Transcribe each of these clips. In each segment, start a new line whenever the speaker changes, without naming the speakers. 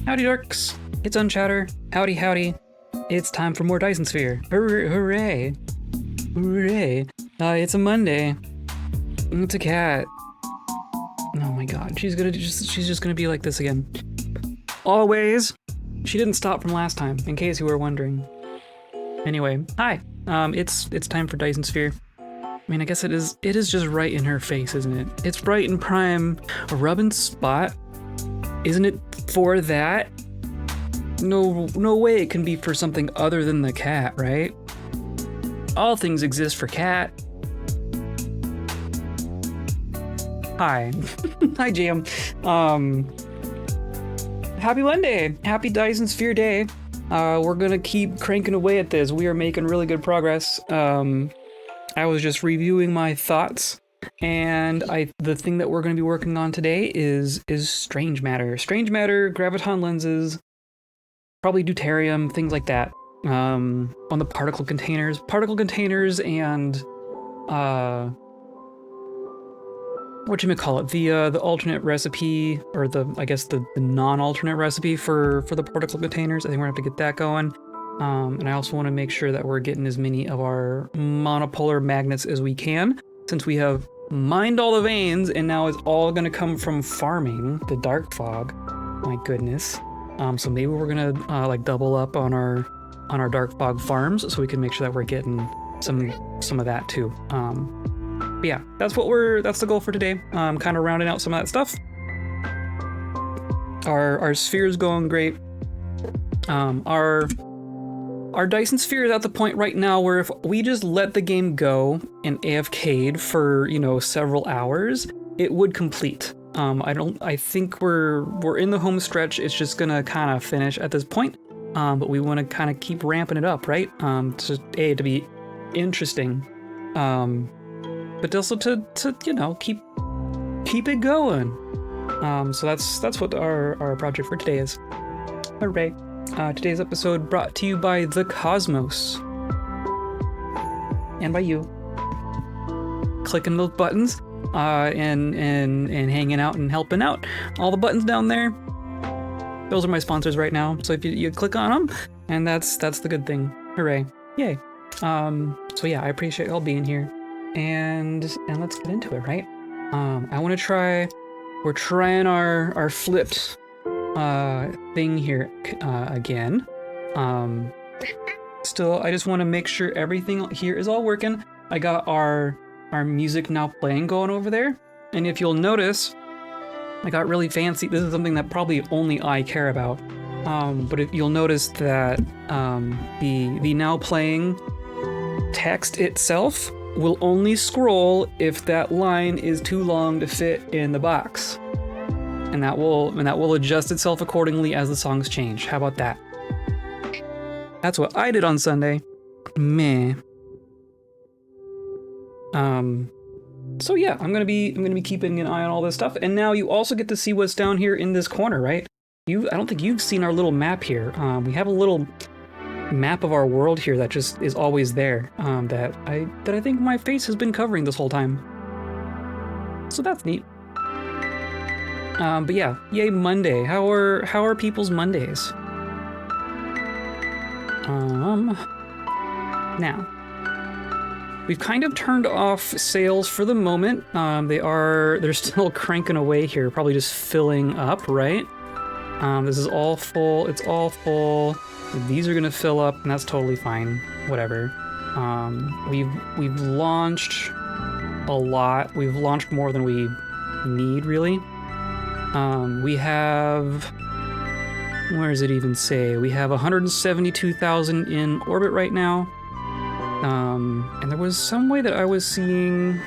Howdy dorks, it's Unchatter. Howdy howdy. It's time for more Dyson Sphere. Hooray. Hooray. It's a Monday. It's a cat. Oh my god, she's just gonna be like this again. Always. She didn't stop from last time, in case you were wondering. Anyway, hi. It's time for Dyson Sphere. I mean, I guess it is just right in her face, isn't it? It's right in prime rubbing spot. Isn't it for that? No way it can be for something other than the cat, right? All things exist for cat. Hi. Hi, Jam. Happy Monday. Happy Dyson Sphere Day. We're gonna keep cranking away at this. We are making really good progress. I was just reviewing my thoughts, and the thing that we're gonna be working on today is strange matter. Strange matter, graviton lenses, probably deuterium, things like that. On the particle containers and whatchamacallit, the alternate recipe, or the non-alternate recipe for the particle containers. I think we're gonna have to get that going. And I also want to make sure that we're getting as many of our monopolar magnets as we can, since we have mined all the veins, and now it's all gonna come from farming the dark fog. My goodness. So maybe we're gonna like double up on our dark fog farms, so we can make sure that we're getting some of that too. But yeah, that's the goal for today. Kind of rounding out some of that stuff. Our sphere's going great. Our Dyson Sphere is at the point right now where if we just let the game go and AFK'd for, several hours, it would complete. I think we're in the home stretch. It's just gonna kind of finish at this point. But we want to kind of keep ramping it up, right? To be interesting. But also to keep it going. So that's what our project for today is. Hooray. Today's episode brought to you by the Cosmos. And by you. Clicking those buttons and hanging out and helping out. All the buttons down there, those are my sponsors right now. So if you click on them, and that's the good thing. Hooray. Yay. So yeah, I appreciate y'all being here. And let's get into it, right? We're trying our flipped thing here again. Still, I just want to make sure everything here is all working. I got our music now playing going over there, and if you'll notice, I got really fancy. This is something that probably only I care about. But if you'll notice that the now playing text itself will only scroll if that line is too long to fit in the box. And that will adjust itself accordingly as the songs change. How about that? That's what I did on Sunday. Meh. So yeah, I'm gonna be keeping an eye on all this stuff. And now you also get to see what's down here in this corner, right? I don't think you've seen our little map here. We have a little map of our world here that just is always there. That I think my face has been covering this whole time. So that's neat. But yeah, yay Monday. How are people's Mondays? Now, we've kind of turned off sales for the moment. They're still cranking away here, probably just filling up, right? This is all full. It's all full. These are gonna fill up, and that's totally fine. Whatever. We've launched a lot. We've launched more than we need, really. We have, where does it even say? We have 172,000 in orbit right now. And there was some way that I was seeing,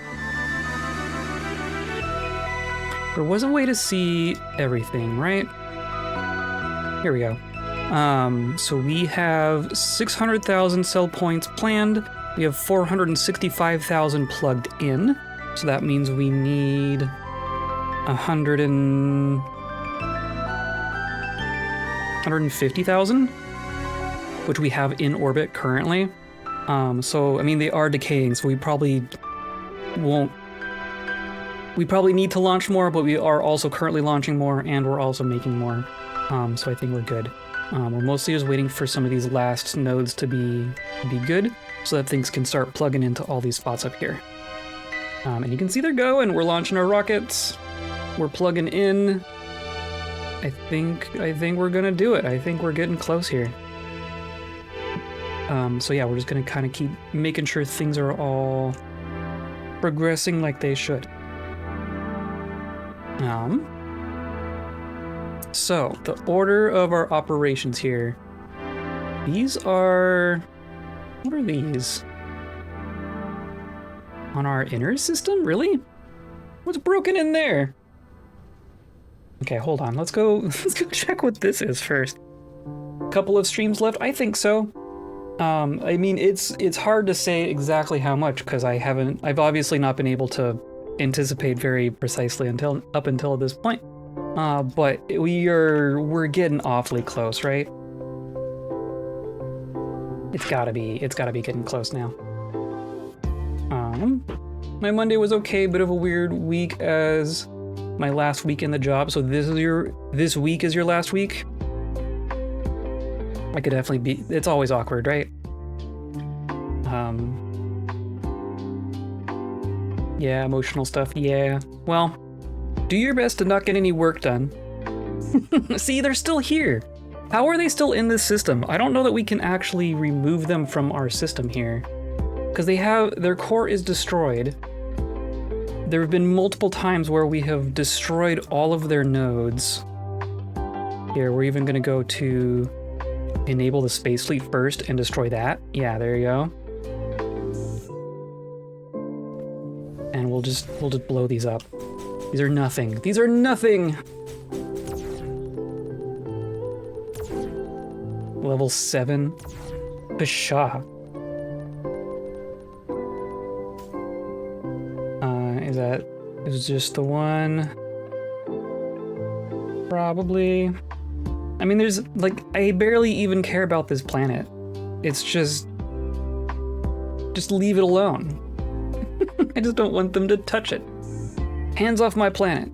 there was a way to see everything, right? Here we go. So we have 600,000 cell points planned. We have 465,000 plugged in. So that means we need 150,000, which we have in orbit currently. So I mean, they are decaying, so we probably won't we probably need to launch more, but we are also currently launching more, and we're also making more. So I think we're good. We're mostly just waiting for some of these last nodes to be good, so that things can start plugging into all these spots up here. And you can see they're going. We're launching our rockets. We're plugging in. I think we're gonna do it. I think we're getting close here. So yeah, we're just gonna kind of keep making sure things are all progressing like they should. So the order of our operations here. These are, what are these? On our inner system, really? What's broken in there? Okay, hold on. Let's go check what this is first. Couple of streams left? I think so. I mean, it's hard to say exactly how much because I've obviously not been able to anticipate very precisely up until this point. But we're getting awfully close, right? It's gotta be getting close now. My Monday was okay, bit of a weird week as my last week in the job. So this week is your last week? I could definitely be, it's always awkward, right? Yeah, emotional stuff, yeah. Well, do your best to not get any work done. See, they're still here. How are they still in this system? I don't know that we can actually remove them from our system here. Because their core is destroyed. There have been multiple times where we have destroyed all of their nodes. Here, we're even gonna go to enable the space fleet first and destroy that. Yeah, there you go. And we'll just blow these up. These are nothing. These are nothing! Level 7. Pshaw. Is just the one? Probably. I mean, there's, like, I barely even care about this planet. It's just leave it alone. I just don't want them to touch it. Hands off my planet.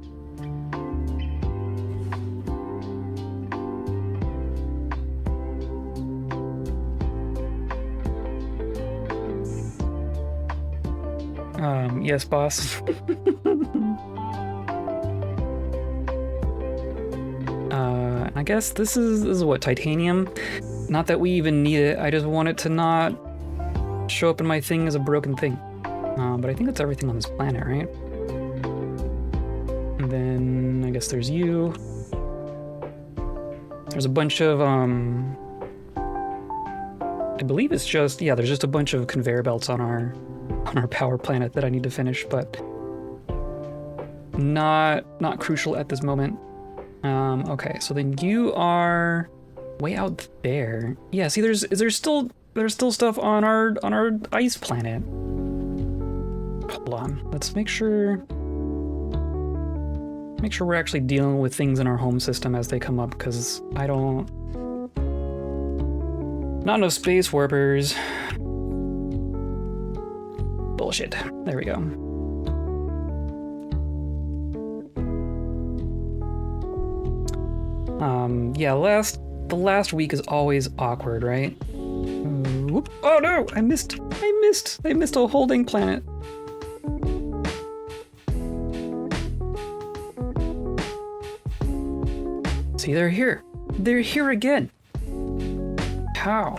Yes, boss. I guess this is what, titanium? Not that we even need it, I just want it to not show up in my thing as a broken thing. But I think that's everything on this planet, right? And then I guess there's you. There's a bunch of, I believe it's just, yeah, there's just a bunch of conveyor belts on our power planet that I need to finish, but not crucial at this moment. Okay, so then you are way out there. Yeah, see, there's still stuff on our ice planet. Hold on, let's make sure we're actually dealing with things in our home system as they come up, because not enough space warpers. Bullshit. There we go. Yeah, the last week is always awkward, right? Whoop. Oh no, I missed a holding planet. See, they're here. They're here again. How?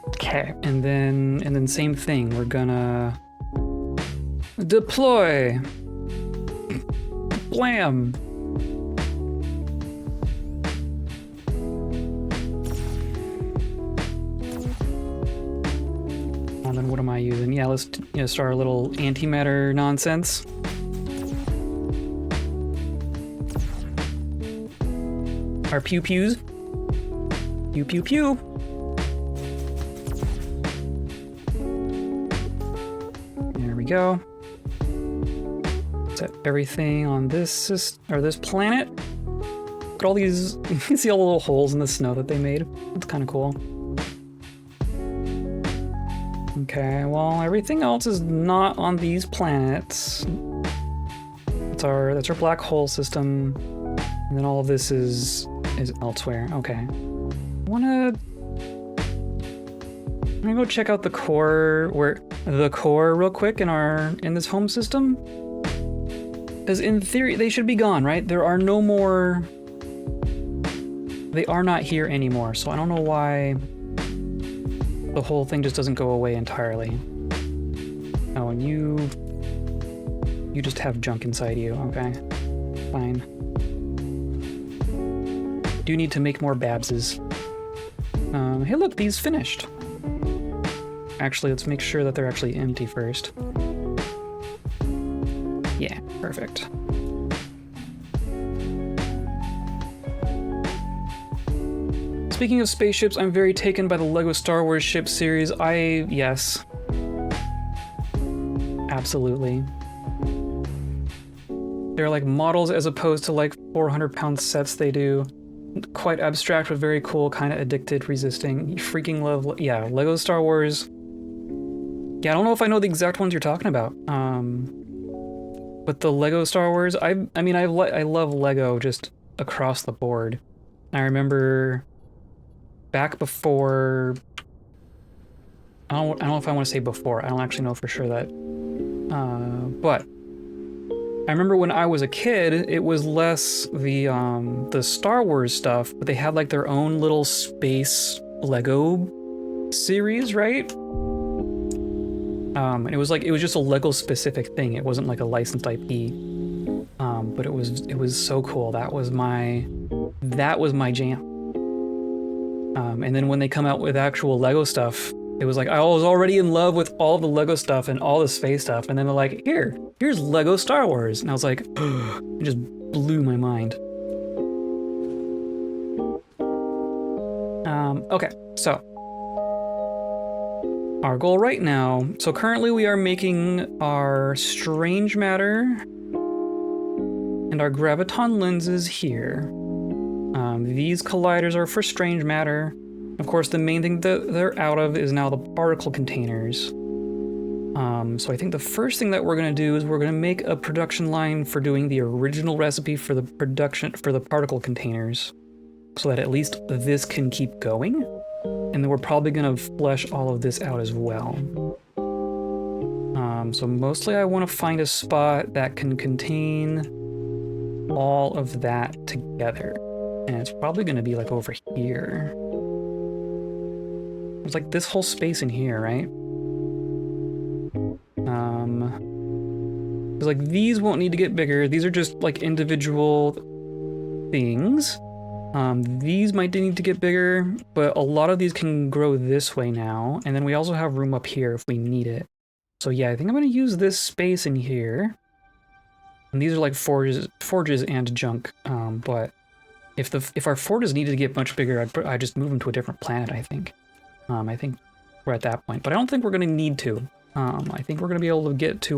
Okay, and then same thing. We're gonna deploy. Blam. And then what am I using? Yeah, let's start our little antimatter nonsense. Our pew pews. Pew pew pew. There we go. Set everything on this planet. Look at all these. You can see all the little holes in the snow that they made. It's kind of cool. Okay, well, everything else is not on these planets. That's our black hole system. And then all of this is elsewhere. Okay. I'm gonna go check out the core real quick in this home system. Because in theory, they should be gone, right? There are no more... They are not here anymore, so I don't know why the whole thing just doesn't go away entirely. Oh, and you just have junk inside you, okay. Fine. Do need to make more Babses. Hey look, these finished. Actually, let's make sure that they're actually empty first. Yeah, perfect. Speaking of spaceships, I'm very taken by the LEGO Star Wars ship series. Yes. Absolutely. They're like models as opposed to like 400-pound sets they do. Quite abstract, but very cool, kind of addicted, resisting. You freaking love, yeah, LEGO Star Wars. Yeah, I don't know if I know the exact ones you're talking about. But the LEGO Star Wars, I love LEGO just across the board. I remember back before, I don't know if I want to say before, I don't actually know for sure that, but I remember when I was a kid, it was less the Star Wars stuff, but they had like their own little space LEGO series, right? And it was just a LEGO specific thing. It wasn't like a licensed IP. But it was so cool. That was my jam. And then when they come out with actual LEGO stuff, it was like I was already in love with all the LEGO stuff and all the space stuff, and then they're like, here's LEGO Star Wars, and I was like, it just blew my mind. Okay, so our goal right now. So currently we are making our strange matter and our graviton lenses here. These colliders are for strange matter. Of course, the main thing that they're out of is now the particle containers. So I think the first thing that we're gonna do is we're gonna make a production line for doing the original recipe for the production for the particle containers, so that at least this can keep going. And then we're probably gonna flesh all of this out as well. So mostly I want to find a spot that can contain all of that together. And it's probably gonna be like over here. It's like this whole space in here, right? Because like these won't need to get bigger. These are just like individual things. These might need to get bigger, but a lot of these can grow this way now. And then we also have room up here if we need it. So yeah, I think I'm gonna use this space in here. And these are like forges and junk. But if our forges needed to get much bigger, I'd just move them to a different planet, I think. I think we're at that point, but I don't think we're gonna need to. I think we're gonna be able to get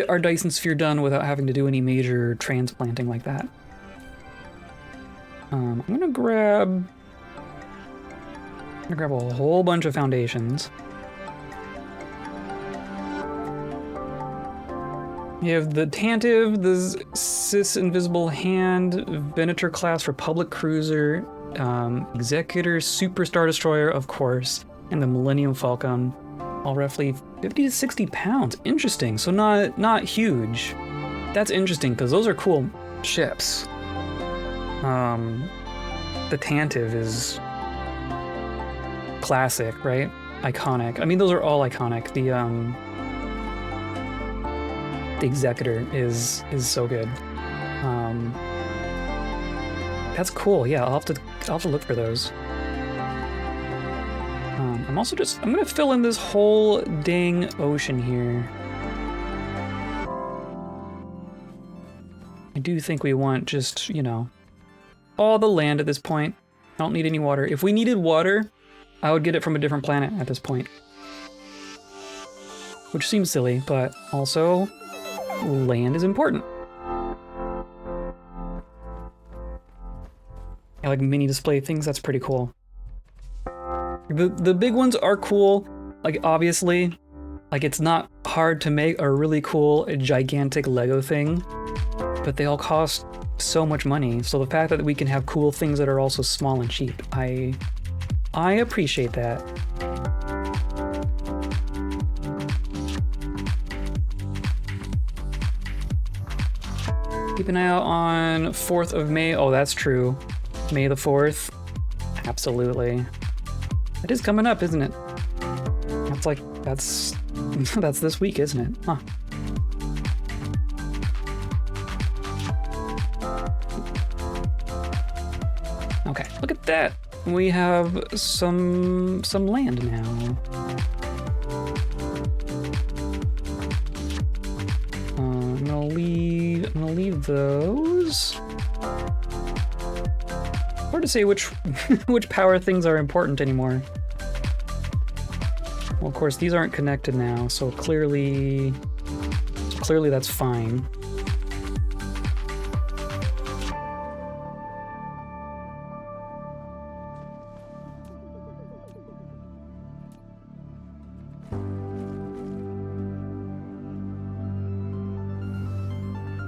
our Dyson Sphere done without having to do any major transplanting like that. I'm gonna grab a whole bunch of foundations. You have the Tantive, the Cis Invisible Hand, Venator class for public cruiser, Executor, Super Star Destroyer, of course, and the Millennium Falcon, all roughly 50 to 60 pounds. Interesting, so not huge. That's interesting, because those are cool ships. The Tantive is classic, right? Iconic. I mean, those are all iconic. The Executor is so good. That's cool. Yeah, I'll have to look for those. I'm gonna fill in this whole dang ocean here. I do think we want just, you know, all the land at this point. I don't need any water. If we needed water, I would get it from a different planet at this point. Which seems silly, but also land is important. I like mini display things, that's pretty cool. The big ones are cool, like obviously, like it's not hard to make a really cool gigantic Lego thing, but they all cost so much money. So the fact that we can have cool things that are also small and cheap, I appreciate that. Keep an eye out on 4th of May. Oh, that's true. May the 4th. Absolutely. It is coming up, isn't it? That's that's this week, isn't it? Huh. Okay, look at that. We have some land now. I'm gonna leave those. Hard to say which which power things are important anymore. Well, of course, these aren't connected now, so clearly that's fine.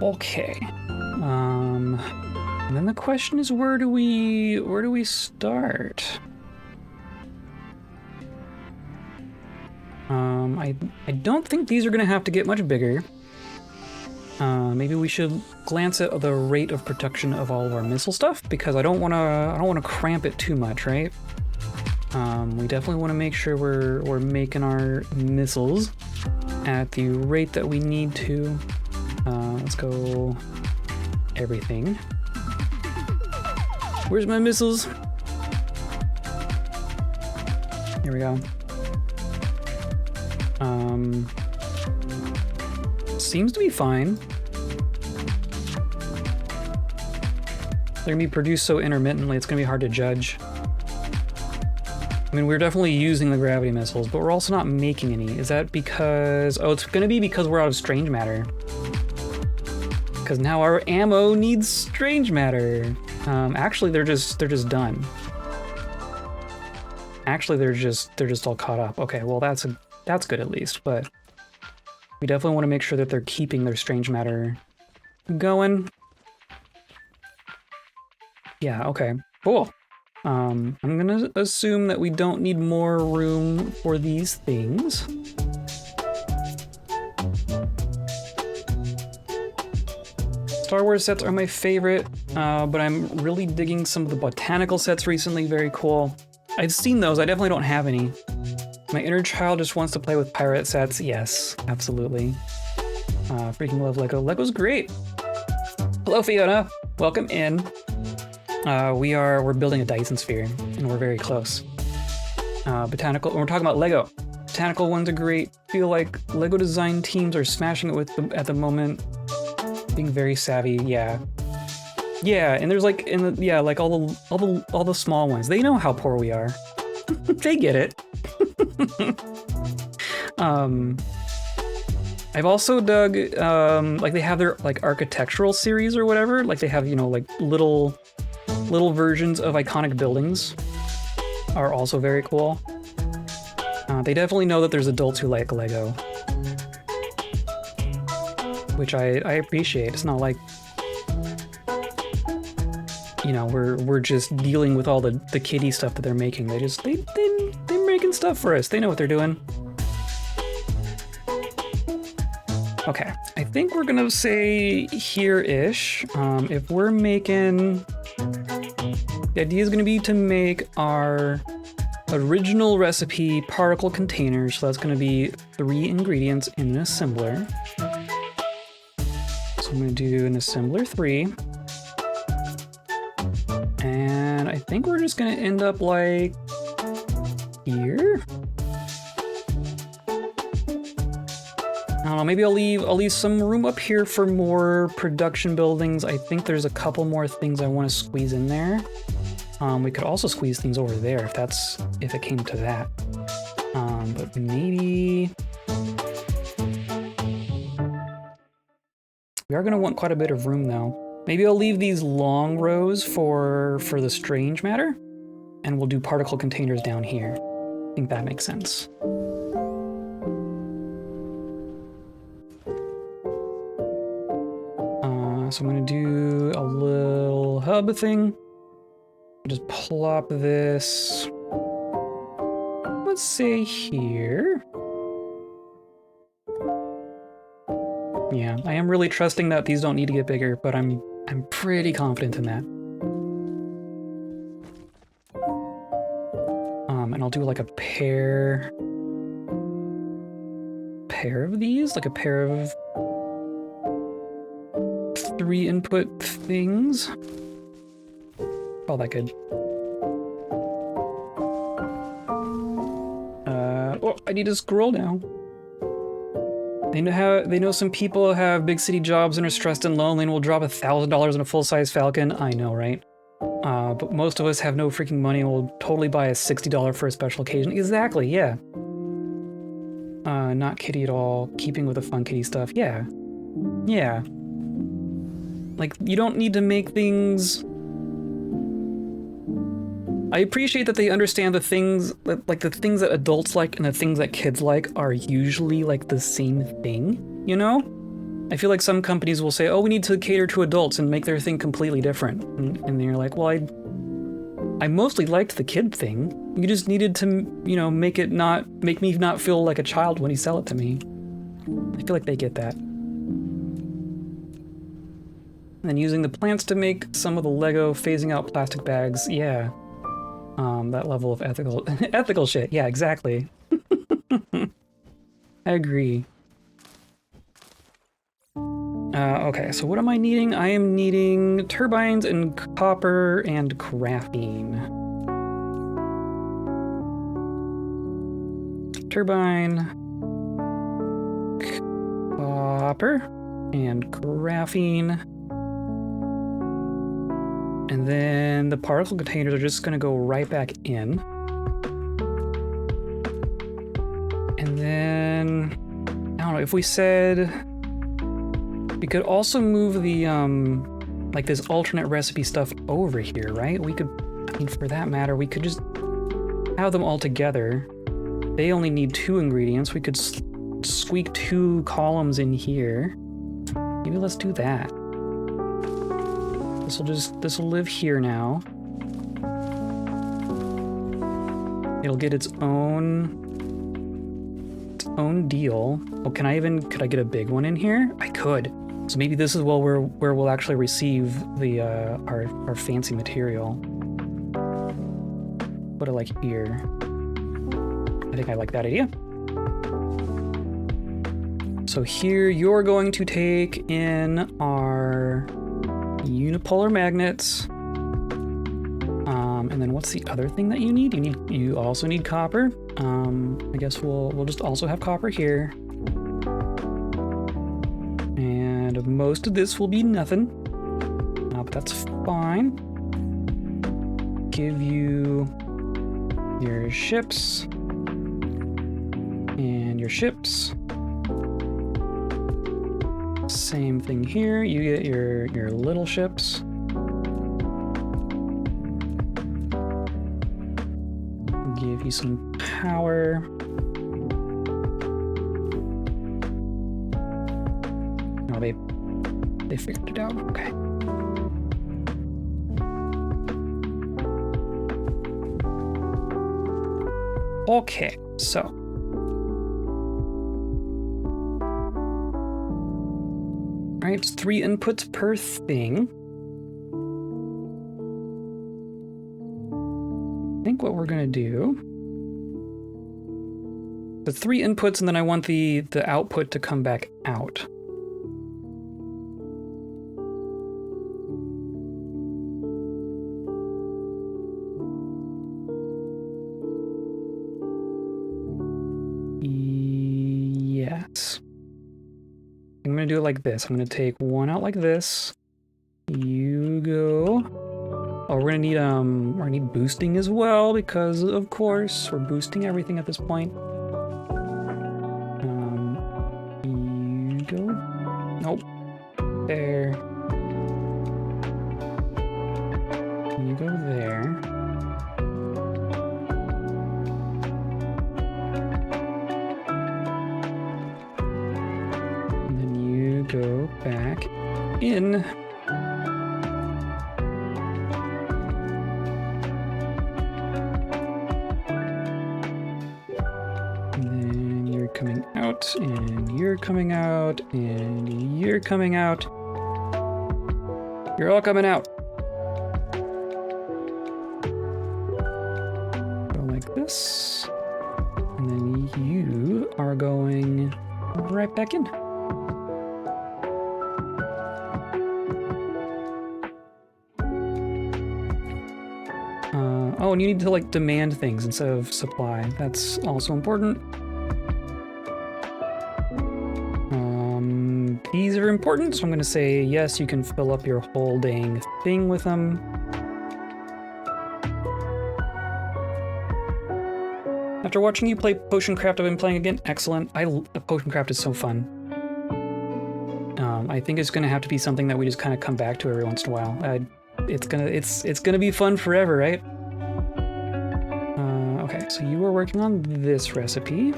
Okay. And then the question is, where do we start? I don't think these are gonna have to get much bigger. Maybe we should glance at the rate of production of all of our missile stuff, because I don't wanna cramp it too much, right? We definitely want to make sure we're making our missiles at the rate that we need to. Let's go everything. Where's my missiles? Here we go. Seems to be fine. They're gonna be produced so intermittently, it's gonna be hard to judge. I mean, we're definitely using the gravity missiles, but we're also not making any. Is that because... Oh, it's gonna be because we're out of strange matter. Because now our ammo needs strange matter. Actually, they're just done. Actually, they're just all caught up. Okay, well that's good at least, but we definitely want to make sure that they're keeping their strange matter going. Yeah, okay, cool. I'm gonna assume that we don't need more room for these things. Star Wars sets are my favorite, but I'm really digging some of the botanical sets recently. Very cool. I've seen those. I definitely don't have any. My inner child just wants to play with pirate sets. Yes, absolutely. Freaking love Lego. Lego's great. Hello, Fiona. Welcome in. We're building a Dyson Sphere, and we're very close. Botanical. When we're talking about Lego, botanical ones are great. Feel like Lego design teams are smashing it with them at the moment. Being very savvy. Yeah. Yeah, and there's like like all the small ones. They know how poor we are. They get it. I've also dug like they have their like architectural series or whatever. Like they have, you know, like little versions of iconic buildings are also very cool. They definitely know that there's adults who like Lego, which I appreciate. It's not like, you know, we're just dealing with all the kiddie stuff that they're making. They're making stuff for us. They know what they're doing. Okay, I think we're gonna say here-ish. If we're making, the idea is gonna be to make our original recipe particle containers. So that's gonna be 3 ingredients in an assembler. So I'm gonna do an assembler 3. And I think we're just gonna end up like here. I don't know, maybe I'll leave some room up here for more production buildings. I think there's a couple more things I want to squeeze in there. We could also squeeze things over there if it came to that. But maybe we are gonna want quite a bit of room though. Maybe I'll leave these long rows for the strange matter, and we'll do particle containers down here. I think that makes sense. So I'm gonna do a little hub thing. Just plop this, let's say here. Yeah, I am really trusting that these don't need to get bigger, but I'm pretty confident in that. And I'll do like a pair of these, like a pair of 3 input things. Oh, that good. Oh, I need to scroll now. They know some people have big city jobs and are stressed and lonely and will drop $1,000 on a full-size Falcon. I know, right? But most of us have no freaking money and will totally buy a $60 for a special occasion. Exactly, yeah. Not kitty at all. Keeping with the fun kitty stuff. Yeah. Yeah. Like, you don't need to make things... I appreciate that they understand the things, like the things that adults like and the things that kids like are usually like the same thing, you know? I feel like some companies will say, oh, we need to cater to adults and make their thing completely different. And then you're like, well, I mostly liked the kid thing. You just needed to, you know, make me not feel like a child when you sell it to me. I feel like they get that. And then using the plants to make some of the Lego, phasing out plastic bags, yeah. That level of ethical shit. Yeah, exactly. I agree. Okay, so what am I needing? I am needing turbines and copper and graphene. Turbine, copper, and graphene. And then the particle containers are just gonna go right back in. And then, I don't know, if we said, we could also move the, like this alternate recipe stuff over here, right? We could, I mean, for that matter, we could just have them all together. They only need 2 ingredients. We could squeak 2 columns in here. Maybe let's do that. This will live here now. It'll get its own deal. Oh, could I get a big one in here? I could. So maybe this is where we'll actually receive the our fancy material. Put it like here. I think I like that idea. So here you're going to take in our unipolar magnets. And then what's the other thing that you need? You also need copper. I guess we'll just also have copper here. And most of this will be nothing. But that's fine. Give you your ships. And your ships. Same thing here. You get your little ships. Give you some power. Oh, they figured it out. Okay. Okay, so. All right, it's 3 inputs per thing. I think what we're gonna do, the 3 inputs, and then I want the output to come back out. Yes. I'm gonna do it like this. I'm gonna take one out like this. You go. Oh, we're gonna need boosting as well, because of course we're boosting everything at this point. You go. Nope. There. You go there. back in. And then you're coming out, and you're coming out, and you're coming out. You're all coming out. Go like this. And then you are going right back in. Oh, and you need to like demand things instead of supply. That's also important. These are important, so I'm gonna say yes, you can fill up your whole dang thing with them. After watching you play Potion Craft, I've been playing again. Excellent. Potion Craft is so fun. I think it's gonna have to be something that we just kind of come back to every once in a while. It's gonna be fun forever, right? Okay, so you were working on this recipe.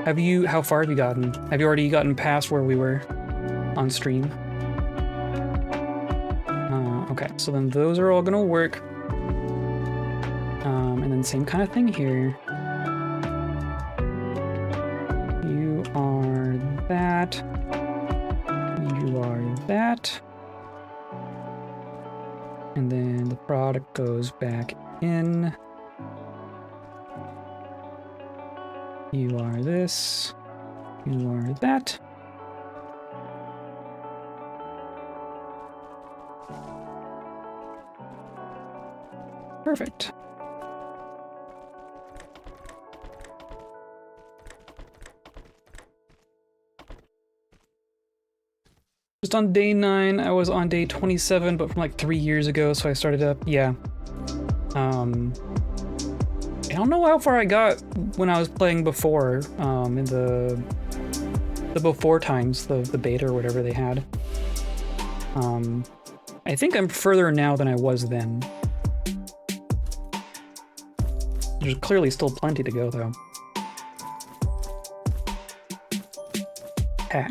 How far have you gotten? Have you already gotten past where we were on stream? Okay, so then those are all gonna work. And then same kind of thing here. You are that. You are that. And then the product goes back in. You are this. You are that. Perfect. Just on day 9, I was on day 27, but from like 3 years ago, so I started up, yeah. I don't know how far I got when I was playing before, in the before times, the beta or whatever they had. I think I'm further now than I was then. There's clearly still plenty to go, though. Okay.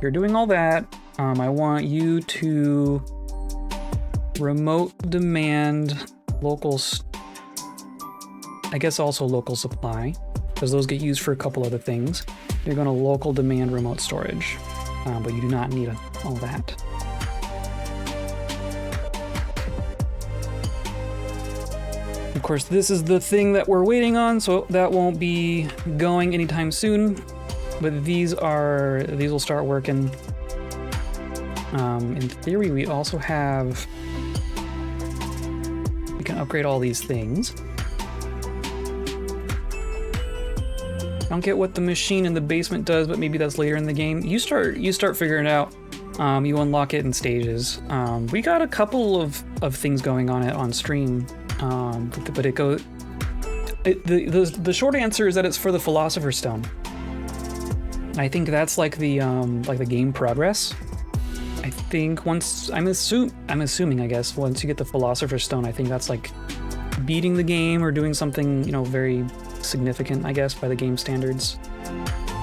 You're doing all that. I want you to remote demand local, I guess also local supply, because those get used for a couple other things. You're going to local demand remote storage, but you do not need all that. Of course, this is the thing that we're waiting on, so that won't be going anytime soon. But these will start working. In theory, we also have, we can upgrade all these things. I don't get what the machine in the basement does, but maybe that's later in the game. You start figuring it out. You unlock it in stages. We got a couple of things going on it on stream, but it goes. The short answer is that it's for the Philosopher's Stone. I think that's like the game progress. I think once I'm assuming I guess once you get the Philosopher's Stone, I think that's like beating the game or doing something, you know, very significant, I guess, by the game standards.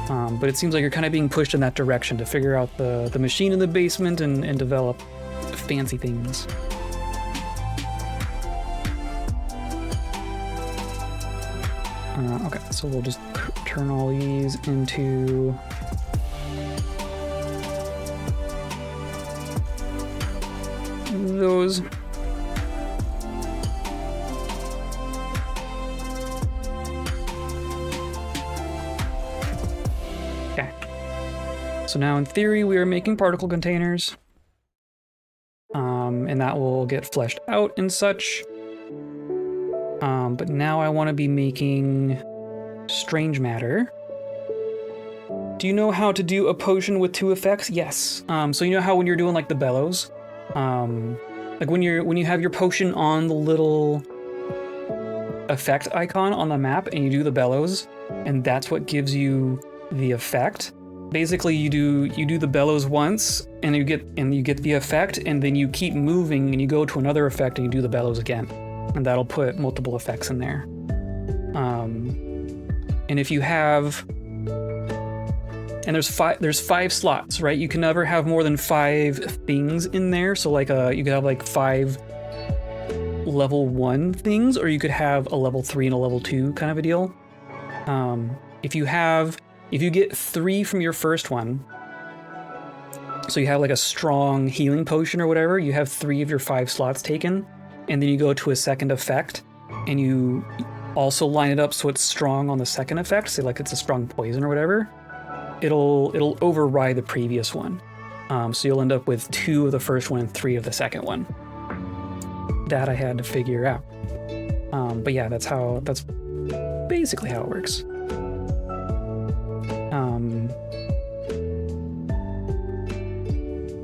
But it seems like you're kind of being pushed in that direction to figure out the machine in the basement and develop fancy things. Okay, so we'll just turn all these into those. Okay. So now in theory we are making particle containers. And that will get fleshed out and such. But now I want to be making strange matter. Do you know how to do a potion with 2 effects? Yes. So you know how when you're doing like the bellows, like when you have your potion on the little effect icon on the map and you do the bellows, and that's what gives you the effect. Basically, you do the bellows once, and you get the effect, and then you keep moving, and you go to another effect, and you do the bellows again, and that'll put multiple effects in there. And if you have and there's five slots, right? You can never have more than 5 things in there. So like you could have like 5 level 1 things, or you could have a level 3 and a level 2 kind of a deal. If you get 3 from your first one, so you have like a strong healing potion or whatever, you have 3 of your 5 slots taken, and then you go to a second effect, and you also line it up so it's strong on the second effect, say like it's a strong poison or whatever, it'll override the previous one. So you'll end up with 2 of the first one and 3 of the second one. That I had to figure out. But yeah, that's basically how it works.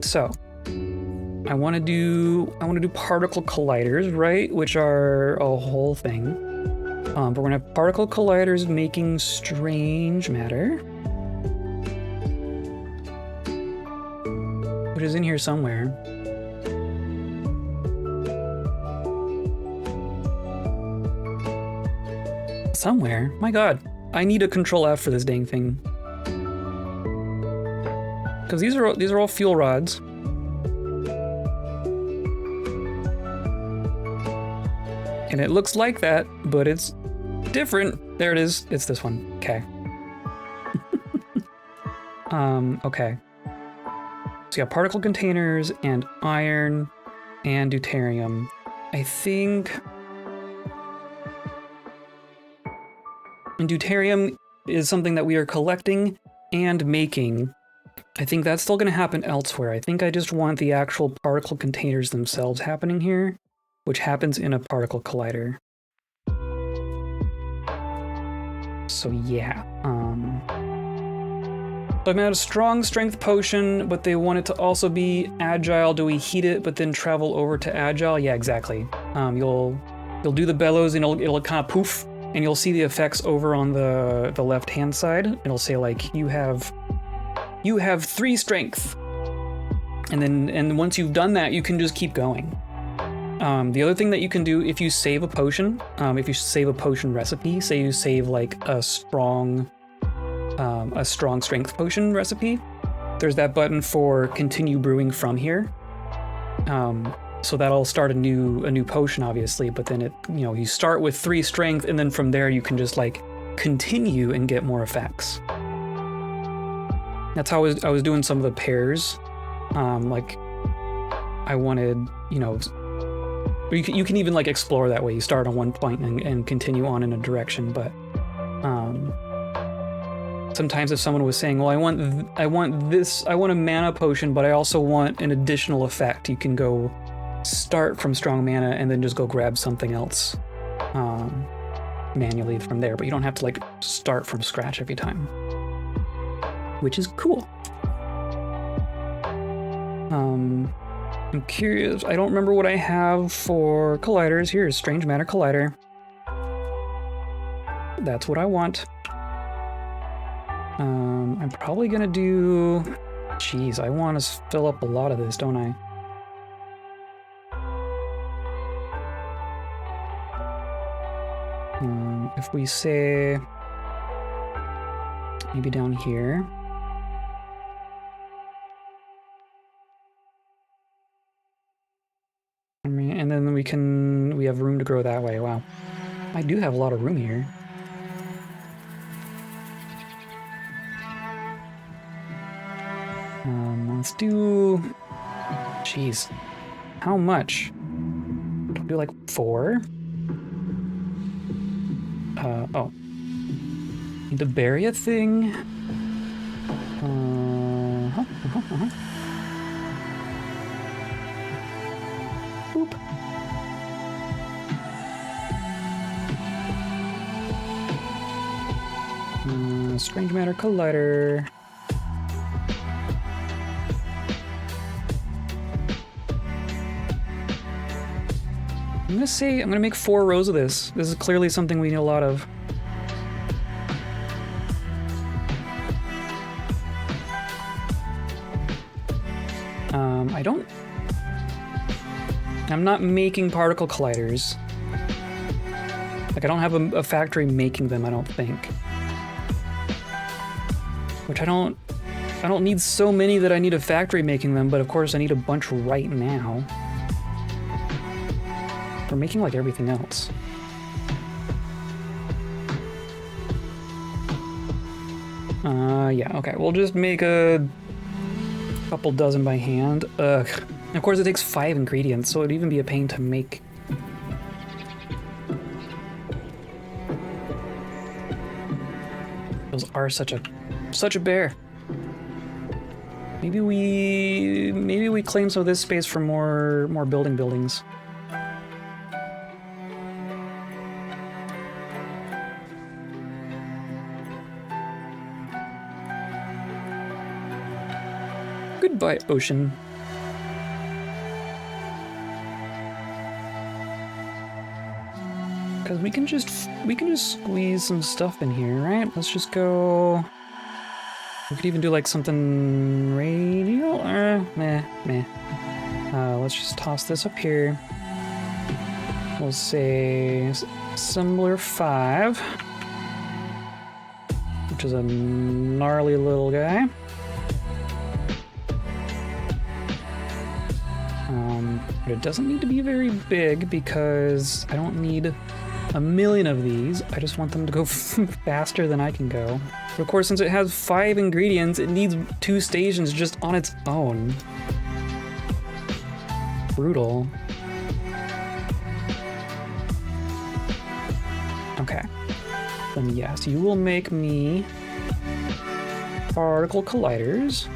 So I want to do particle colliders, right? Which are a whole thing. But we're gonna have particle colliders making strange matter, which is in here somewhere. Somewhere. My God, I need a Control F for this dang thing. Because these are all fuel rods. And it looks like that, but it's different. There it is. It's this one. Okay. Okay. So yeah, particle containers and iron and deuterium. I think... And deuterium is something that we are collecting and making. I think that's still going to happen elsewhere. I think I just want the actual particle containers themselves happening here, which happens in a particle collider. So yeah. So I'm at a strong strength potion, but they want it to also be agile. Do we heat it, but then travel over to agile? Yeah, exactly. You'll do the bellows, and it'll kind of poof, and you'll see the effects over on the left-hand side. It'll say like you have 3 strength, and once you've done that, you can just keep going. The other thing that you can do if you save a potion, if you save a potion recipe, say you save like a strong strength potion recipe, there's that button for continue brewing from here. So that'll start a new potion, obviously, but then you start with 3 strength, and then from there you can just like continue and get more effects. That's how I was doing some of the pairs. Like I wanted, you can even like explore that way. You start on one point and continue on in a direction, but sometimes if someone was saying, well, I want a mana potion, but I also want an additional effect, you can go start from strong mana and then just go grab something else manually from there, but you don't have to like start from scratch every time, which is cool. I'm curious, I don't remember what I have for colliders. Here's Strange Matter Collider. That's what I want. I'm probably gonna do... Jeez, I want to fill up a lot of this, don't I? If we say... maybe down here. And then we have room to grow that way. Wow. I do have a lot of room here. Let's do... Jeez. How much? Do like 4? Oh. Need to bury a thing? Boop. Strange Matter Collider. I'm gonna make 4 rows of this. This is clearly something we need a lot of. I'm not making particle colliders. Like, I don't have a factory making them, I don't think. Which I don't I don't need so many that I need a factory making them, but of course I need a bunch right now. We're making like everything else. Yeah, okay, we'll just make a couple dozen by hand. Ugh. And of course it takes 5 ingredients, so it'd even be a pain to make. Those are such a bear. Maybe we claim some of this space for more buildings. Goodbye, ocean. Because we can just squeeze some stuff in here, right? Let's just go. We could even do like something radial. Meh. Let's just toss this up here. We'll say assembler 5, which is a gnarly little guy. But it doesn't need to be very big because I don't need a million of these. I just want them to go faster than I can go. But of course, since it has 5 ingredients, it needs 2 stations just on its own. Brutal. Okay. Then yes, you will make me particle colliders.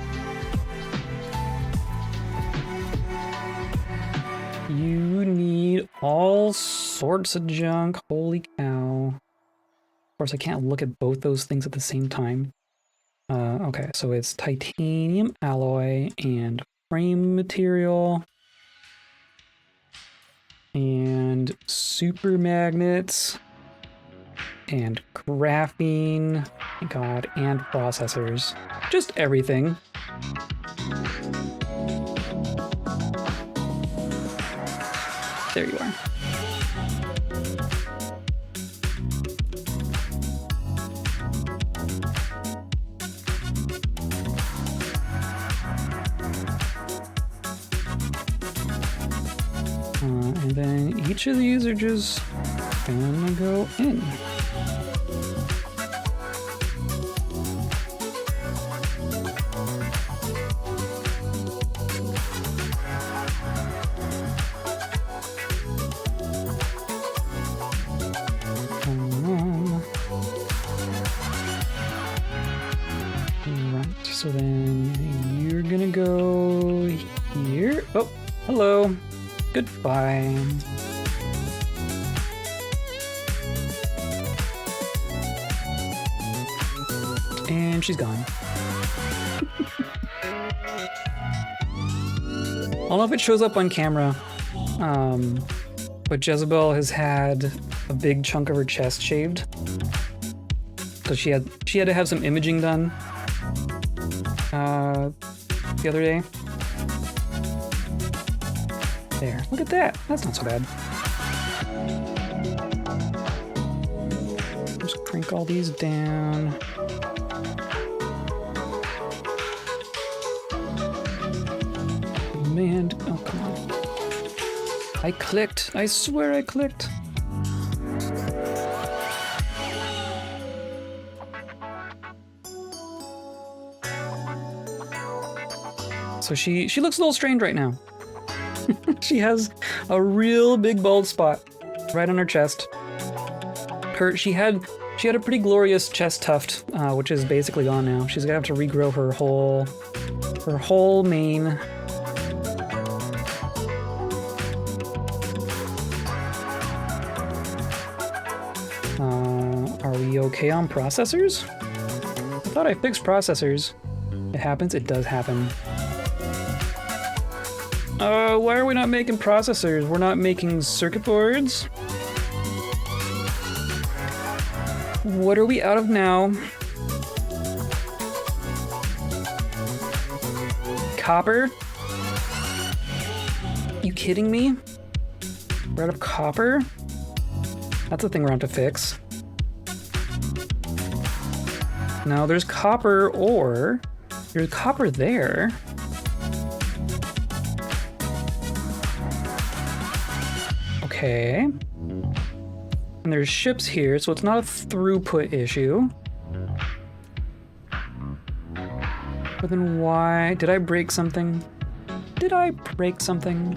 You need all sorts of junk. Holy cow. Of course, I can't look at both those things at the same time. Okay, so it's titanium alloy and frame material. And super magnets. And graphene. God, and processors. Just everything. There you are. And then each of these are just gonna go in. So then you're gonna go here. Oh, hello. Goodbye. And she's gone. I don't know if it shows up on camera, but Jezebel has had a big chunk of her chest shaved. So she had to have some imaging done the other day. There, look at that. That's not so bad. Just crank all these down. Man, oh come on. I clicked. I swear I clicked. So she looks a little strange right now. She has a real big bald spot right on her chest. She had a pretty glorious chest tuft, which is basically gone now. She's gonna have to regrow her whole mane. Are we okay on processors? I thought I fixed processors. It happens, it does happen. Why are we not making processors? We're not making circuit boards? What are we out of now? Copper? You kidding me? We're out of copper? That's a thing we're going to have to fix. No, there's copper ore. There's copper there. Okay. And there's ships here, so it's not a throughput issue. But then why? Did I break something? Did I break something?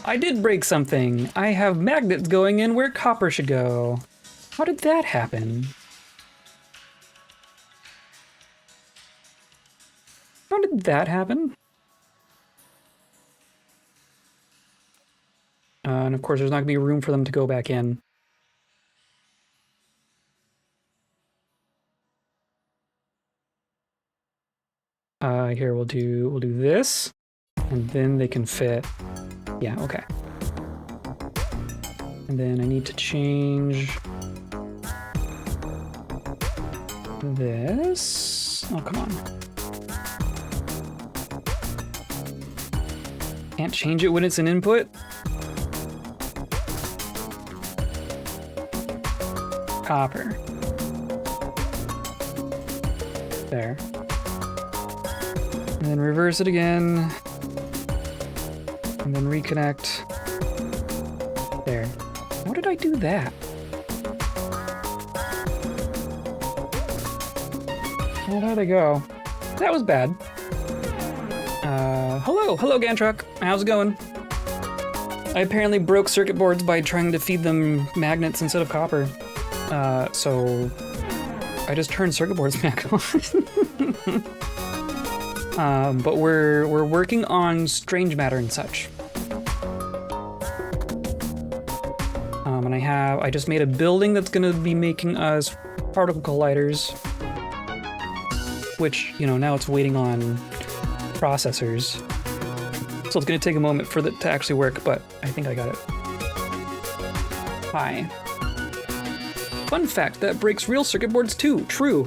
I did break something. I have magnets going in where copper should go. How did that happen? How did that happen? And of course, there's not gonna be room for them to go back in. Here we'll do this, and then they can fit. Yeah, okay. And then I need to change this. Oh, come on. Can't change it when it's an input? Copper. There. And then reverse it again. And then reconnect. There. How did I do that? Well, there they go. That was bad. Hello Gantruck. How's it going? I apparently broke circuit boards by trying to feed them magnets instead of copper. So I just turned circuit boards back on. But we're working on strange matter and such. And I just made a building that's gonna be making us particle colliders, which, you know, now it's waiting on processors. So it's gonna take a moment for it to actually work, but I think I got it. Hi. Fun fact, that breaks real circuit boards too. True.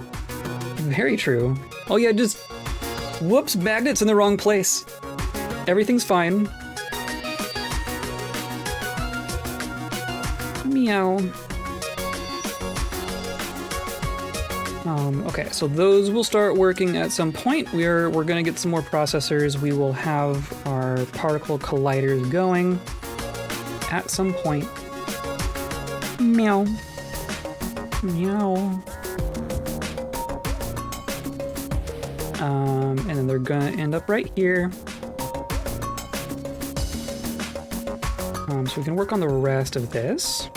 Very true. Oh yeah, just whoops, magnets in the wrong place. Everything's fine. Meow. Okay, so those will start working at some point. We're gonna get some more processors. We will have our particle colliders going at some point. Meow. Meow. And then they're gonna end up right here. So we can work on the rest of this.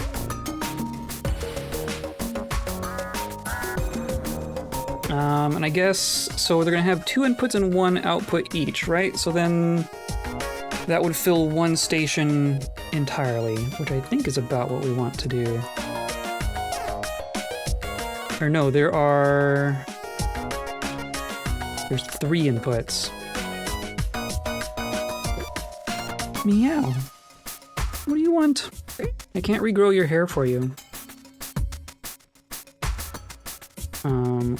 And I guess, so they're gonna have 2 inputs and 1 output each, right? So then that would fill 1 station entirely, which I think is about what we want to do. Or no, there's 3 inputs. Meow. What do you want? I can't regrow your hair for you.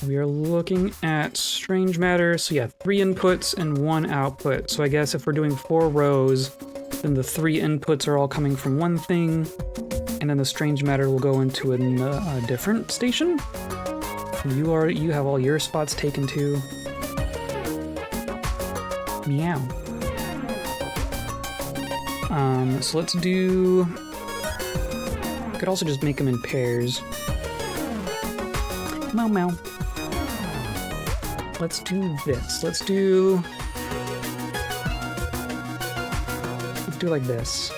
We are looking at strange matter. So yeah, 3 inputs and 1 output. So I guess if we're doing 4 rows, then the 3 inputs are all coming from one thing, and then the strange matter will go into a different station. You have all your spots taken too. Meow. So let's do... I could also just make them in pairs. Meow meow. Let's do this. Let's do like this.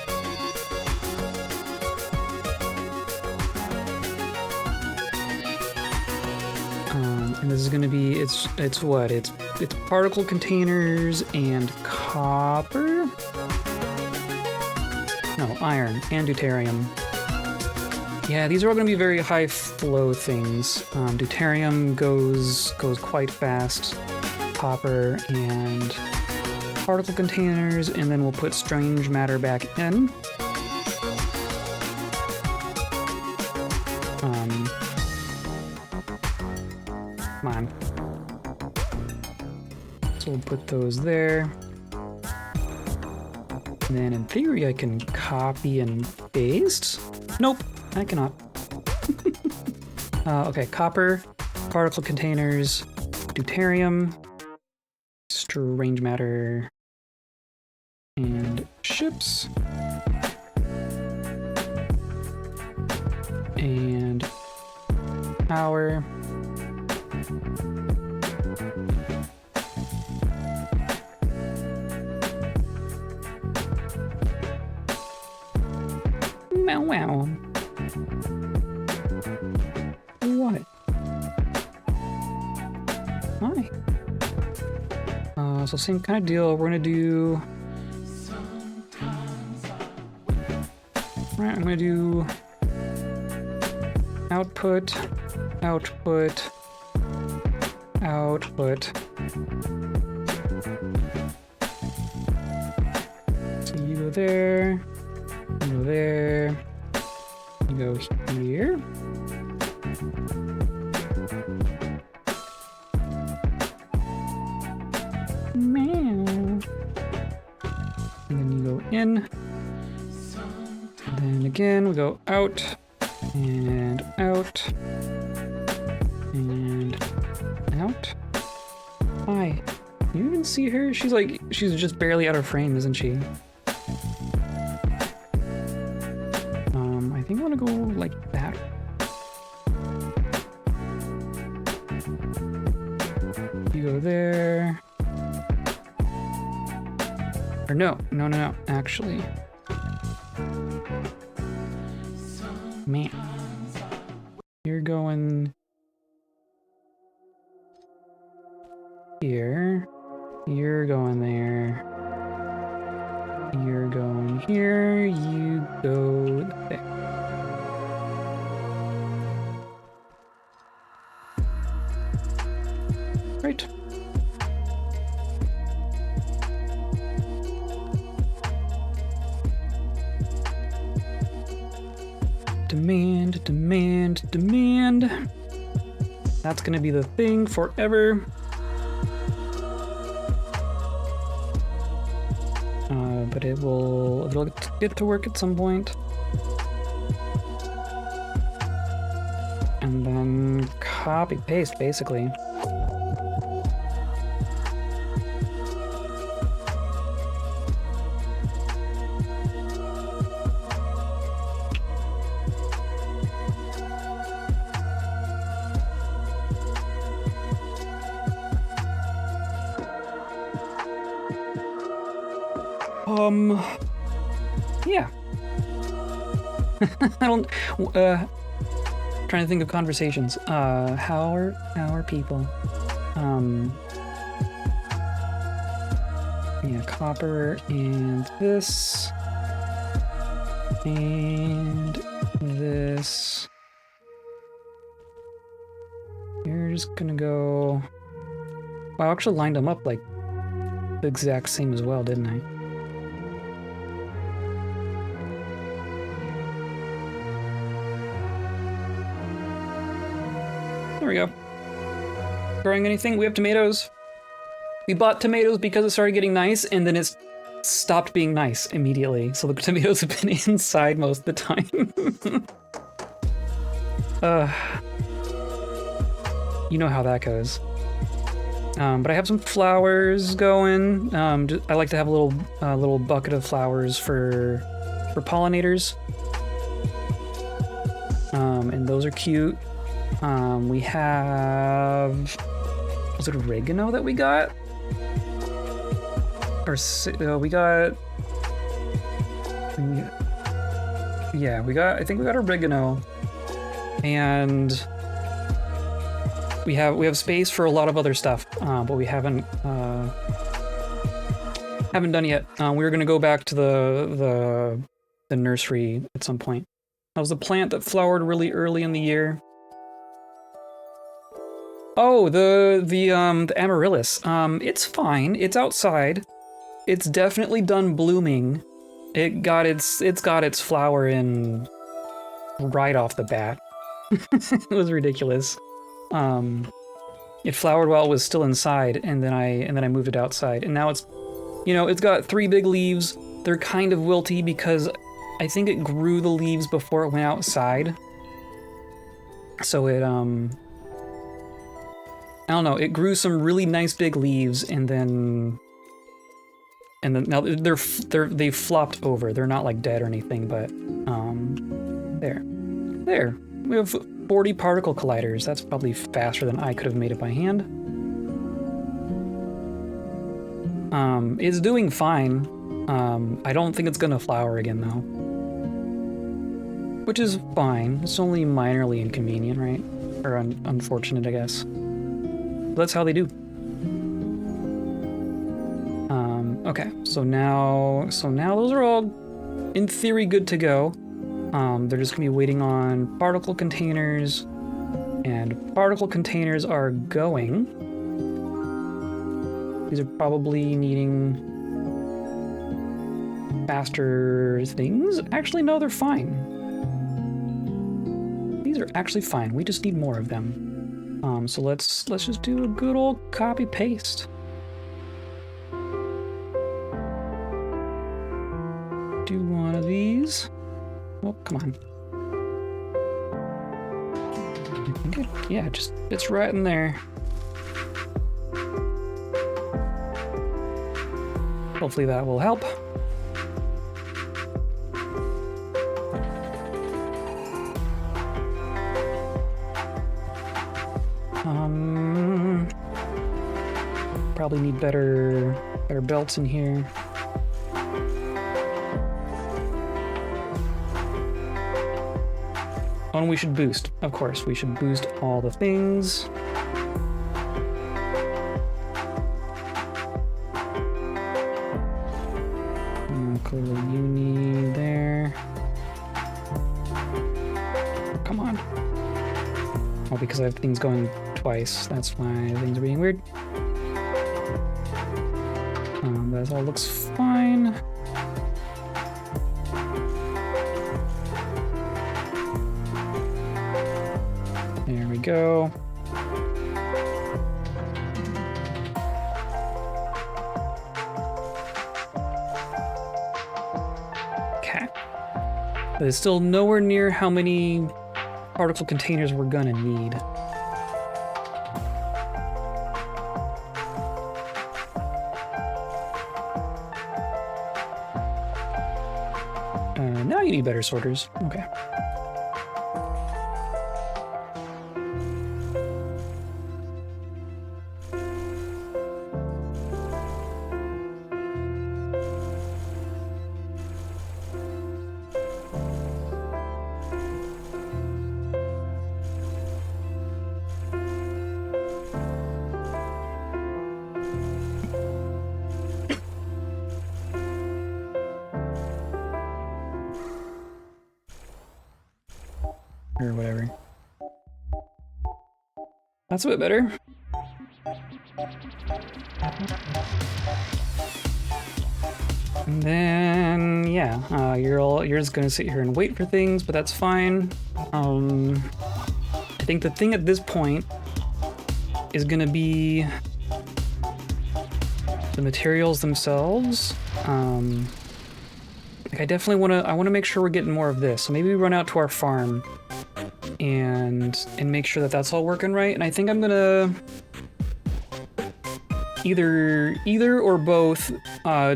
And this is gonna be, it's what? It's particle containers and copper? No, iron and deuterium. Yeah, these are all gonna be very high flow things. Deuterium goes quite fast. Copper and particle containers, and then we'll put strange matter back in. Come on. So we'll put those there. And then in theory I can copy and paste. Nope. I cannot. Okay, copper, particle containers, deuterium, strange matter, and ships. And power. Wow, wow. What? Hi. So same kind of deal. We're gonna do. Right, I'm gonna do output, output, output. So you go there, you go there, you go here. Man. And then you go in. And then again, we go out, and out, and out. Hi. You even see her? She's like, she's just barely out of frame, isn't she? I think I want to go like that. You go there. Or no, actually. Man. You're going here. You're going there. You're going here. You go there. Right. Demand, demand, demand. That's gonna be the thing forever. But it'll get to work at some point. And then copy paste basically. Yeah. I don't, trying to think of conversations. How are people? Yeah, copper and this. And this. You're just gonna go... Wow, I actually lined them up like the exact same as well, didn't I? There we go. Growing anything? We have tomatoes. We bought tomatoes because it started getting nice, and then it stopped being nice immediately. So the tomatoes have been inside most of the time. You know how that goes. But I have some flowers going. I like to have a little bucket of flowers for pollinators. And those are cute. We have, was it oregano that we got? Or we got, yeah, I think we got oregano, and we have space for a lot of other stuff, but we haven't done yet. We're gonna go back to the nursery at some point. That was the plant that flowered really early in the year. Oh, the amaryllis. It's fine. It's outside. It's definitely done blooming. It's got its flower in right off the bat. It was ridiculous. It flowered while it was still inside, and then I moved it outside, and now it's got 3 big leaves. They're kind of wilty because I think it grew the leaves before it went outside. So it, I don't know, it grew some really nice big leaves and then now they've flopped over. They're not like dead or anything, but, there. We have 40 particle colliders. That's probably faster than I could have made it by hand. It's doing fine. I don't think it's gonna flower again though. Which is fine. It's only minorly inconvenient, right? Or unfortunate, I guess. That's how they do. Okay, so now those are all, in theory, good to go. They're just gonna be waiting on particle containers, and particle containers are going. These are probably needing faster things. Actually, no, they're fine. These are actually fine. We just need more of them. So let's just do a good old copy paste. Do one of these. Oh, come on. Good. Yeah, just it's right in there. Hopefully that will help. Probably need better belts in here. Oh, and we should boost. Of course, we should boost all the things. Clearly you need there. Come on. Oh, because I have things going twice. That's why things are being weird. That all looks fine. There we go. Okay. But it's still nowhere near how many particle containers we're gonna need. Now you need better sorters. Okay. Or whatever. That's a bit better. And then, yeah, you're just gonna sit here and wait for things, but that's fine. I think the thing at this point is gonna be the materials themselves. Like I definitely wanna make sure we're getting more of this. So maybe we run out to our farm and make sure that that's all working right. And I think I'm gonna either or both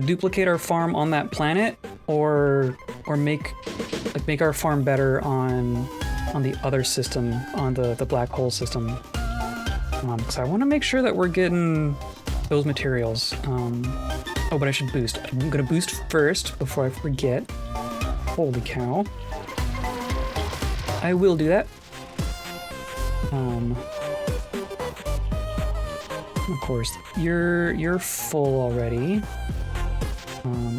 duplicate our farm on that planet or make our farm better on the other system, on the black hole system. Because I want to make sure that we're getting those materials. Oh, but I should boost. I'm gonna boost first before I forget. Holy cow. I will do that. Of course, you're full already.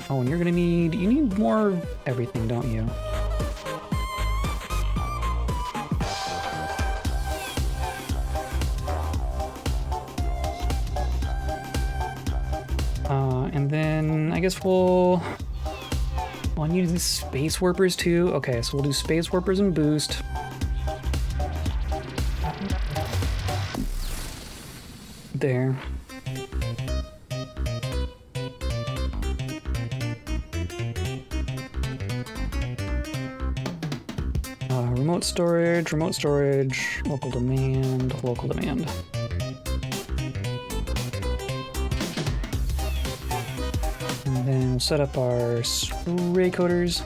Oh, and you need more of everything, don't you? And then I guess we'll need these space warpers too. Okay, so we'll do space warpers and boost. There. remote storage, local demand, local demand. And then we'll set up our spray coaters.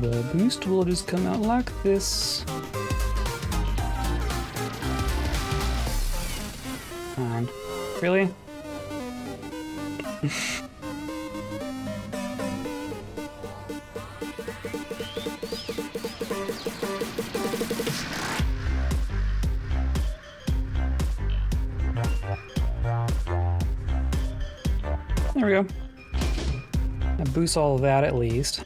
The boost will just come out like this. Come on. Really? There we go. That boosts all of that at least.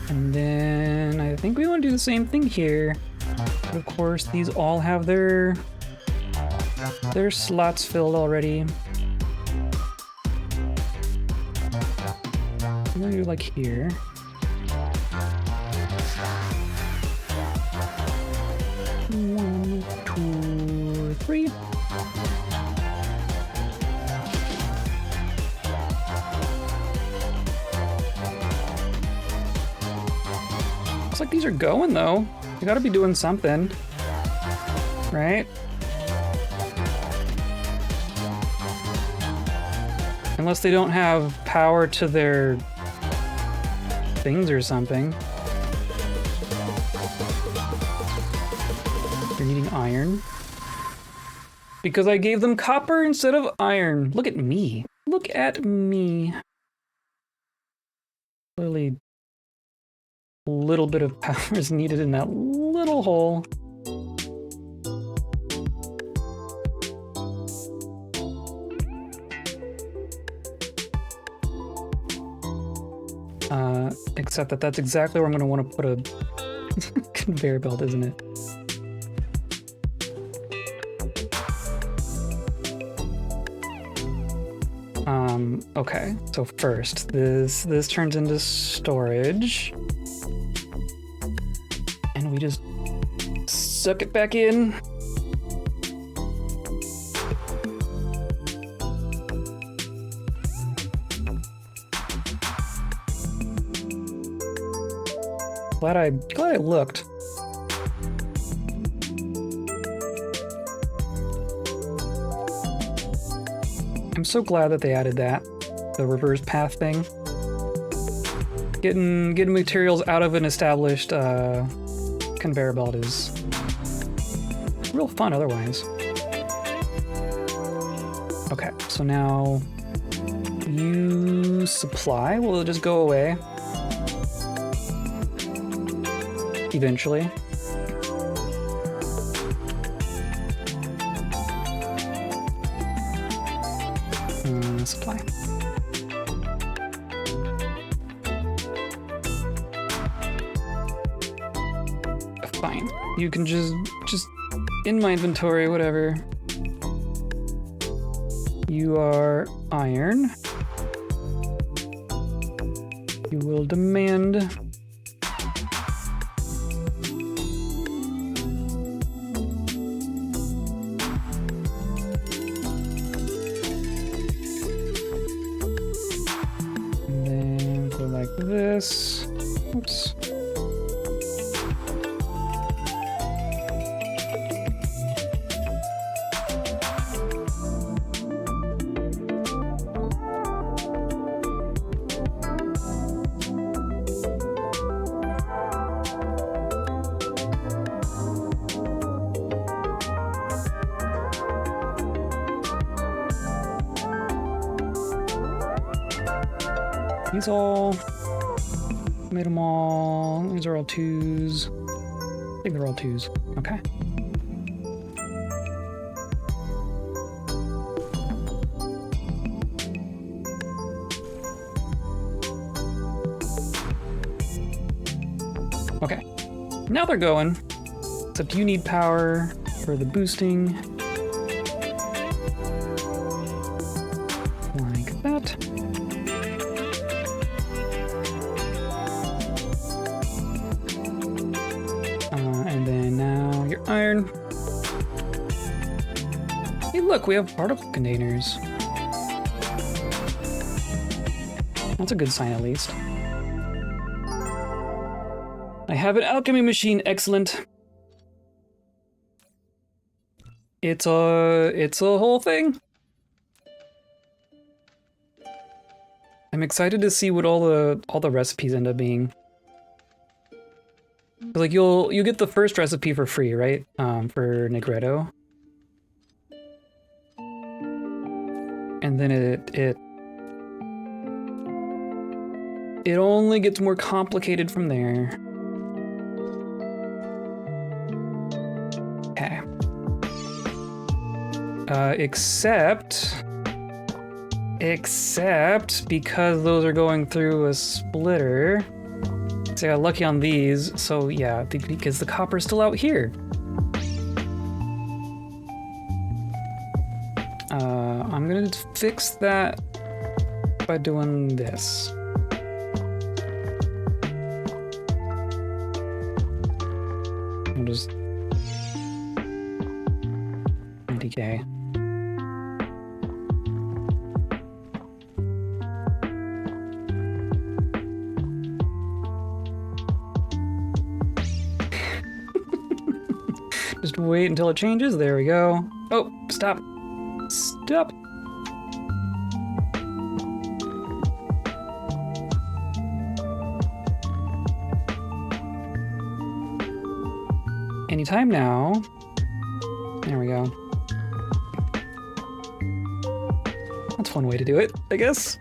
And then I think we want to do the same thing here. But of course, these all have their slots filled already. I'm gonna do like here. One, two, three. Looks like these are going though. You gotta be doing something, right? Unless they don't have power to their things or something. They're needing iron. Because I gave them copper instead of iron. Look at me. Look at me. Clearly, a little bit of power is needed in that little hole. Except that that's exactly where I'm going to want to put a conveyor belt, isn't it? Okay, so first, this turns into storage. And we just suck it back in. Glad I looked. I'm so glad that they added that, the reverse path thing. Getting materials out of an established conveyor belt is real fun otherwise. Okay, so now use supply will just go away eventually. Supply. Fine. You can just in my inventory, whatever. You are iron. You will demand this. Oops. These all made them all. These are all twos. I think they're all twos. Okay. Okay, now they're going. Except you need power for the boosting. Like that. And then now your iron. Hey, look, we have particle containers. That's a good sign, at least. I have an alchemy machine. Excellent. It's a whole thing. I'm excited to see what all the recipes end up being. Like you get the first recipe for free, right? For Negretto. And then it only gets more complicated from there. Okay. Except because those are going through a splitter. So I got lucky on these, so yeah, because the copper's still out here. I'm gonna fix that by doing this. I'll just 90K. Just wait until it changes. There we go. Oh, stop. Stop. Anytime now. There we go. That's one way to do it, I guess.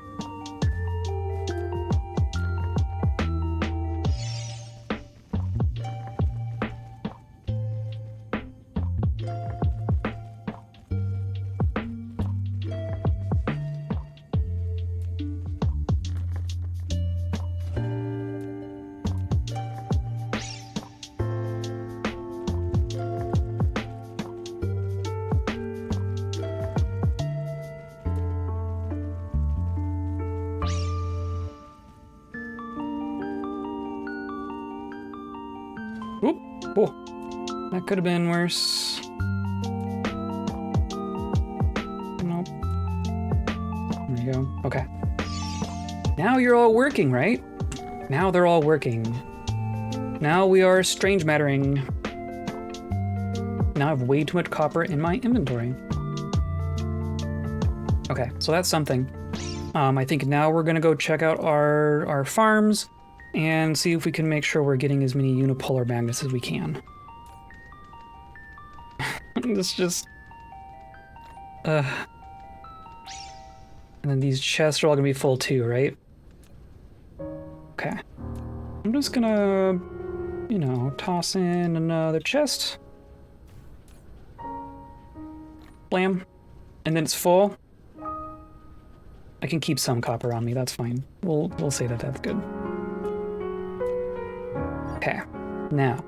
Oop. Oh, that could have been worse. Nope. There you go. Okay. Now you're all working, right? Now they're all working. Now we are strange mattering. Now I have way too much copper in my inventory. Okay, so that's something. I think now we're gonna go check out our farms and see if we can make sure we're getting as many unipolar magnets as we can. It's just... And then these chests are all gonna be full too, right? Okay. I'm just gonna, you know, toss in another chest. Blam. And then it's full. I can keep some copper on me, that's fine. We'll say that that's good. Okay, now.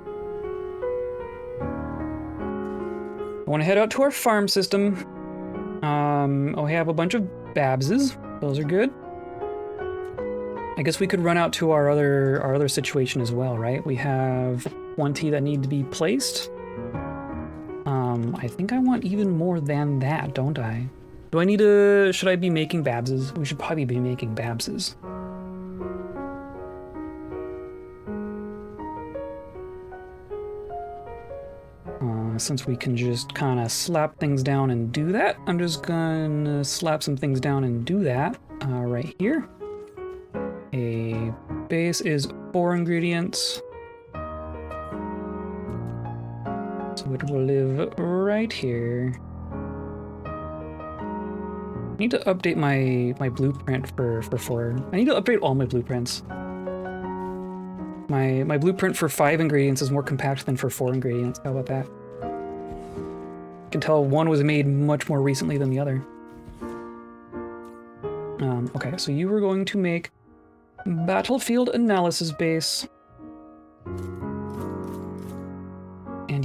I want to head out to our farm system. We have a bunch of Babses. Those are good. I guess we could run out to our other situation as well, right? We have 20 that need to be placed. I think I want even more than that, don't I? Do I need to... should I be making Babses? We should probably be making Babses. Since we can just kind of slap things down and do that, I'm just gonna slap some things down and do that right here. A base is 4 ingredients. So it will live right here. I need to update my blueprint for 4. I need to update all my blueprints. My blueprint for 5 ingredients is more compact than for 4 ingredients. How about that? You can tell one was made much more recently than the other. Okay, so you were going to make battlefield analysis base.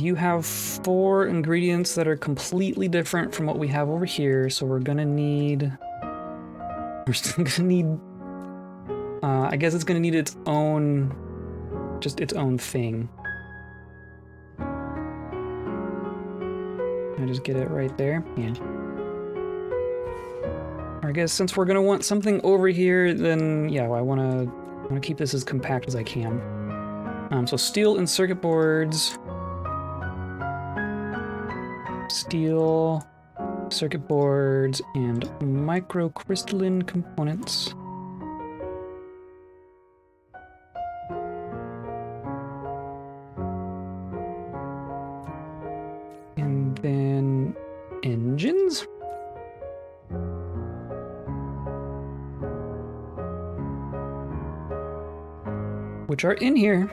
you have 4 ingredients that are completely different from what we have over here, so we're still gonna need, I guess it's gonna need its own, just its own thing. I just get it right there, yeah. I guess since we're gonna want something over here, then yeah, I wanna keep this as compact as I can. So steel and circuit boards. Steel, circuit boards, and microcrystalline components. And then engines? Which are in here.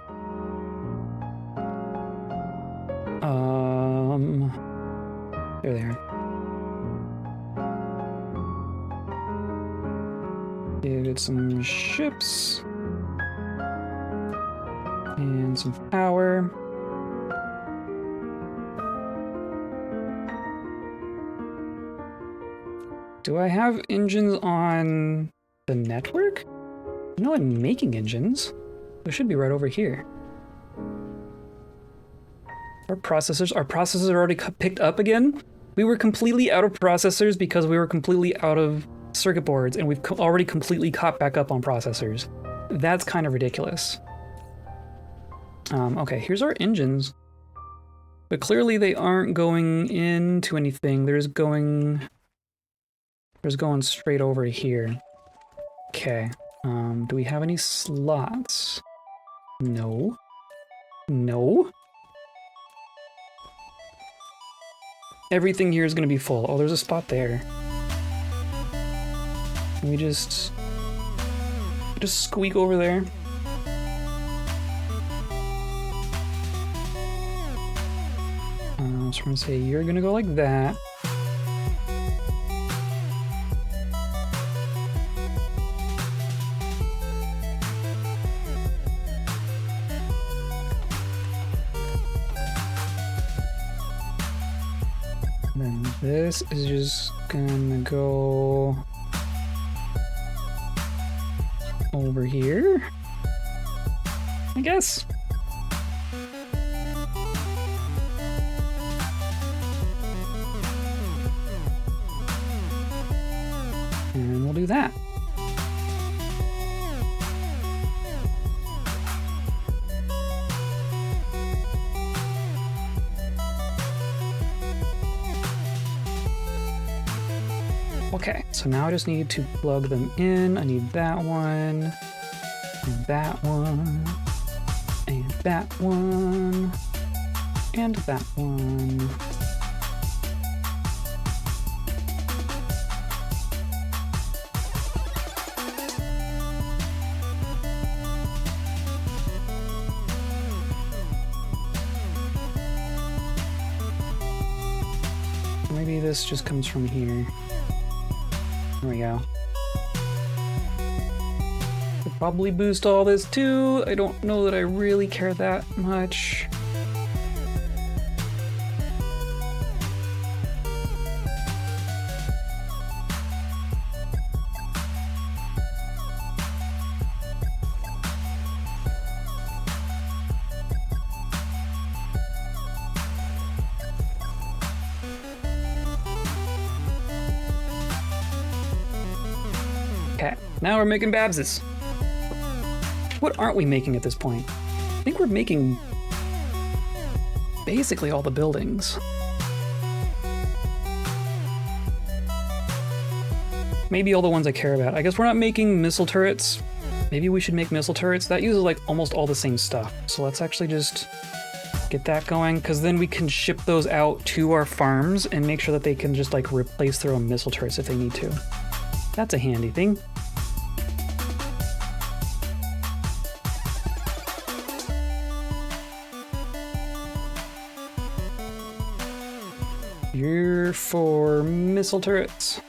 There they are. Get some ships. And some power. Do I have engines on the network? No, I'm making engines. They should be right over here. Our processors are already picked up again? We were completely out of processors because we were completely out of circuit boards, and we've already completely caught back up on processors. That's kind of ridiculous. Okay, here's our engines. But clearly they aren't going into anything. There's going straight over here. Okay. Do we have any slots? No. No. Everything here is going to be full. Oh, there's a spot there. Can we just squeak over there? So we're going to say you're going to go like that. Then this is just gonna go over here, I guess. And we'll do that. Okay, so now I just need to plug them in. I need that one, and that one, and that one, and that one. Maybe this just comes from here. There we go. Could probably boost all this too. I don't know that I really care that much. Okay, now we're making Babses. What aren't we making at this point? I think we're making basically all the buildings. Maybe all the ones I care about. I guess we're not making missile turrets. Maybe we should make missile turrets. That uses like almost all the same stuff. So let's actually just get that going, because then we can ship those out to our farms and make sure that they can just like replace their own missile turrets if they need to. That's a handy thing. You're for missile turrets.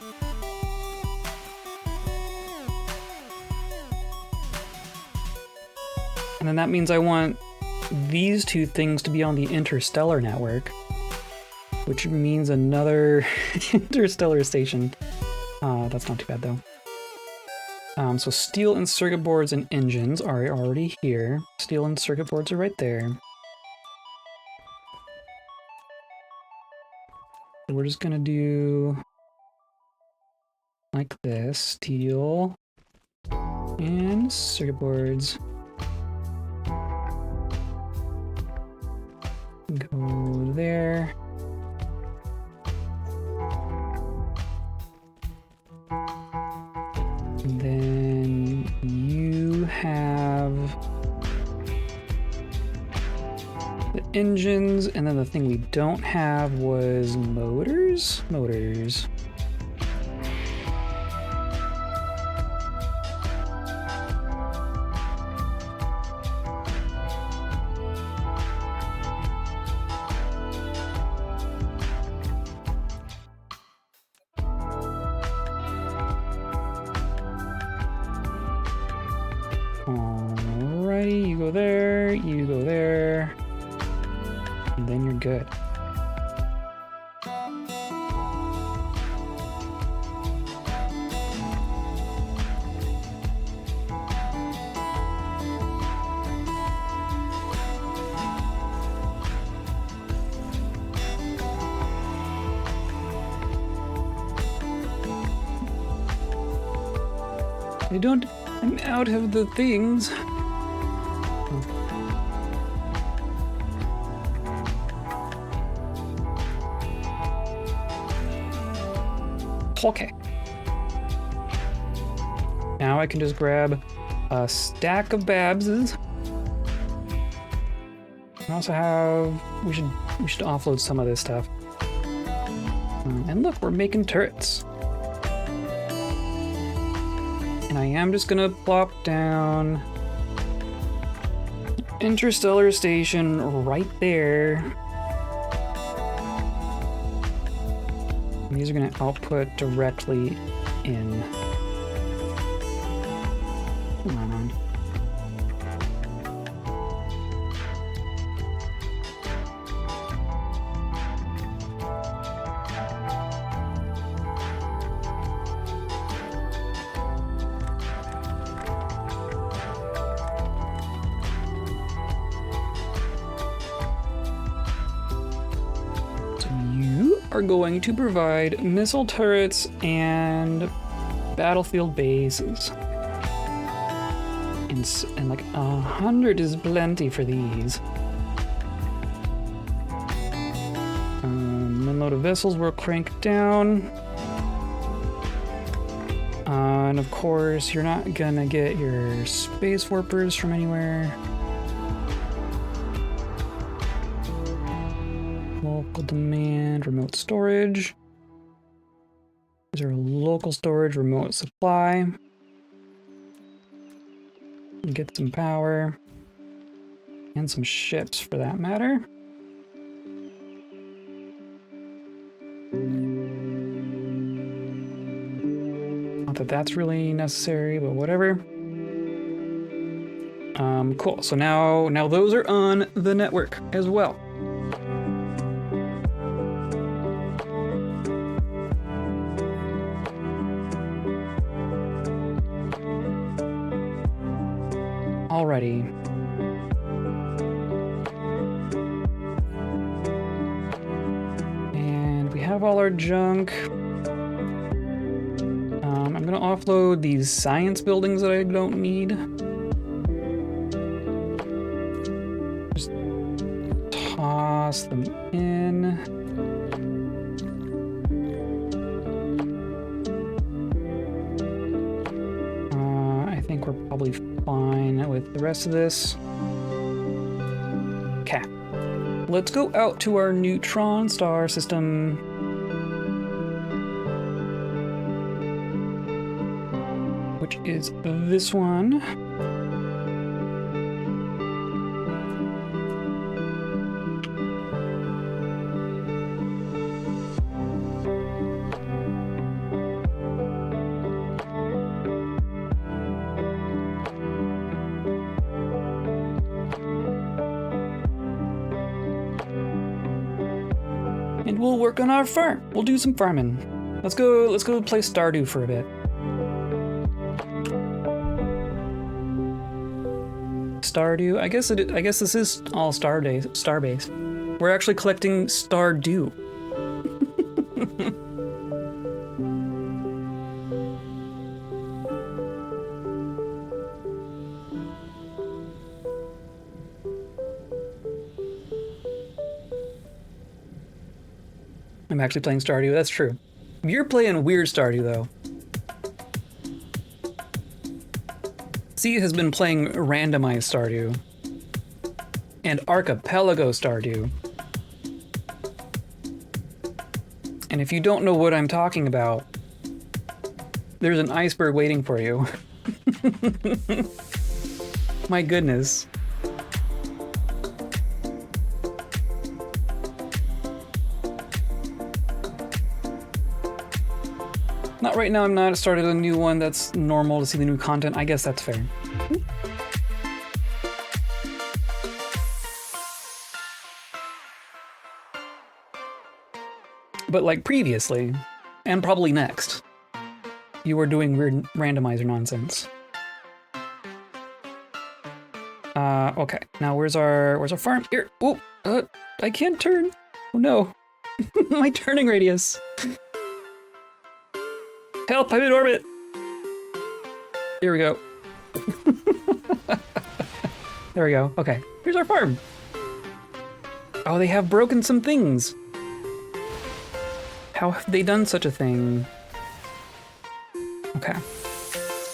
And then that means I want these two things to be on the interstellar network, which means another interstellar station. That's not too bad though. So steel and circuit boards and engines are already here. Steel and circuit boards are right there. So we're just gonna do like this, steel and circuit boards. Go there. And then you have the engines, and then the thing we don't have was motors? Motors. Alrighty, you go there, and then you're good. I'm out of the things. Okay. Now I can just grab a stack of Babses. I also have, we should offload some of this stuff. And look, we're making turrets. And I am just gonna plop down interstellar station right there. And these are gonna output directly in. Come on. Are going to provide missile turrets and battlefield bases. And like 100 is plenty for these. Load of vessels will crank down. And of course, you're not gonna get your space warpers from anywhere. Local demand, remote storage. These are local storage, remote supply. Get some power. And some ships for that matter. Not that that's really necessary, but whatever. Cool, so now those are on the network as well. Alrighty. And we have all our junk. I'm gonna offload these science buildings that I don't need. Just toss them in. I think we're probably fine with the rest of this. Okay. Let's go out to our neutron star system. Which is this one. we'll work on our farm. We'll do some farming. Let's go play Stardew for a bit. Stardew, I guess this is all Starbase. We're actually collecting Stardew. I'm actually playing Stardew, that's true. You're playing weird Stardew though. C has been playing randomized Stardew and archipelago Stardew. And if you don't know what I'm talking about, there's an iceberg waiting for you. My goodness. Not right now, I'm not. I started a new one. That's normal to see the new content. I guess that's fair. But like previously, and probably next, you were doing weird randomizer nonsense. Okay. Now where's our farm? Here. Oh, I can't turn. Oh no. My turning radius. Help, I'm in orbit! Here we go. There we go. Okay, here's our farm. Oh, they have broken some things. How have they done such a thing? Okay.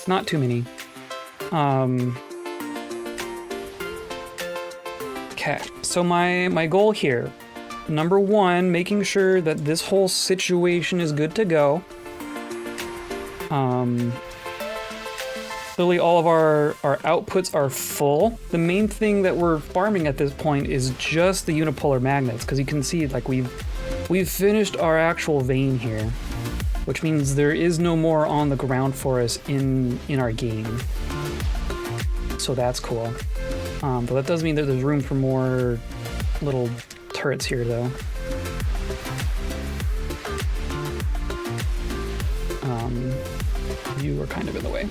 Not too many. Okay, so my goal here. Number one, making sure that this whole situation is good to go. Clearly all of our outputs are full. The main thing that we're farming at this point is just the unipolar magnets, because you can see like we've finished our actual vein here, which means there is no more on the ground for us in our game. So that's cool. But that does mean that there's room for more little turrets here though. You are kind of in the way.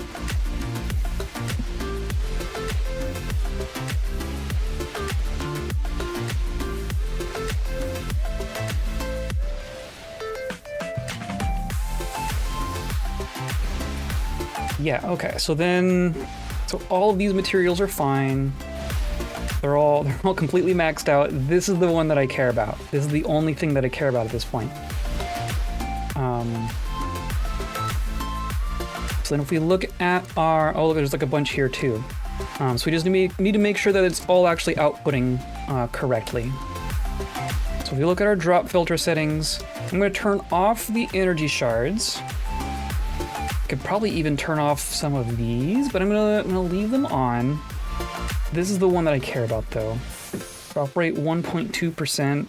Yeah, okay, so all of these materials are fine. They're all completely maxed out. This is the one that I care about. This is the only thing that I care about at this point. So then if we look at our, oh, there's like a bunch here too. So we just need to make sure that it's all actually outputting correctly. So if we look at our drop filter settings, I'm going to turn off the energy shards. I could probably even turn off some of these, but I'm gonna leave them on. This is the one that I care about though. Drop rate 1.2%.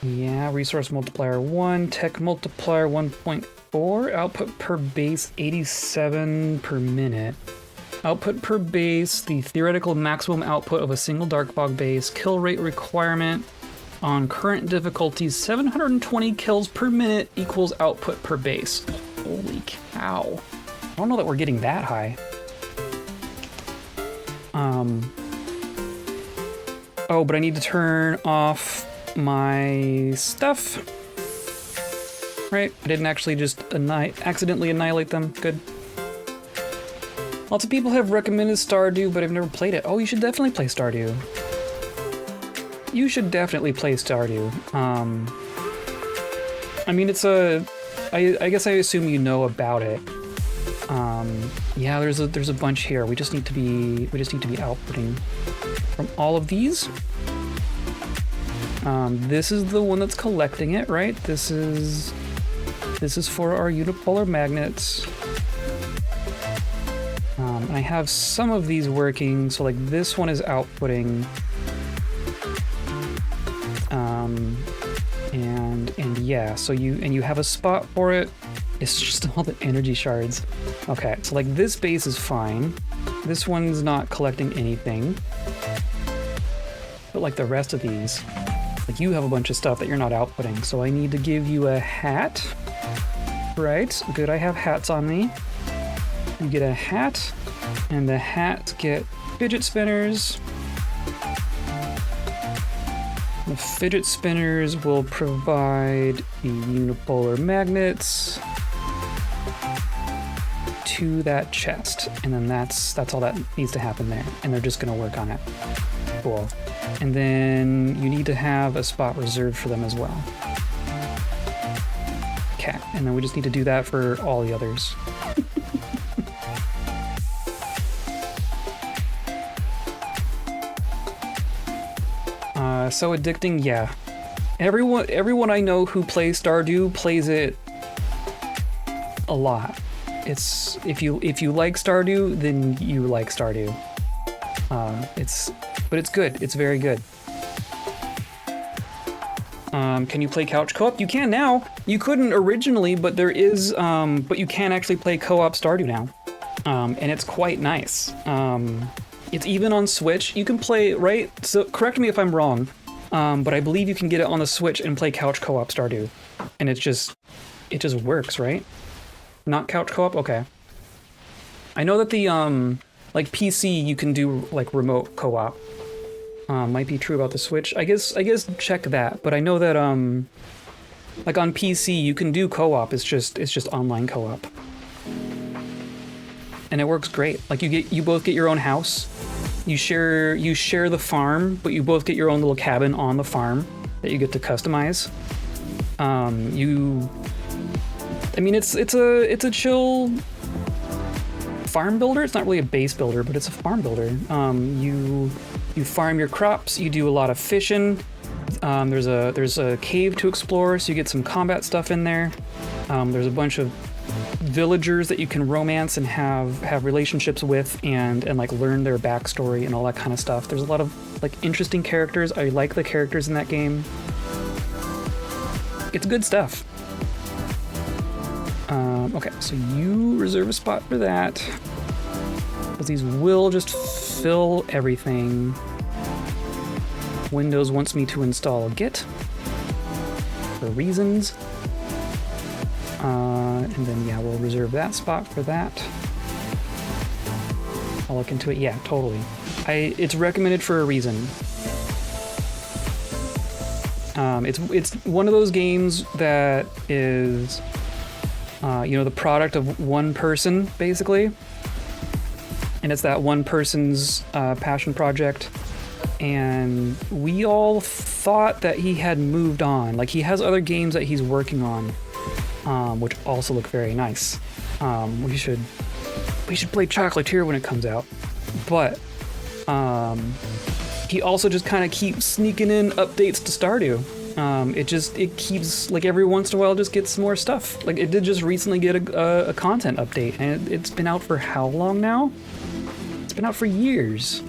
Yeah, resource multiplier 1, tech multiplier 1.4, output per base 87 per minute. Output per base, the theoretical maximum output of a single dark fog base, kill rate requirement on current difficulties, 720 kills per minute equals output per base. Holy cow. I don't know that we're getting that high. Oh, but I need to turn off my stuff. Right, I didn't actually just accidentally annihilate them. Good. Lots of people have recommended Stardew, but I've never played it. Oh, you should definitely play Stardew. You should definitely play Stardew. I mean, it's I guess I assume you know about it. Yeah, there's a bunch here. We just need to be outputting from all of these. This is the one that's collecting it, right? This is for our unipolar magnets. And I have some of these working, so like this one is outputting. And yeah, so you have a spot for it. It's just all the energy shards. Okay, so like this base is fine. This one's not collecting anything. But like the rest of these, like you have a bunch of stuff that you're not outputting, so I need to give you a hat. Right, good, I have hats on me. You get a hat, and the hats get fidget spinners. The fidget spinners will provide the unipolar magnets to that chest, and then that's all that needs to happen there, and they're just gonna work on it. Cool. And then you need to have a spot reserved for them as well. Okay, and then we just need to do that for all the others. So addicting, yeah. Everyone I know who plays Stardew plays it a lot. It's if you like Stardew, then you like Stardew. But it's good. It's very good. Can you play couch co-op? You can now. You couldn't originally, but there is. But you can actually play co-op Stardew now, and it's quite nice. It's even on Switch. You can play, right? So correct me if I'm wrong, but I believe you can get it on the Switch and play couch co-op Stardew, and it just works, right? Not couch co-op? Okay. I know that the like PC you can do like remote co-op. Might be true about the Switch. I guess check that. But I know that like on PC you can do co-op. It's just online co-op. And it works great. Like you both get your own house. You share the farm, but you both get your own little cabin on the farm that you get to customize. I mean it's a chill farm builder. It's not really a base builder, but it's a farm builder. You farm your crops, you do a lot of fishing. There's a cave to explore, so you get some combat stuff in there. There's a bunch of villagers that you can romance and have relationships with and like learn their backstory and all that kind of stuff. There's a lot of like interesting characters. I like the characters in that game. It's good stuff. Okay, so you reserve a spot for that, because these will just fill everything. Windows wants me to install Git for reasons. And then yeah, we'll reserve that spot for that. I'll look into it. Yeah, totally. It's recommended for a reason. It's one of those games that is the product of one person, basically. And it's that one person's passion project. And we all thought that he had moved on. Like, he has other games that he's working on, which also look very nice. We should play Chocolatier when it comes out. But he also just kind of keeps sneaking in updates to Stardew. It keeps, like, every once in a while just gets more stuff. Like, it did just recently get a content update, and it's been out for how long now? It's been out for years.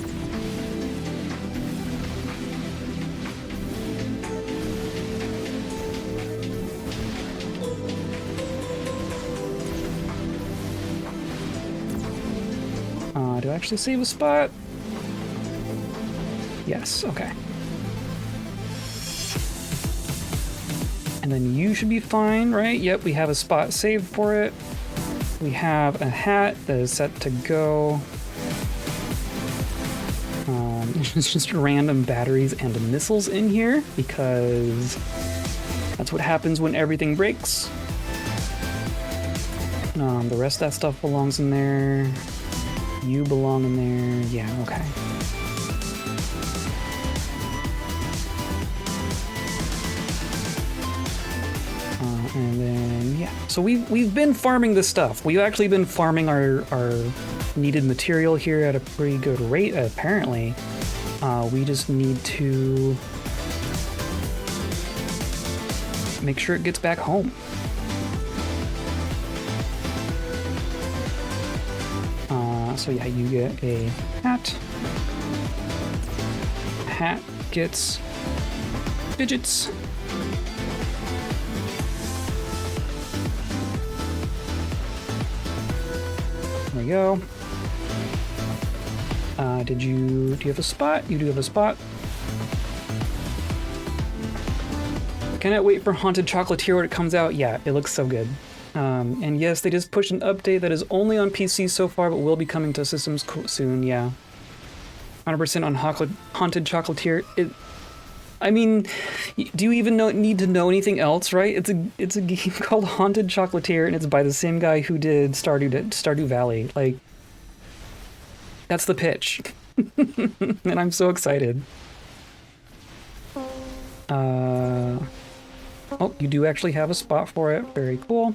Do I actually save a spot? Yes, okay. And then you should be fine, right? Yep, we have a spot saved for it. We have a hat that is set to go. It's just random batteries and missiles in here, because that's what happens when everything breaks. The rest of that stuff belongs in there. You belong in there. Yeah, okay. And then, yeah. So we've been farming this stuff. We've actually been farming our needed material here at a pretty good rate, apparently. We just need to make sure it gets back home. So yeah, you get a hat. Hat gets fidgets. There we go. Do you have a spot? You do have a spot. cannot wait for Haunted Chocolatier when it comes out. Yeah, it looks so good. And yes, they just pushed an update that is only on PC so far, but will be coming to systems soon. Yeah, 100% on Haunted Chocolatier. I mean, do you even need to know anything else, right? It's a game called Haunted Chocolatier, and it's by the same guy who did Stardew Valley. Like, that's the pitch, and I'm so excited. Oh, you do actually have a spot for it. Very cool.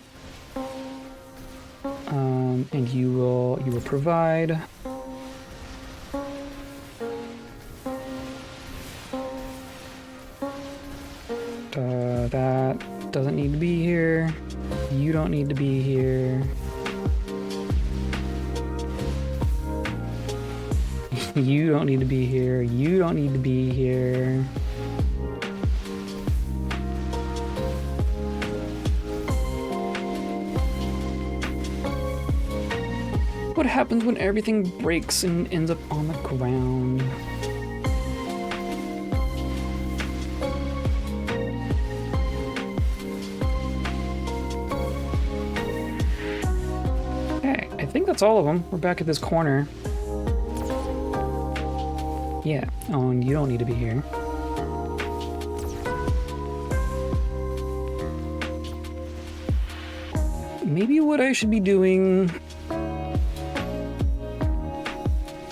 And you will provide. That doesn't need to be here. You don't need to be here. You don't need to be here. You don't need to be here. What happens when everything breaks and ends up on the ground? Okay, I think that's all of them. We're back at this corner. Yeah. Oh, and you don't need to be here. Maybe what I should be doing...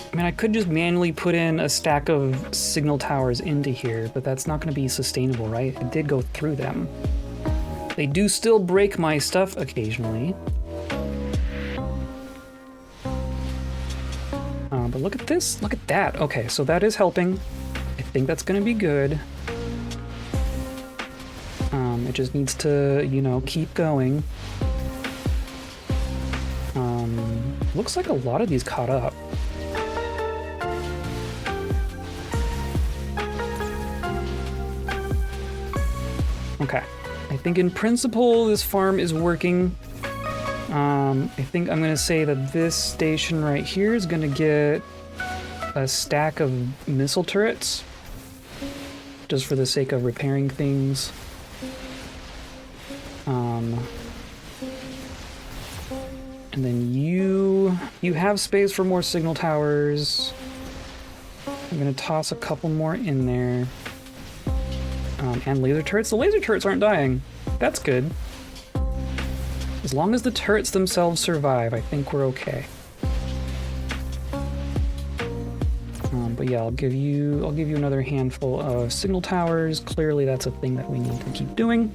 I mean, I could just manually put in a stack of signal towers into here, but that's not going to be sustainable, right? I did go through them. They do still break my stuff occasionally. But look at this. Look at that. Okay, so that is helping. I think that's going to be good. It just needs to, you know, keep going. Looks like a lot of these caught up. Okay, I think in principle this farm is working. I think I'm gonna say that this station right here is gonna get a stack of missile turrets, just for the sake of repairing things. And then you have space for more signal towers. I'm gonna toss a couple more in there. And laser turrets. The laser turrets aren't dying. That's good. As long as the turrets themselves survive, I think we're okay. But yeah, I'll give you another handful of signal towers. Clearly, that's a thing that we need to keep doing.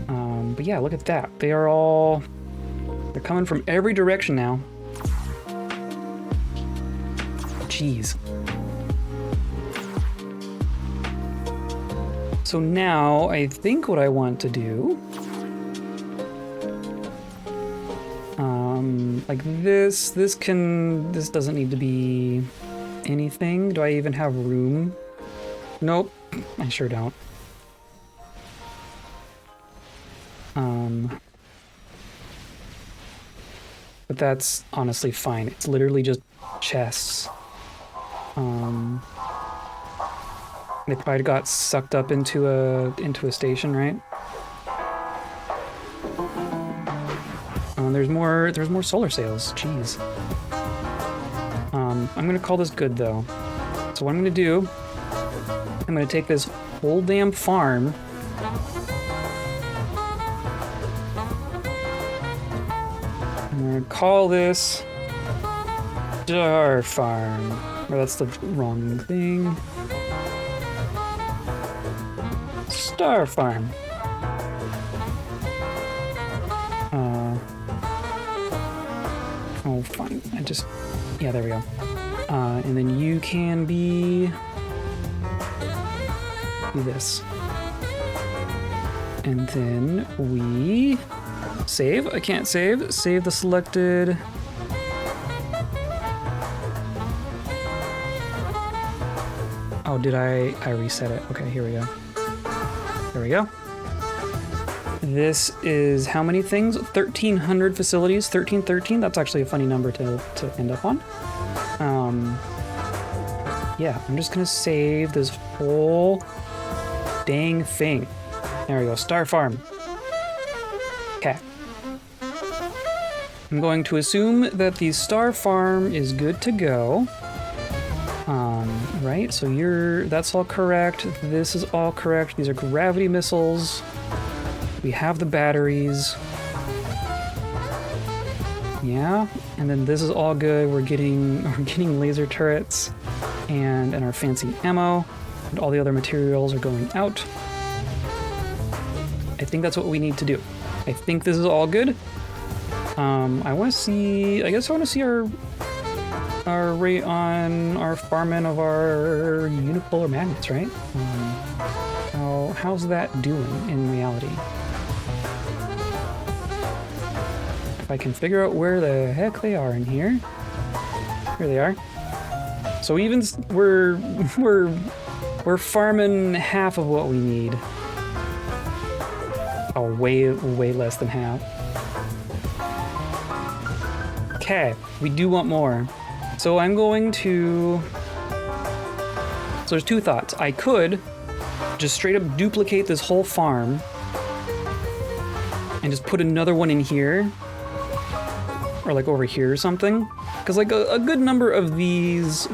But yeah, look at that. They're coming from every direction now. Jeez. So now I think what I want to do, like this doesn't need to be anything. Do I even have room? Nope, I sure don't. But that's honestly fine. It's literally just chests. They probably got sucked up into a station, right? There's more solar sails. Jeez. I'm gonna call this good though. So what I'm gonna do, I'm gonna take this whole damn farm. I'm gonna call this Star Farm. Or that's the wrong thing. Star Farm. Oh, fine. Yeah, there we go. And then you can do this. And then we save. I can't save. Save the selected. Oh, did I reset it? Okay, here we go. There we go. This is how many things? 1,300 facilities, 1313. That's actually a funny number to end up on. Yeah, I'm just gonna save this whole dang thing. There we go, star farm. Okay. I'm going to assume that the star farm is good to go. Right, so that's all correct. This is all correct. These are gravity missiles. We have the batteries. Yeah, and then this is all good. We're getting laser turrets and our fancy ammo, and all the other materials are going out. I think that's what we need to do. I think this is all good. I want to see. I guess I want to see our rate on our farming of our unipolar magnets, right? How's that doing in reality? If I can figure out where the heck they are in here. Here they are. So even we're farming half of what we need. Oh, way less than half. Okay, we do want more. So I'm going to... So there's two thoughts. I could just straight up duplicate this whole farm and just put another one in here, or like over here or something. Because like a good number of these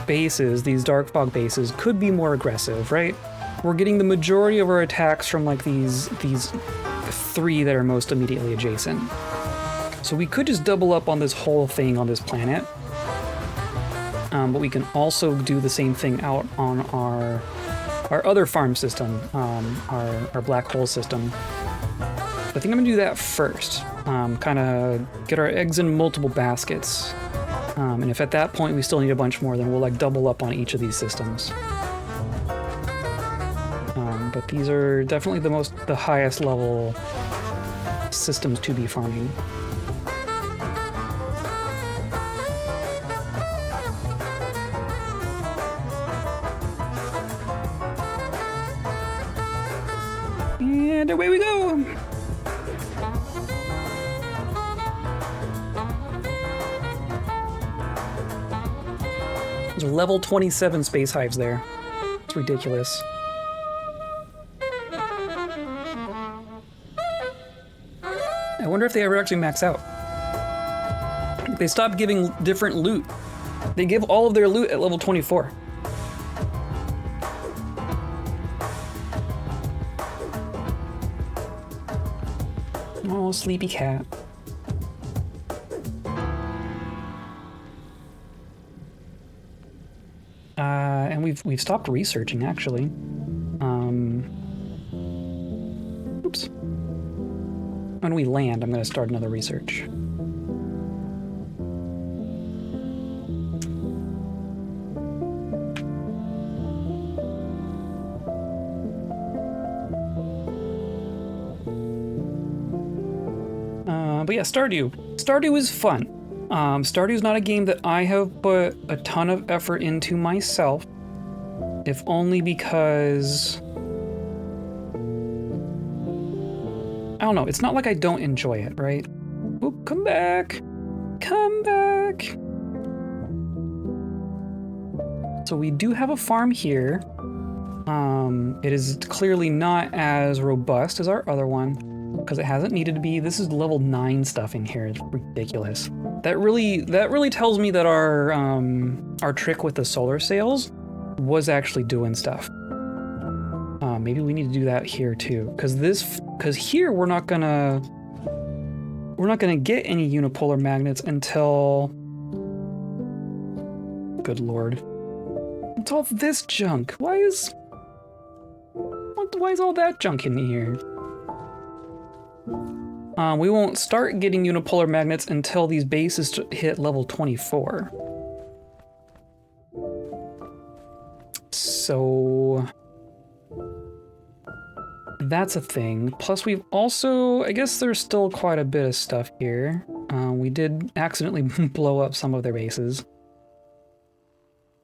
bases, these dark fog bases, could be more aggressive, right? We're getting the majority of our attacks from like these three that are most immediately adjacent. So we could just double up on this whole thing on this planet. But we can also do the same thing out on our other farm system, our black hole system. I think I'm gonna do that first. Kind of get our eggs in multiple baskets. And if at that point we still need a bunch more, then we'll like double up on each of these systems. But these are definitely the highest level systems to be farming. And away we go! There's level 27 space hives there. It's ridiculous. I wonder if they ever actually max out. They stopped giving different loot. They give all of their loot at level 24. Oh, sleepy cat. And we've stopped researching, actually. Oops. When we land, I'm going to start another research. But yeah, Stardew. Stardew is fun. Stardew is not a game that I have put a ton of effort into myself, if only because... I don't know, it's not like I don't enjoy it, right? Oh, come back! Come back! So we do have a farm here. It is clearly not as robust as our other one, because it hasn't needed to be. This is level 9 stuff in here. It's ridiculous. That really tells me that our trick with the solar sails was actually doing stuff. Maybe we need to do that here too, because here we're not gonna get any unipolar magnets until, good lord, it's all this junk. Why is all that junk in here? We won't start getting unipolar magnets until these bases hit level 24. So that's a thing. Plus we've also, I guess there's still quite a bit of stuff here. We did accidentally blow up some of their bases.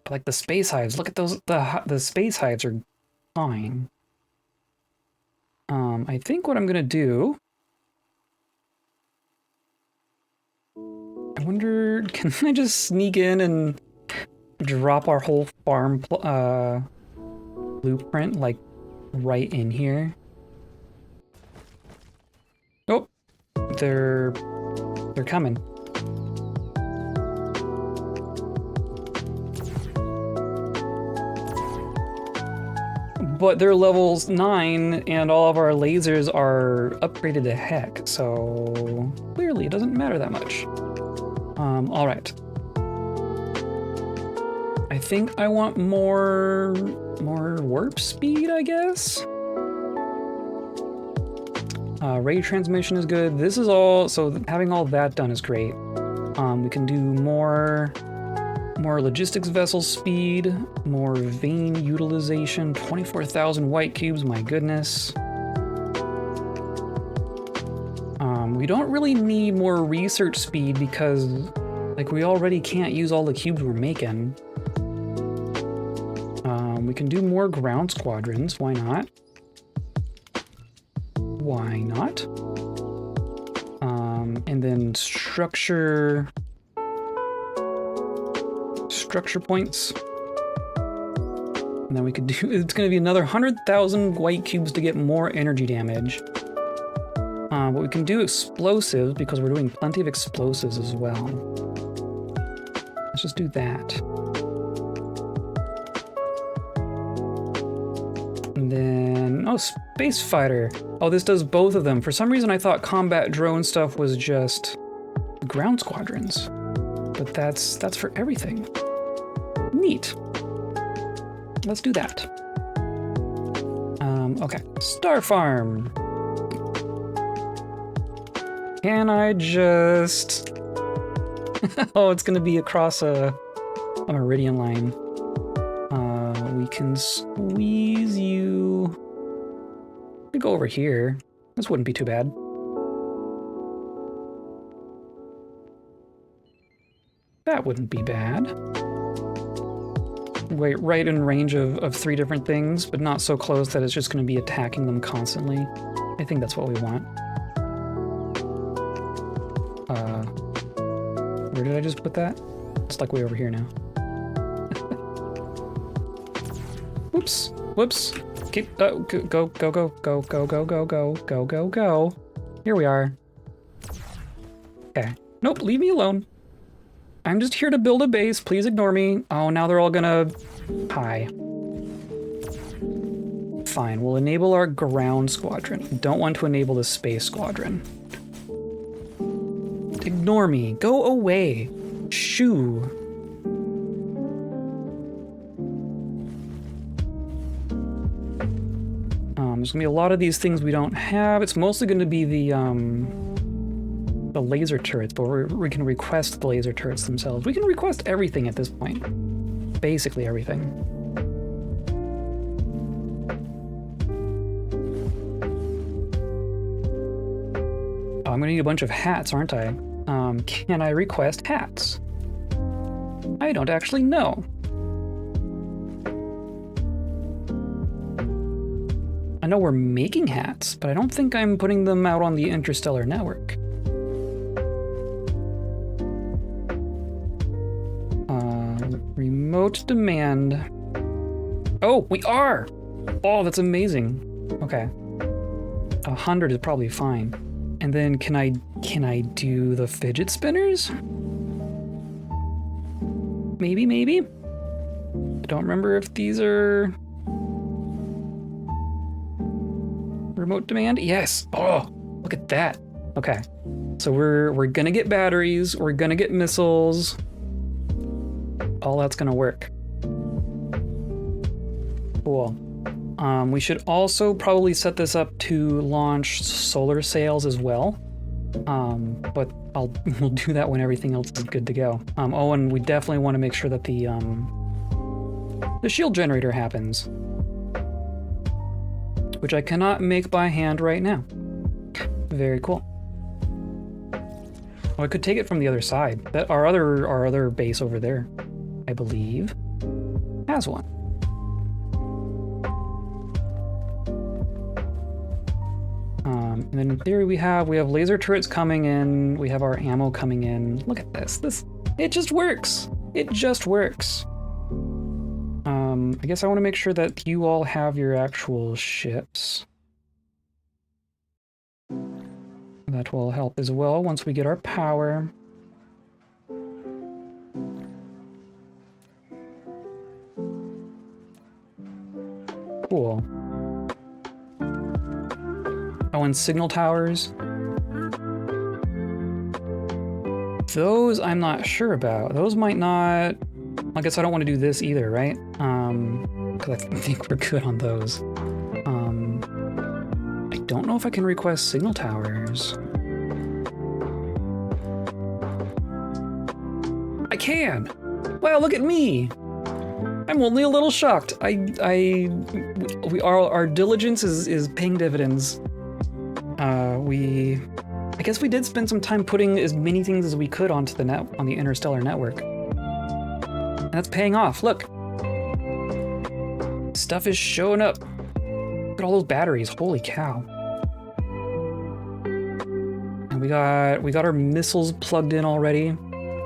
But like the space hives, look at those, the space hives are fine. I think what I'm gonna do, I wonder, can I just sneak in and drop our whole farm blueprint like right in here. Oh, they're coming. But they're levels 9 and all of our lasers are upgraded to heck, so clearly it doesn't matter that much. All right. I think I want more warp speed, I guess. Ray transmission is good. This is all, so having all that done is great. We can do more logistics vessel speed, more vein utilization, 24,000 white cubes, my goodness. We don't really need more research speed because, like, we already can't use all the cubes we're making. We can do more ground squadrons, why not? Why not? And then structure points. And then we could do, it's gonna be another 100,000 white cubes to get more energy damage. But we can do explosives because we're doing plenty of explosives as well. Let's just do that. And then, oh, space fighter. Oh, this does both of them. For some reason I thought combat drone stuff was just ground squadrons, but that's for everything. Neat. Let's do that. Okay, Star Farm. Can I just... oh, it's gonna be across a meridian line. We can squeeze you... We go over here. This wouldn't be too bad. That wouldn't be bad. Wait, right in range of 3 different things, but not so close that it's just going to be attacking them constantly. I think that's what we want. Where did I just put that? It's like way over here now. Whoops. Whoops. Keep, go, go, go, go, go, go, go, go, go, go, go, go. Here we are. Okay. Nope, leave me alone. I'm just here to build a base. Please ignore me. Oh, now they're all gonna... Hi. Fine, we'll enable our ground squadron. Don't want to enable the space squadron. Ignore me. Go away. Shoo. There's gonna be a lot of these things we don't have. It's mostly gonna be the laser turrets, but we can request the laser turrets themselves. We can request everything at this point. Basically everything. Oh, I'm gonna need a bunch of hats, aren't I? Can I request hats? I don't actually know. I know we're making hats, but I don't think I'm putting them out on the interstellar network. Remote demand. Oh, we are! Oh, that's amazing. Okay. 100 is probably fine. And then can I do the fidget spinners? Maybe, maybe? I don't remember if these are... remote demand? Yes! Oh, look at that. Okay. So we're gonna get batteries, we're gonna get missiles. All that's gonna work. Cool. We should also probably set this up to launch solar sails as well. But we'll do that when everything else is good to go. Oh, and we definitely want to make sure that the shield generator happens, which I cannot make by hand right now. Very cool. Oh, I could take it from the other side. That our other base over there, I believe, has one. And then in theory we have laser turrets coming in, we have our ammo coming in. Look at this, it just works. It just works. I guess I want to make sure that you all have your actual ships. That will help as well once we get our power. Cool. Oh, and signal towers. Those I'm not sure about. Those might not... I guess I don't want to do this either, right? Because I think we're good on those. I don't know if I can request signal towers. I can! Wow, look at me! I'm only a little shocked. Our diligence is paying dividends. I guess we did spend some time putting as many things as we could onto the net on the interstellar network. And that's paying off. Look, stuff is showing up. Look at all those batteries. Holy cow! And we got our missiles plugged in already.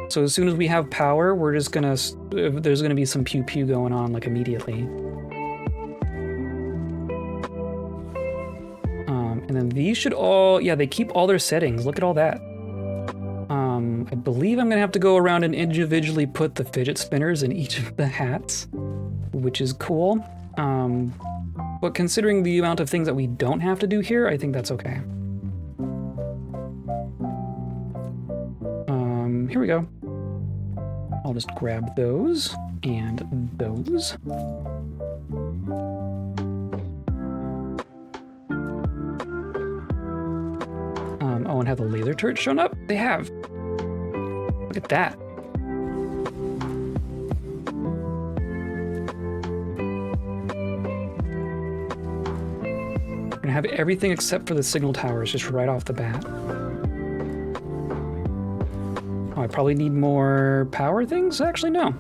So as soon as we have power, we're just gonna there's gonna be some pew pew going on like immediately. And then these should all, yeah, they keep all their settings. Look at all that. I believe I'm gonna have to go around and individually put the fidget spinners in each of the hats, which is cool. But considering the amount of things that we don't have to do here, I think that's okay. Here we go. I'll just grab those and those. Oh, and have the laser turrets shown up? They have. Look at that. We're gonna have everything except for the signal towers just right off the bat. Oh, I probably need more power things? Actually, no.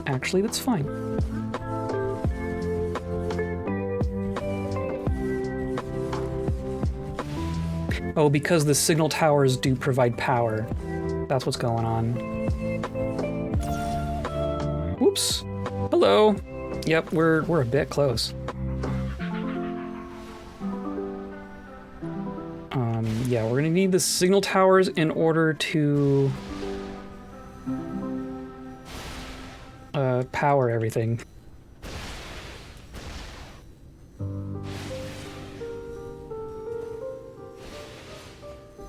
Actually, that's fine. Oh, because the signal towers do provide power. That's what's going on. Whoops. Hello. Yep, we're a bit close. Yeah, we're gonna need the signal towers in order to power everything.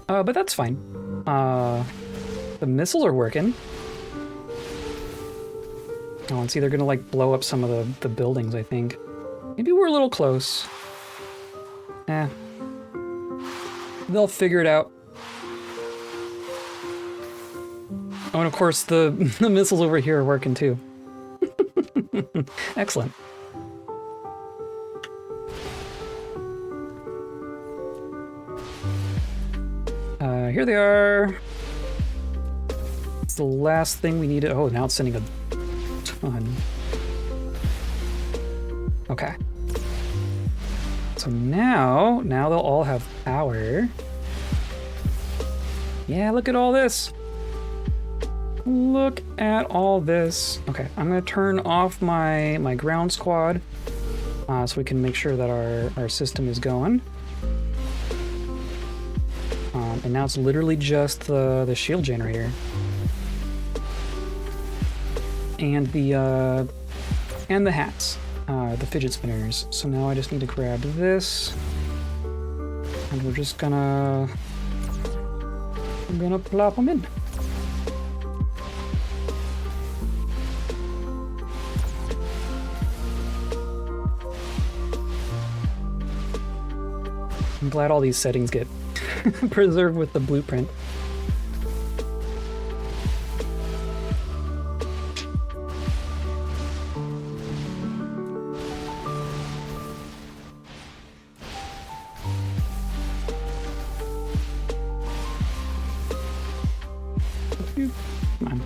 But that's fine. The missiles are working. Oh, and see, they're gonna like blow up some of the buildings, I think. Maybe we're a little close. Eh. They'll figure it out. Oh, and of course, the missiles over here are working too. Excellent. Here they are. It's the last thing we needed. Oh, now it's sending a ton. Okay. So now they'll all have power. Yeah, look at all this. Look at all this. Okay, I'm gonna turn off my ground squad so we can make sure that our system is going. And now it's literally just the shield generator. And the hats, the fidget spinners. So now I just need to grab this. And we're just I'm gonna plop them in. I'm glad all these settings get preserved with the blueprint. Come on.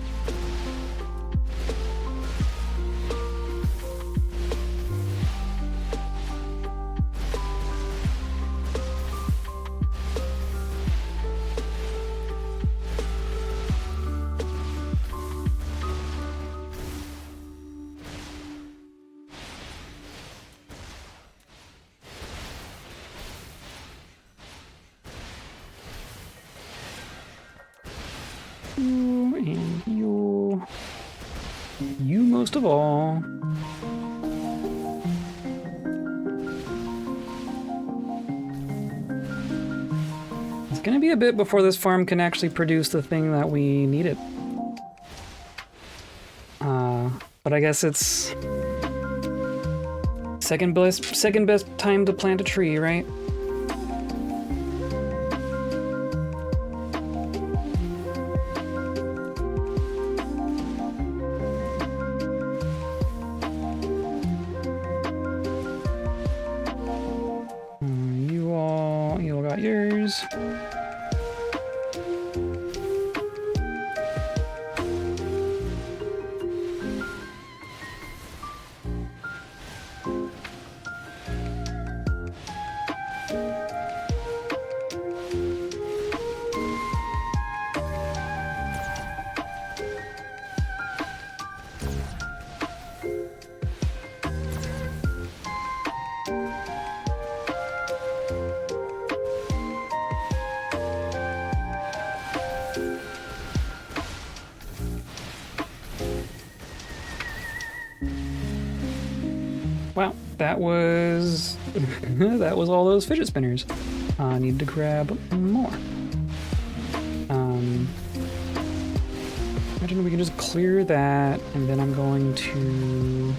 You and you. You most of all. It's gonna be a bit before this farm can actually produce the thing that we need it. But I guess it's second best time to plant a tree, right? You all got yours. Wow, that was that was all those fidget spinners. I need to grab more. Imagine we can just clear that, and then I'm going to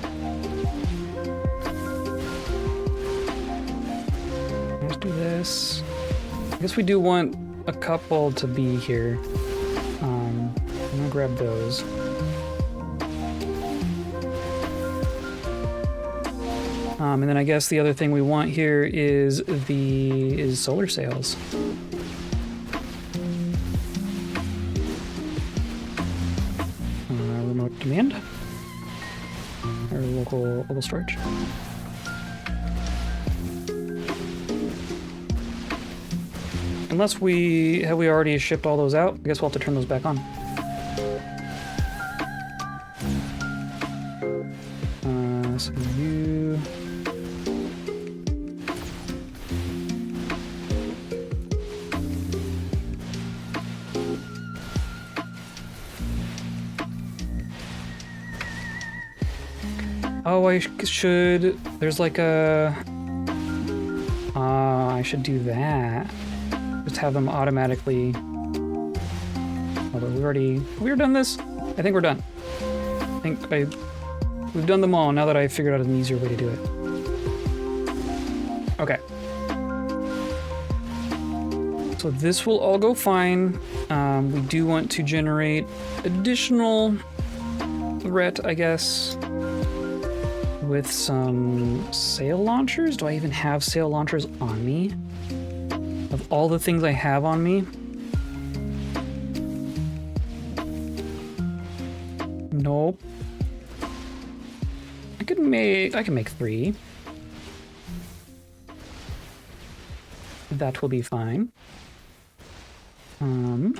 let's do this. I guess we do want a couple to be here. I'm gonna grab those. And then I guess the other thing we want here is solar sails. Remote demand or local storage. Unless we already shipped all those out, I guess we'll have to turn those back on. So you. Oh, I should. There's like a. I should do that. Just have them automatically. Although we've already done this. I think we're done. We've done them all now that I've figured out an easier way to do it. Okay. So this will all go fine. We do want to generate additional ret, I guess, with some sail launchers. Do I even have sail launchers on me? Of all the things I have on me? Nope. I can make 3. That will be fine. I'm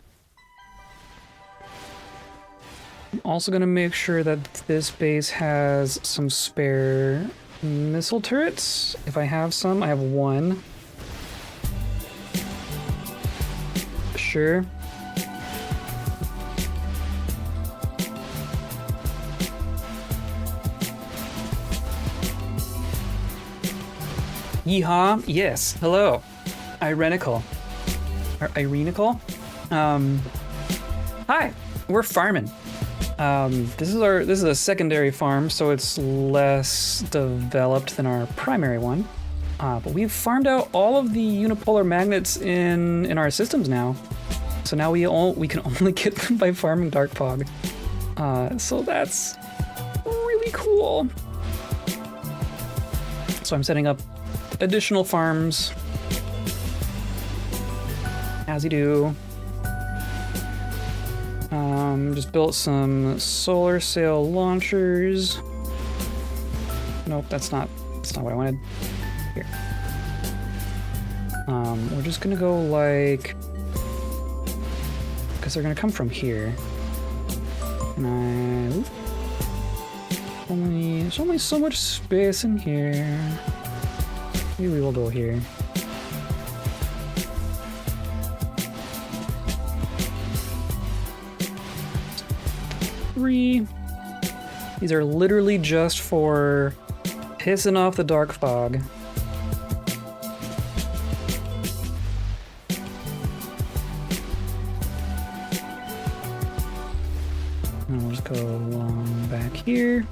also gonna make sure that this base has some spare missile turrets. If I have some, I have 1. Sure. Yeehaw, yes, hello. Irenical. Or Irenical? Hi, we're farming. This is a secondary farm, so it's less developed than our primary one. But we've farmed out all of the unipolar magnets in our systems now. So now we can only get them by farming Dark Pog. So that's really cool. So I'm setting up additional farms, as you do. Just built some solar sail launchers. Nope, that's not what I wanted. Here. We're just gonna go like, because they're gonna come from here. And there's only so much space in here. Maybe we will go here. 3. These are literally just for pissing off the dark fog. And we'll just go along back here.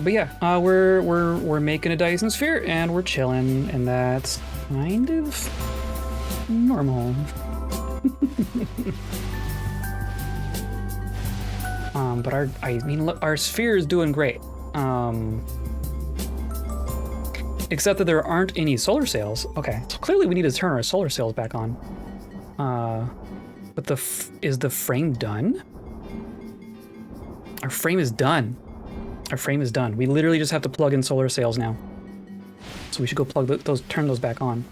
But yeah, we're making a Dyson Sphere and we're chilling, and that's kind of normal. But our sphere is doing great. Except that there aren't any solar sails. Okay, so clearly we need to turn our solar sails back on. But is the frame done? Our frame is done. Our frame is done. We literally just have to plug in solar sails now. So we should go turn those back on.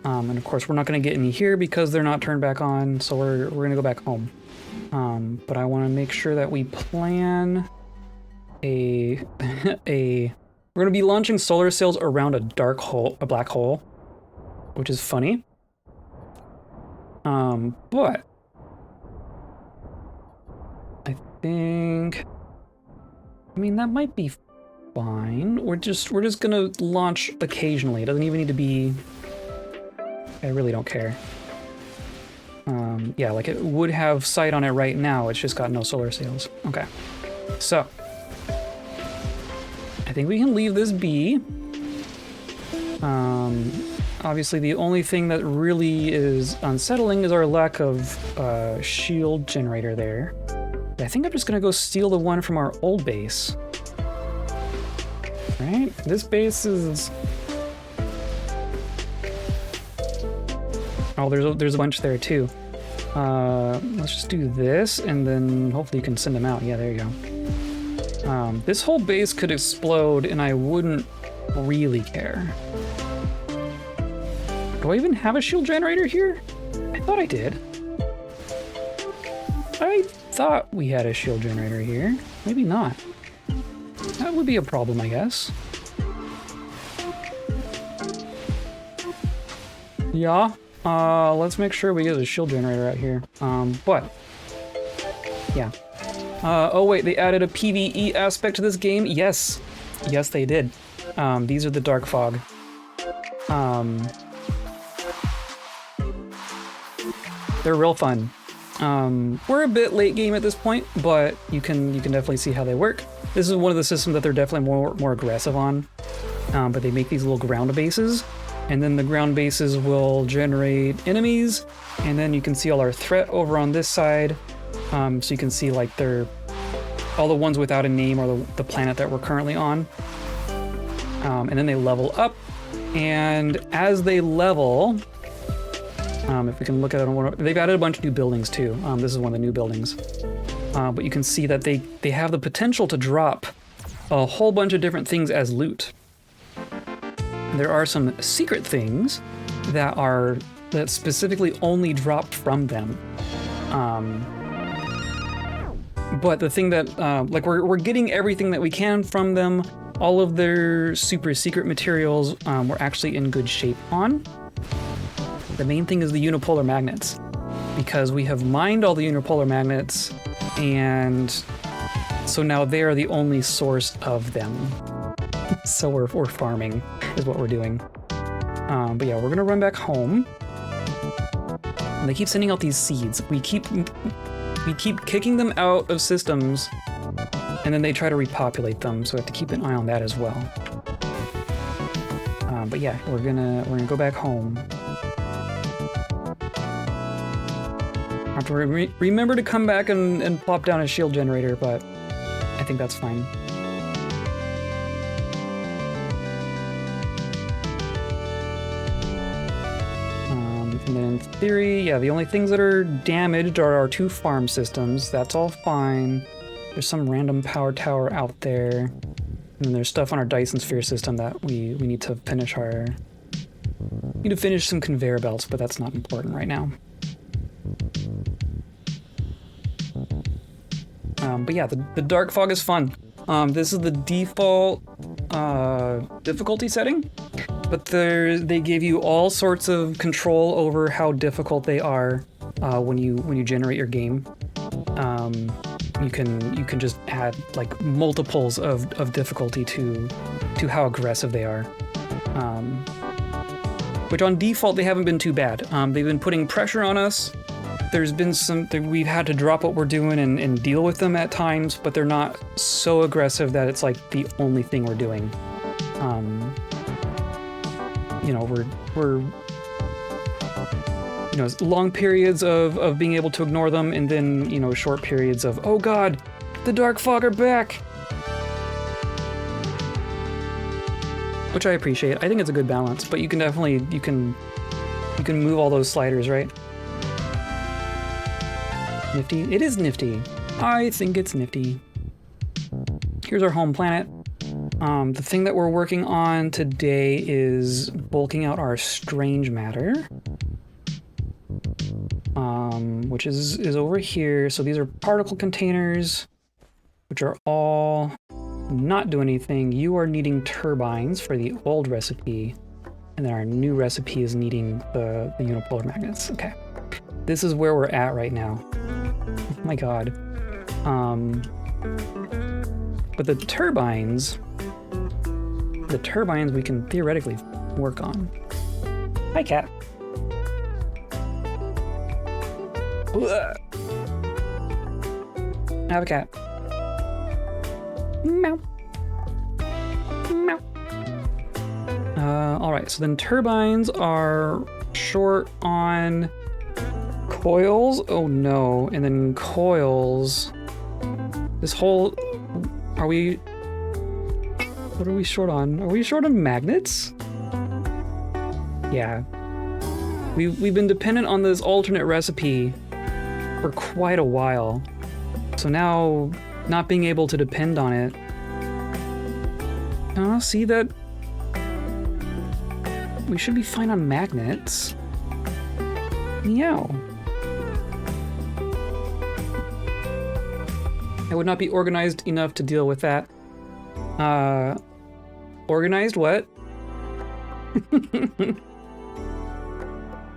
And of course, we're not going to get any here because they're not turned back on. So we're going to go back home. But I want to make sure that we plan we're going to be launching solar sails around a black hole, which is funny. But I think, that might be fine. We're just gonna launch occasionally. It doesn't even need to be, I really don't care. Yeah, like it would have sight on it right now, it's just got no solar sails. Okay, so I think we can leave this be. Obviously the only thing that really is unsettling is our lack of shield generator there. I think I'm just gonna go steal the one from our old base. Right? This base is... Oh, there's a bunch there too. Let's just do this, and then hopefully you can send them out. Yeah, there you go. This whole base could explode, and I wouldn't really care. Do I even have a shield generator here? I thought I did. I thought we had a shield generator here. Maybe not. That would be a problem, I guess. Yeah. Let's make sure we get a shield generator out here. But yeah. Oh wait, they added a PvE aspect to this game. Yes. Yes, they did. These are the dark fog. They're real fun. We're a bit late game at this point, but you can definitely see how they work. This is one of the systems that they're definitely more aggressive on. But they make these little ground bases, and then the ground bases will generate enemies, and then you can see all our threat over on this side. So you can see like they're all the ones without a name or the planet that we're currently on. And then they level up, and as they level, if we can look at it, they've added a bunch of new buildings too. This is one of the new buildings. But you can see that they have the potential to drop a whole bunch of different things as loot. There are some secret things that specifically only dropped from them. But the thing that, like we're getting everything that we can from them. All of their super secret materials we're actually in good shape on. The main thing is the unipolar magnets, because we have mined all the unipolar magnets, and so now they are the only source of them. So we're farming is what we're doing. But yeah, we're gonna run back home. And they keep sending out these seeds. We keep kicking them out of systems, and then they try to repopulate them, so we have to keep an eye on that as well. But yeah, we're gonna go back home. I have to remember to come back and plop down a shield generator, but I think that's fine. And then in theory, yeah, the only things that are damaged are our 2 farm systems. That's all fine. There's some random power tower out there. And then there's stuff on our Dyson Sphere system that we need to finish some conveyor belts, but that's not important right now. But yeah, the dark fog is fun. This is the default difficulty setting, but they give you all sorts of control over how difficult they are when you generate your game. You can just add like multiples of difficulty to how aggressive they are. Which on default they haven't been too bad. They've been putting pressure on us. There's been we've had to drop what we're doing and deal with them at times, but they're not so aggressive that it's like the only thing we're doing. You know, we're you know, long periods of being able to ignore them, and then, you know, short periods of, oh god, the dark fog are back! Which I appreciate. I think it's a good balance, but you can definitely, you can move all those sliders, right? Nifty? It is nifty. I think it's nifty. Here's our home planet. The thing that we're working on today is bulking out our strange matter. Which is over here. So these are particle containers, which are all not doing anything. You are needing turbines for the old recipe, and then our new recipe is needing the unipolar magnets. Okay. This is where we're at right now. Oh my god. But the turbines we can theoretically work on. Hi, cat. I have a cat. Meow. Meow. Alright, so then turbines are short on coils. Oh no, and then coils. This whole... What are we short on? Are we short on magnets? Yeah. We've been dependent on this alternate recipe for quite a while. So now, not being able to depend on it... see that... We should be fine on magnets. Meow. I would not be organized enough to deal with that. Organized what?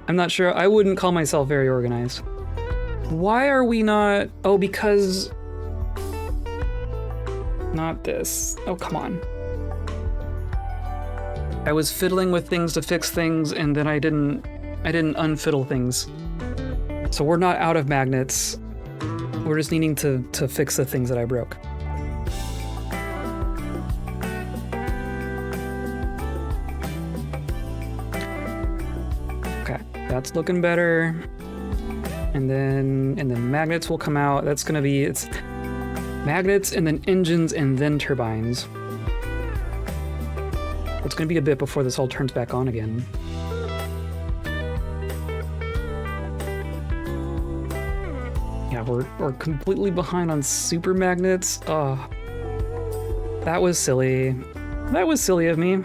I'm not sure. I wouldn't call myself very organized. Why are we not... Oh, because... Not this. Oh, come on. I was fiddling with things to fix things, and then I didn't unfiddle things. So we're not out of magnets. We're just needing to fix the things that I broke. Okay, that's looking better. And then magnets will come out. That's gonna be, it's magnets and then engines and then turbines. It's gonna be a bit before this all turns back on again. Yeah, we're completely behind on super magnets. Oh, that was silly. That was silly of me.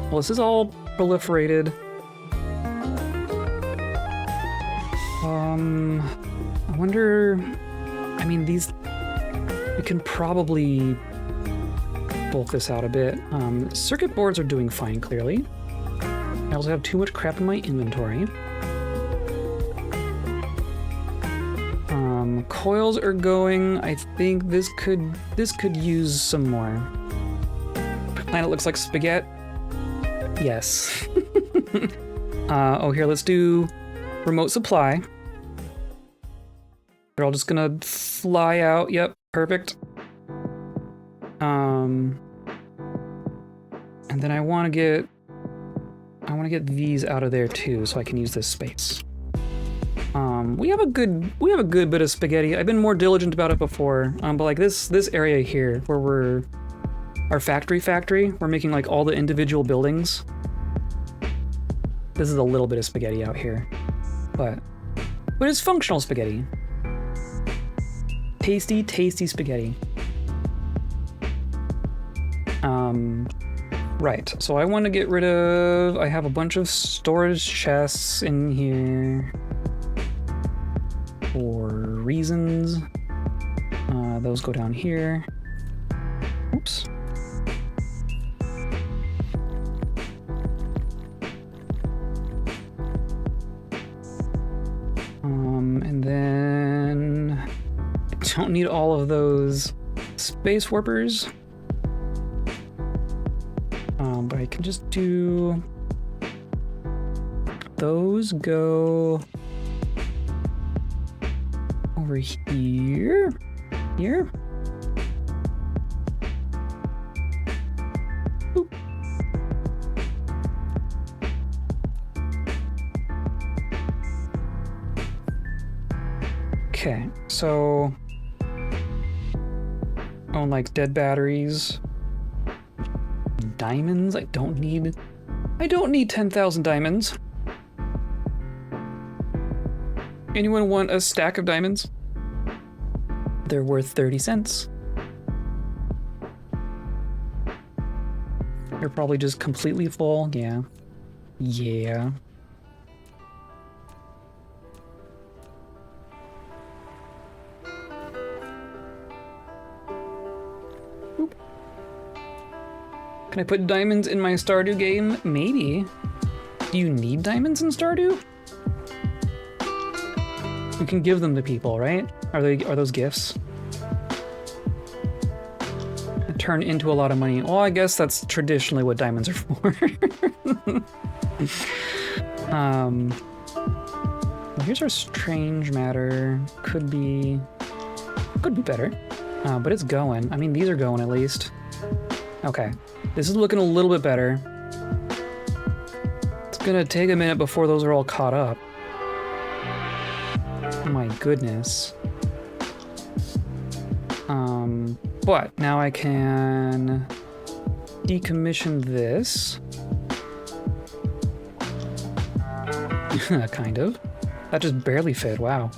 Well, this is all proliferated. I wonder... I mean, these... We can probably bulk this out a bit. Circuit boards are doing fine, clearly. I also have too much crap in my inventory. Coils are going. I think this could use some more. Planet looks like spaghetti. Yes. Oh, here, let's do remote supply. They're all just gonna fly out. Yep, perfect. And then I want to get these out of there too, so I can use this space. We have a good bit of spaghetti. I've been more diligent about it before, but like this area here, where our factory, we're making like all the individual buildings. This is a little bit of spaghetti out here, but it's functional spaghetti. Tasty, tasty spaghetti. Right, so I want to get rid of... I have a bunch of storage chests in here. For reasons. Those go down here. Oops. And then I don't need all of those space warpers. But I can just do those go over here. Here. Boop. Okay, so own like dead batteries. Diamonds? I don't need 10,000 diamonds. Anyone want a stack of diamonds? They're worth 30 cents. They're probably just completely full. Yeah. Yeah. Oop. Can I put diamonds in my Stardew game? Maybe. Do you need diamonds in Stardew? You can give them to people, right? Are those gifts? Turn into a lot of money. Well, I guess that's traditionally what diamonds are for. Here's our strange matter. Could be better, but it's going. I mean, these are going at least. Okay, this is looking a little bit better. It's gonna take a minute before those are all caught up. Oh my goodness. But now I can decommission this. Kind of. That just barely fit, wow.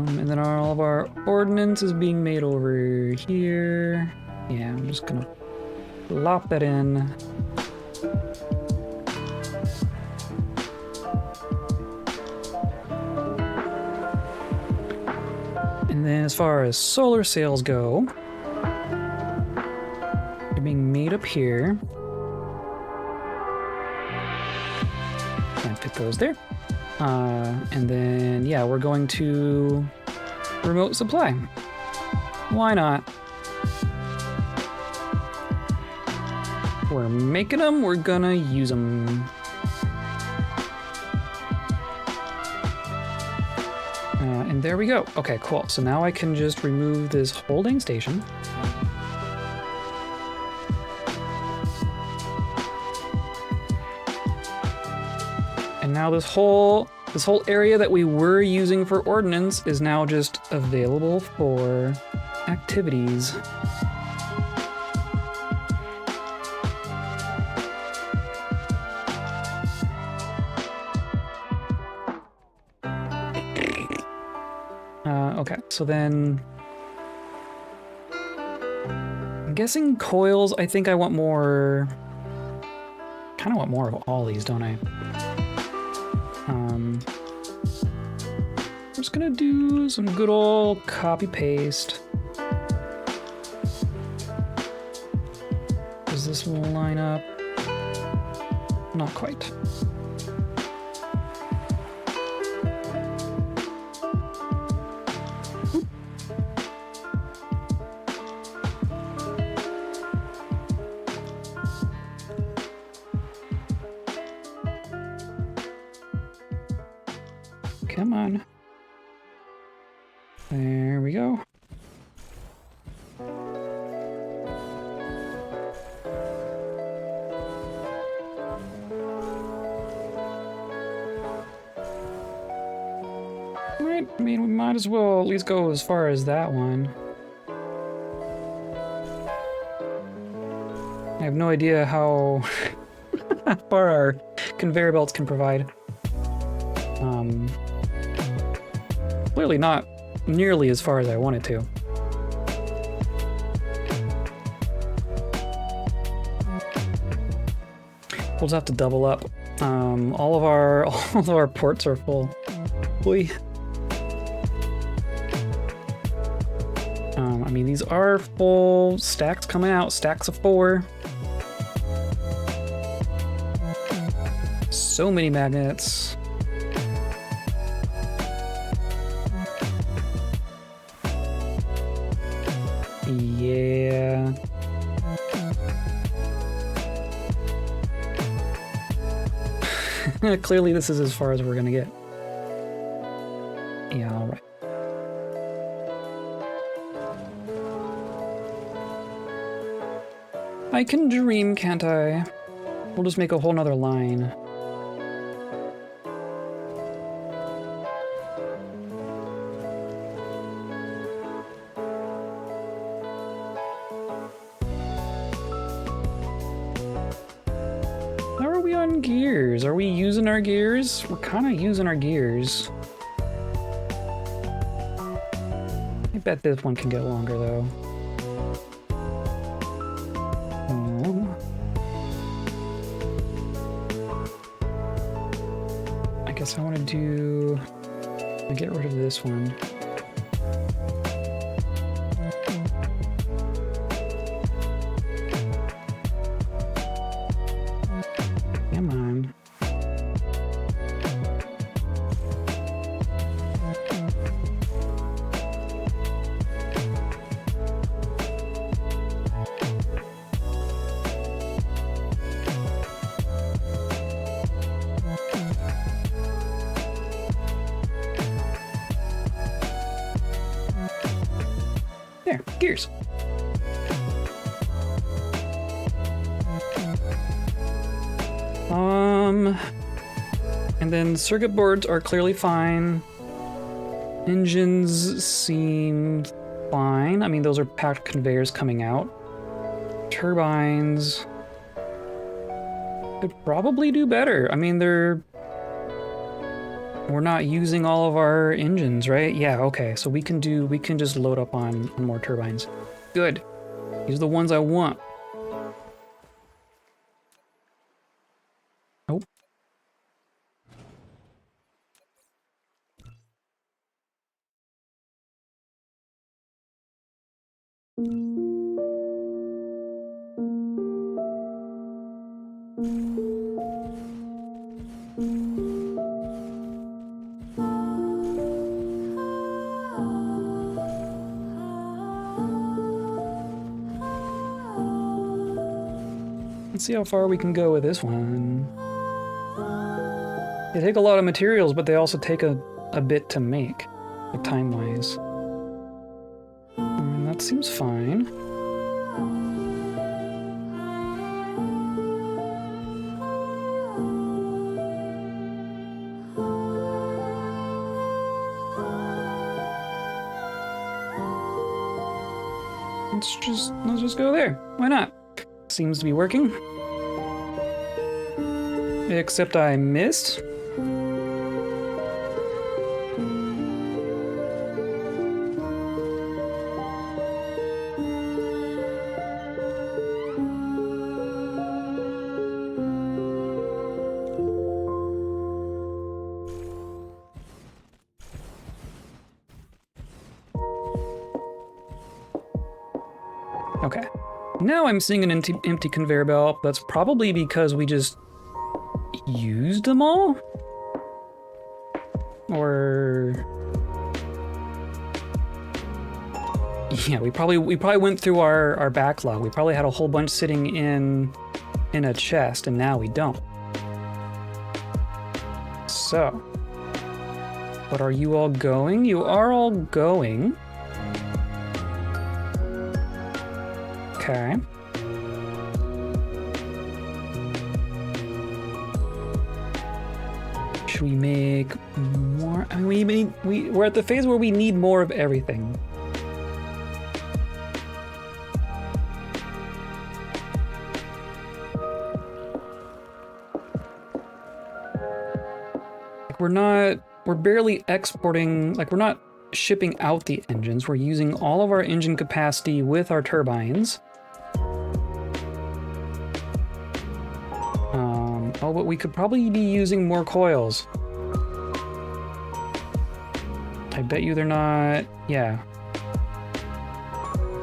And then all of our ordnance is being made over here. Yeah, I'm just gonna lop that in. And then as far as solar sails go, they're being made up here. Can't fit those there. And then, yeah, we're going to remote supply. Why not? We're making them, we're gonna use them. And there we go. Okay, cool. So now I can just remove this holding station. And now this whole area that we were using for ordnance is now just available for activities. Okay, so then I'm guessing coils. I think I want more. Kind of want more of all these, don't I? I'm just gonna do some good old copy paste. Does this line up? Not quite. Come on. There we go. Right, I mean, we might as well at least go as far as that one. I have no idea how far our conveyor belts can provide. Clearly not nearly as far as I wanted to. We'll just have to double up. All of our ports are full. Boy. I mean, these are full stacks coming out, stacks of 4. So many magnets. Yeah. Clearly this is as far as we're gonna get. Yeah, alright. I can dream, can't I? We'll just make a whole nother line. How are we on gears? Are we using our gears? We're kind of using our gears. I bet this one can get longer though. I guess I want to do... I'll get rid of this one. Come on. There, gears. And then circuit boards are clearly fine. Engines seem fine. I mean, those are packed conveyors coming out. Turbines could probably do better. I mean, we're not using all of our engines, right? Yeah, okay. So we can just load up on more turbines. Good. These are the ones I want. Oh. Let's see how far we can go with this one. They take a lot of materials, but they also take a bit to make, like time-wise. That seems fine. Let's just go there. Why not? Seems to be working. Except I missed. Okay. Now I'm seeing an empty conveyor belt. That's probably because we just used them all? Or... yeah, we probably went through our backlog. We probably had a whole bunch sitting in a chest, and now we don't. So... but are you all going? You are all going. Okay. Should we make more? I mean, we're at the phase where we need more of everything. Like we're barely exporting, like we're not shipping out the engines. We're using all of our engine capacity with our turbines. Oh, but we could probably be using more coils. I bet you they're not... Yeah.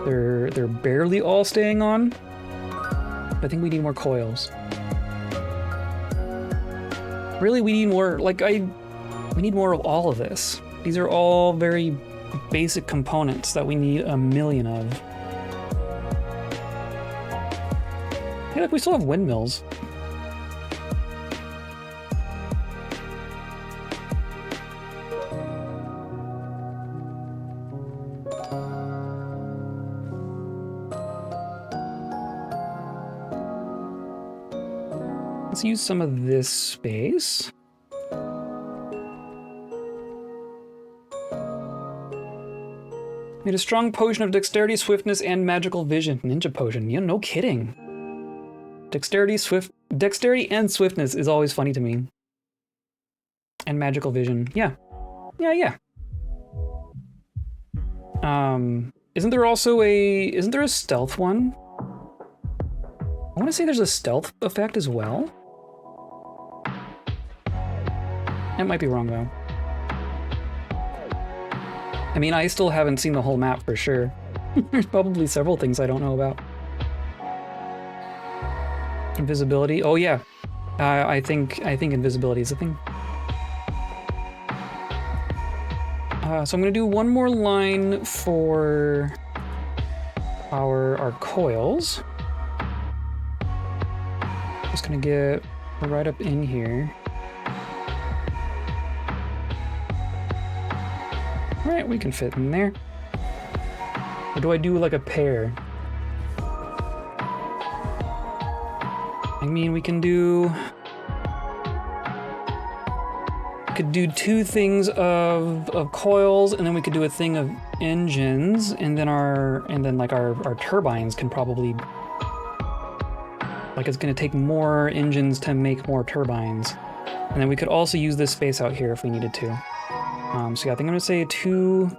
They're barely all staying on. I think we need more coils. Really, we need more... Like, we need more of all of this. These are all very basic components that we need a million of. Hey, look, we still have windmills. Let's use some of this space. Made a strong potion of dexterity, swiftness, and magical vision. Ninja potion. Yeah, no kidding. Dexterity and swiftness is always funny to me. And magical vision. Yeah. Yeah. Isn't there a stealth one? I want to say there's a stealth effect as well. That might be wrong though. I mean, I still haven't seen the whole map for sure. There's probably several things I don't know about. Invisibility. Oh yeah. I think invisibility is a thing. So I'm gonna do one more line for our coils. Just gonna get right up in here. All right, we can fit in there. Or do I do like a pair? I mean, we can do... Could do two things of coils, and then we could do a thing of engines, and then our turbines can probably... Like, it's gonna take more engines to make more turbines. And then we could also use this space out here if we needed to. So yeah, I think I'm gonna say two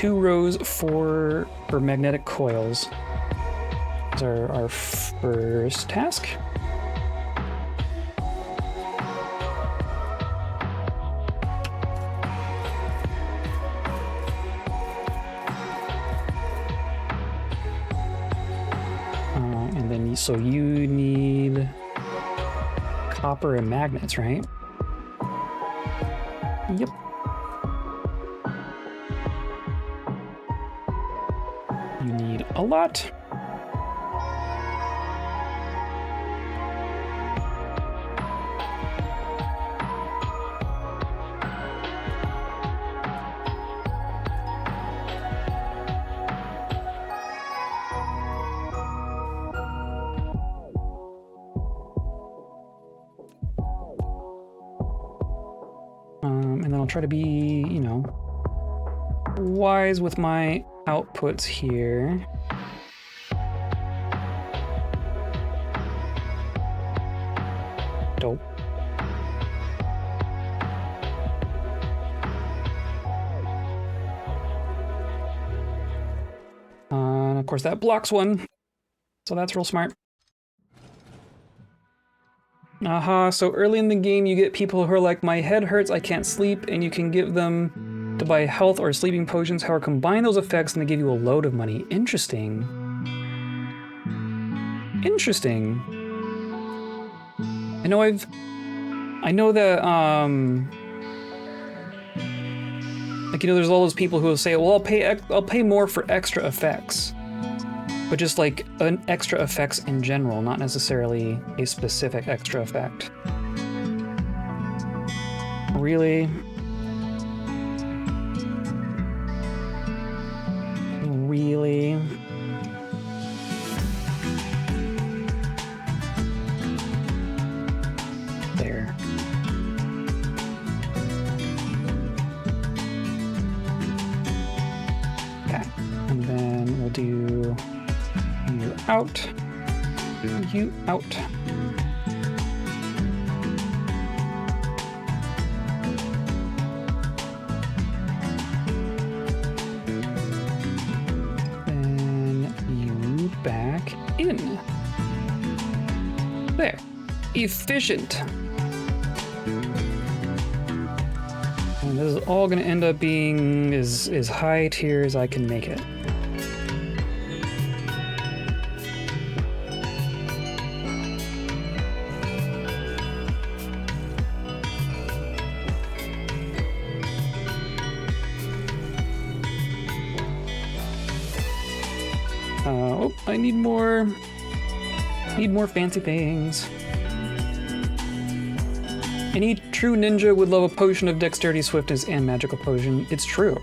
rows for magnetic coils. Is our first task. And then so you need copper and magnets, right? Yep. You need a lot. And then I'll try to be, you know, wise with my outputs here. Dope. And of course that blocks one, so that's real smart. Aha, so early in the game you get people who are like, my head hurts, I can't sleep, and you can give them to buy health or sleeping potions. However, combine those effects and they give you a load of money. Interesting. Interesting. I know that, like, you know, there's all those people who will say, well, I'll pay more for extra effects. But just like an extra effects in general, not necessarily a specific extra effect. Really? Really? There. Okay, and then we'll do you out, you out. Then you back in. There. efficient. And this is all gonna end up being as high tier as I can make it. Oh, I need more fancy things. Any true ninja would love a potion of dexterity, swiftness, and magical potion. It's true.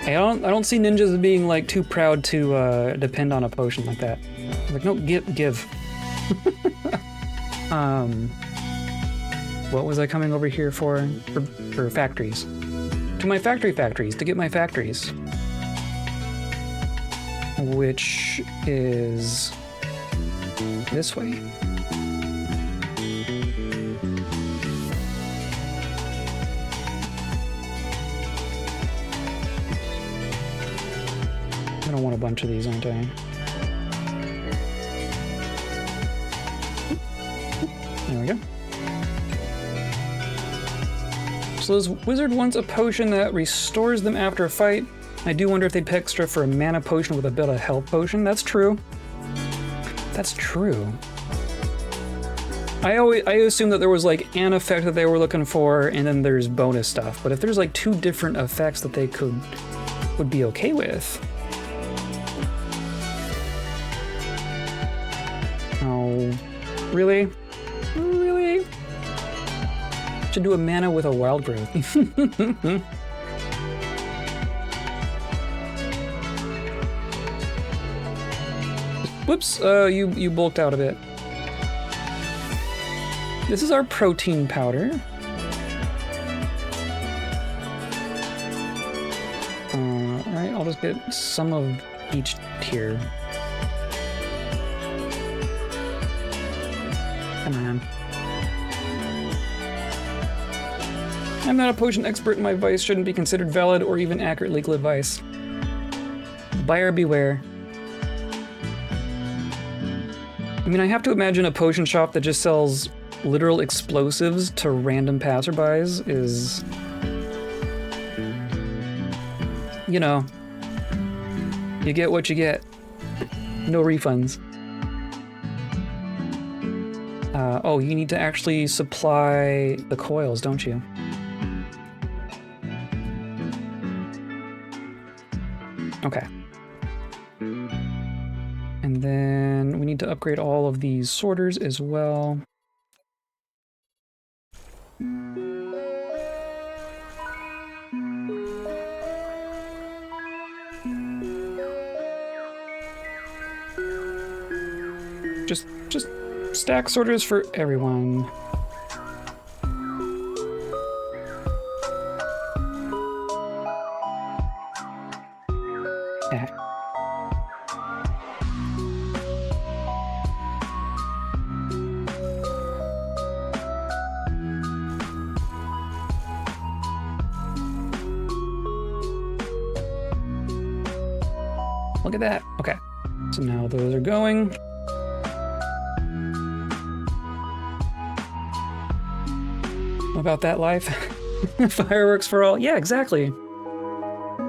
I don't see ninjas as being like too proud to depend on a potion like that. Like, no, give. What was I coming over here for factories? To my factories, to get my factories. Which is this way. I don't want a bunch of these, aren't I? There we go. So this wizard wants a potion that restores them after a fight. I do wonder if they'd pay extra for a mana potion with a bit of health potion. That's true. That's true. I assumed that there was like an effect that they were looking for, and then there's bonus stuff. But if there's like two different effects that they would be okay with. Oh, really? Really? Should do a mana with a wild growth. Whoops, you bulked out a bit. This is our protein powder. Alright, I'll just get some of each tier. Come on. I'm not a potion expert and my advice shouldn't be considered valid or even accurate legal advice. Buyer beware. I mean, I have to imagine a potion shop that just sells literal explosives to random passerbys is... You know. You get what you get. No refunds. Oh, you need to actually supply the coils, don't you? Okay. And then we need to upgrade all of these sorters as well. Just stack sorters for everyone. Yeah. Look at that. Okay. So now those are going. About that life. Fireworks for all. Yeah, exactly.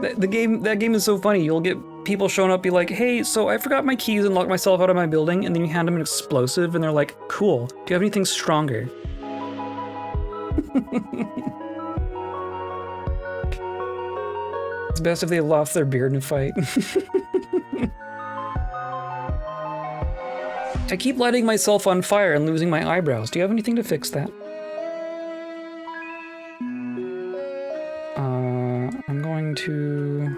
That game is so funny. You'll get people showing up, be like, hey, so I forgot my keys and locked myself out of my building, and then you hand them an explosive and they're like, cool, do you have anything stronger? It's best if they lost their beard in a fight. I keep lighting myself on fire and losing my eyebrows. Do you have anything to fix that? I'm going to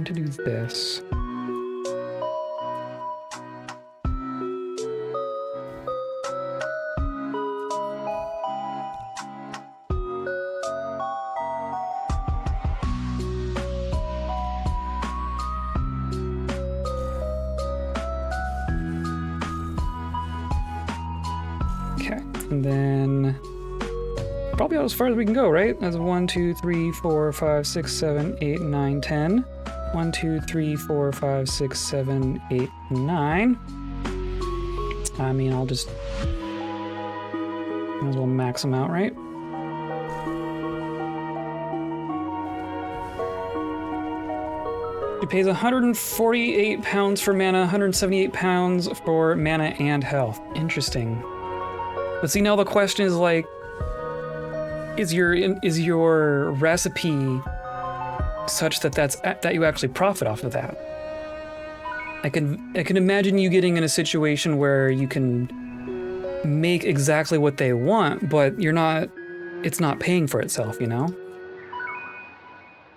do this. Okay, and then probably as far as we can go, right? That's 1, 2, 3, 4, 5, 6, 7, 8, 9, 10. 1, 2, 3, 4, 5, 6, 7, 8, 9. I mean, I'll just Might as well max them out, right? It pays 148 pounds for mana, 178 pounds for mana and health. Interesting. But see, now the question is like, is your recipe such that you actually profit off of that? I can imagine you getting in a situation where you can make exactly what they want, but it's not paying for itself, you know?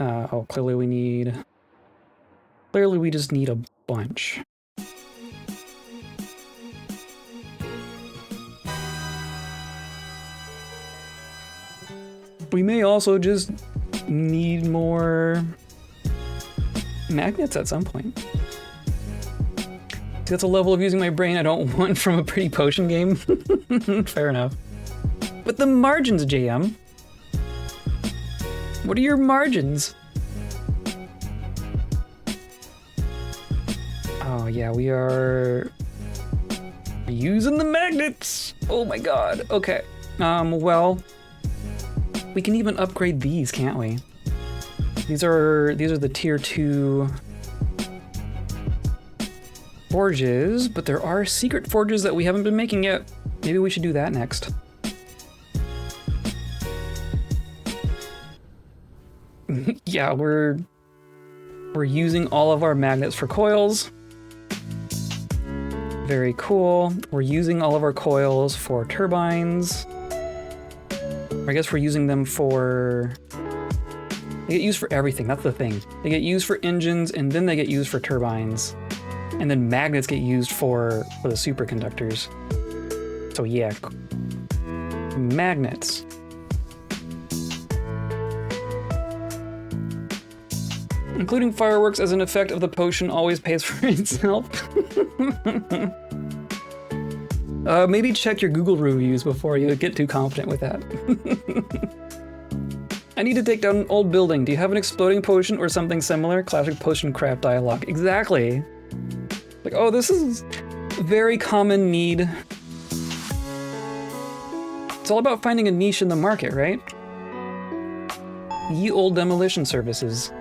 Oh, clearly we just need a bunch. We may also just need more magnets at some point. That's a level of using my brain I don't want from a pretty potion game. Fair enough. But the margins, JM. What are your margins? Oh yeah, we are using the magnets. Oh my god. Okay. Well, we can even upgrade these, can't we? These are the tier 2 forges, but there are secret forges that we haven't been making yet. Maybe we should do that next. Yeah, we're using all of our magnets for coils. Very cool. We're using all of our coils for turbines. I guess we're using them for... They get used for everything, that's the thing. They get used for engines, and then they get used for turbines. And then magnets get used for the superconductors. So yeah, magnets. Including fireworks as an effect of the potion always pays for itself. Maybe check your Google reviews before you get too confident with that. I need to take down an old building. Do you have an exploding potion or something similar? Classic potion craft dialogue. Exactly. Like, oh, this is a very common need. It's all about finding a niche in the market, right? Ye old demolition services.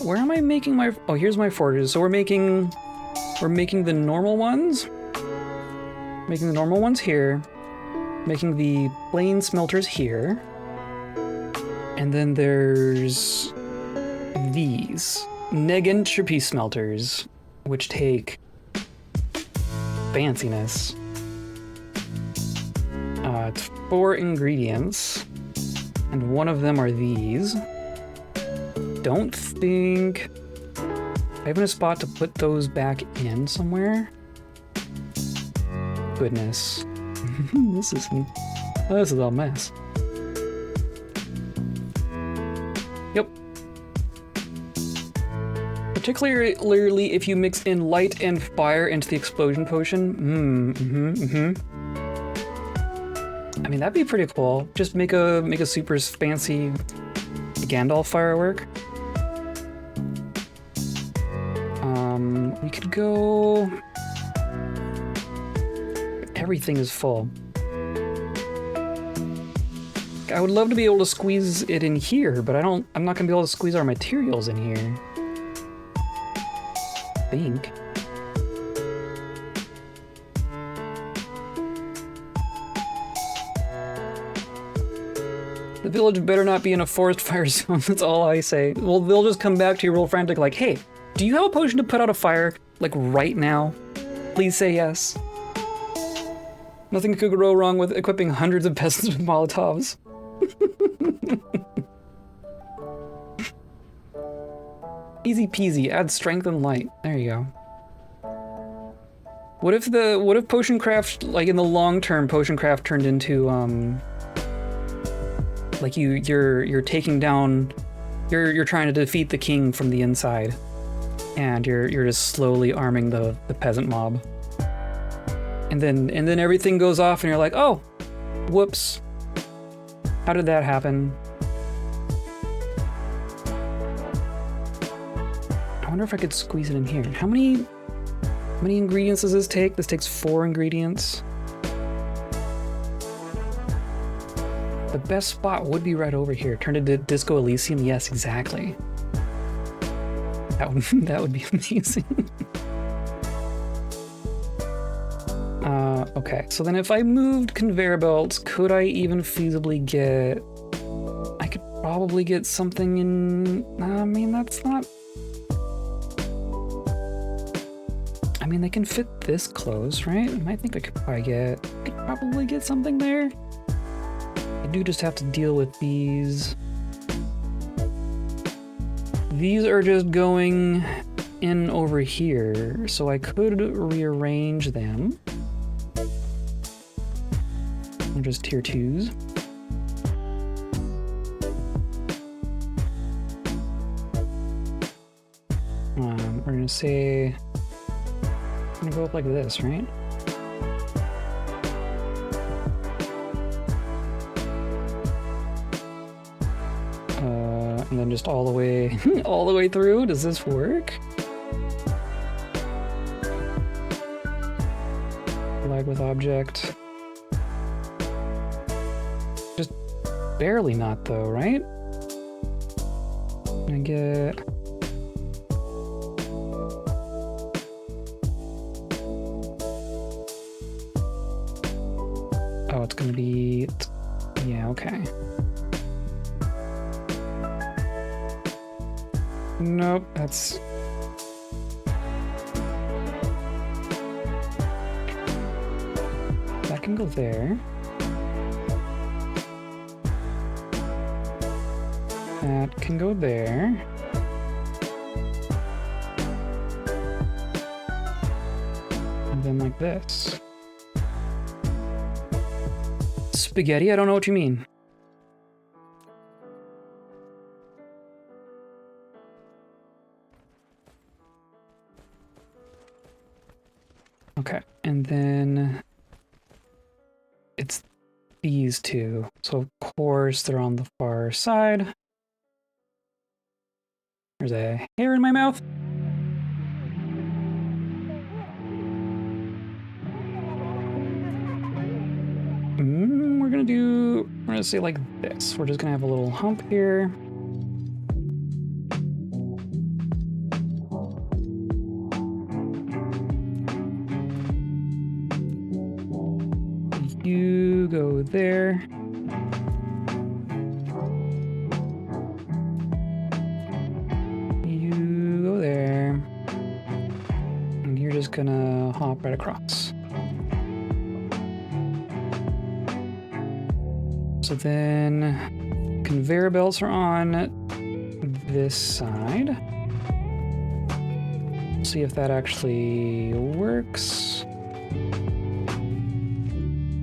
Where am I making my... Oh, here's my forges. So we're making the normal ones. Making the normal ones here. Making the plain smelters here. And then there's these neg entropy smelters, which take fanciness. It's 4 ingredients, and one of them are these. Don't think I have a spot to put those back in somewhere. Goodness. This is a mess. Yep. Particularly if you mix in light and fire into the explosion potion. I mean, that'd be pretty cool. Just make a super fancy Gandalf firework. We could go... Everything is full. I would love to be able to squeeze it in here, but I'm not gonna be able to squeeze our materials in here. I think. The village better not be in a forest fire zone, that's all I say. Well, they'll just come back to you real frantic like, hey, do you have a potion to put out a fire, like right now? Please say yes. Nothing could go wrong with equipping hundreds of peasants with Molotovs. Easy peasy, add strength and light. There you go. What if potion craft, like in the long term, potion craft turned into like you're taking down, you're trying to defeat the king from the inside, and you're just slowly arming the peasant mob. And then everything goes off and you're like, oh, whoops. How did that happen? I wonder if I could squeeze it in here. How many ingredients does this take? This takes 4 ingredients. The best spot would be right over here. Turn it to Disco Elysium. Yes, exactly. That would be amazing. Okay, so then if I moved conveyor belts, could I even feasibly get... I could probably get something in... I mean, that's not... I mean, they can fit this close, right? I think I could probably get something there. I do just have to deal with these. These are just going in over here, so I could rearrange them. They're just tier 2s. We're gonna say, I'm gonna go up like this, right? And then just all the way, all the way through. Does this work? Lag with object. Just barely not though, right? I get... Oh, it's gonna be... Yeah, okay. Nope, that's... That can go there. That can go there. And then like this. Spaghetti? I don't know what you mean. Okay, and then it's these two. So of course they're on the far side. There's a hair in my mouth. We're gonna say like this. We're just gonna have a little hump here. You go there. You go there. And you're just gonna hop right across. So then conveyor belts are on this side. See if that actually works.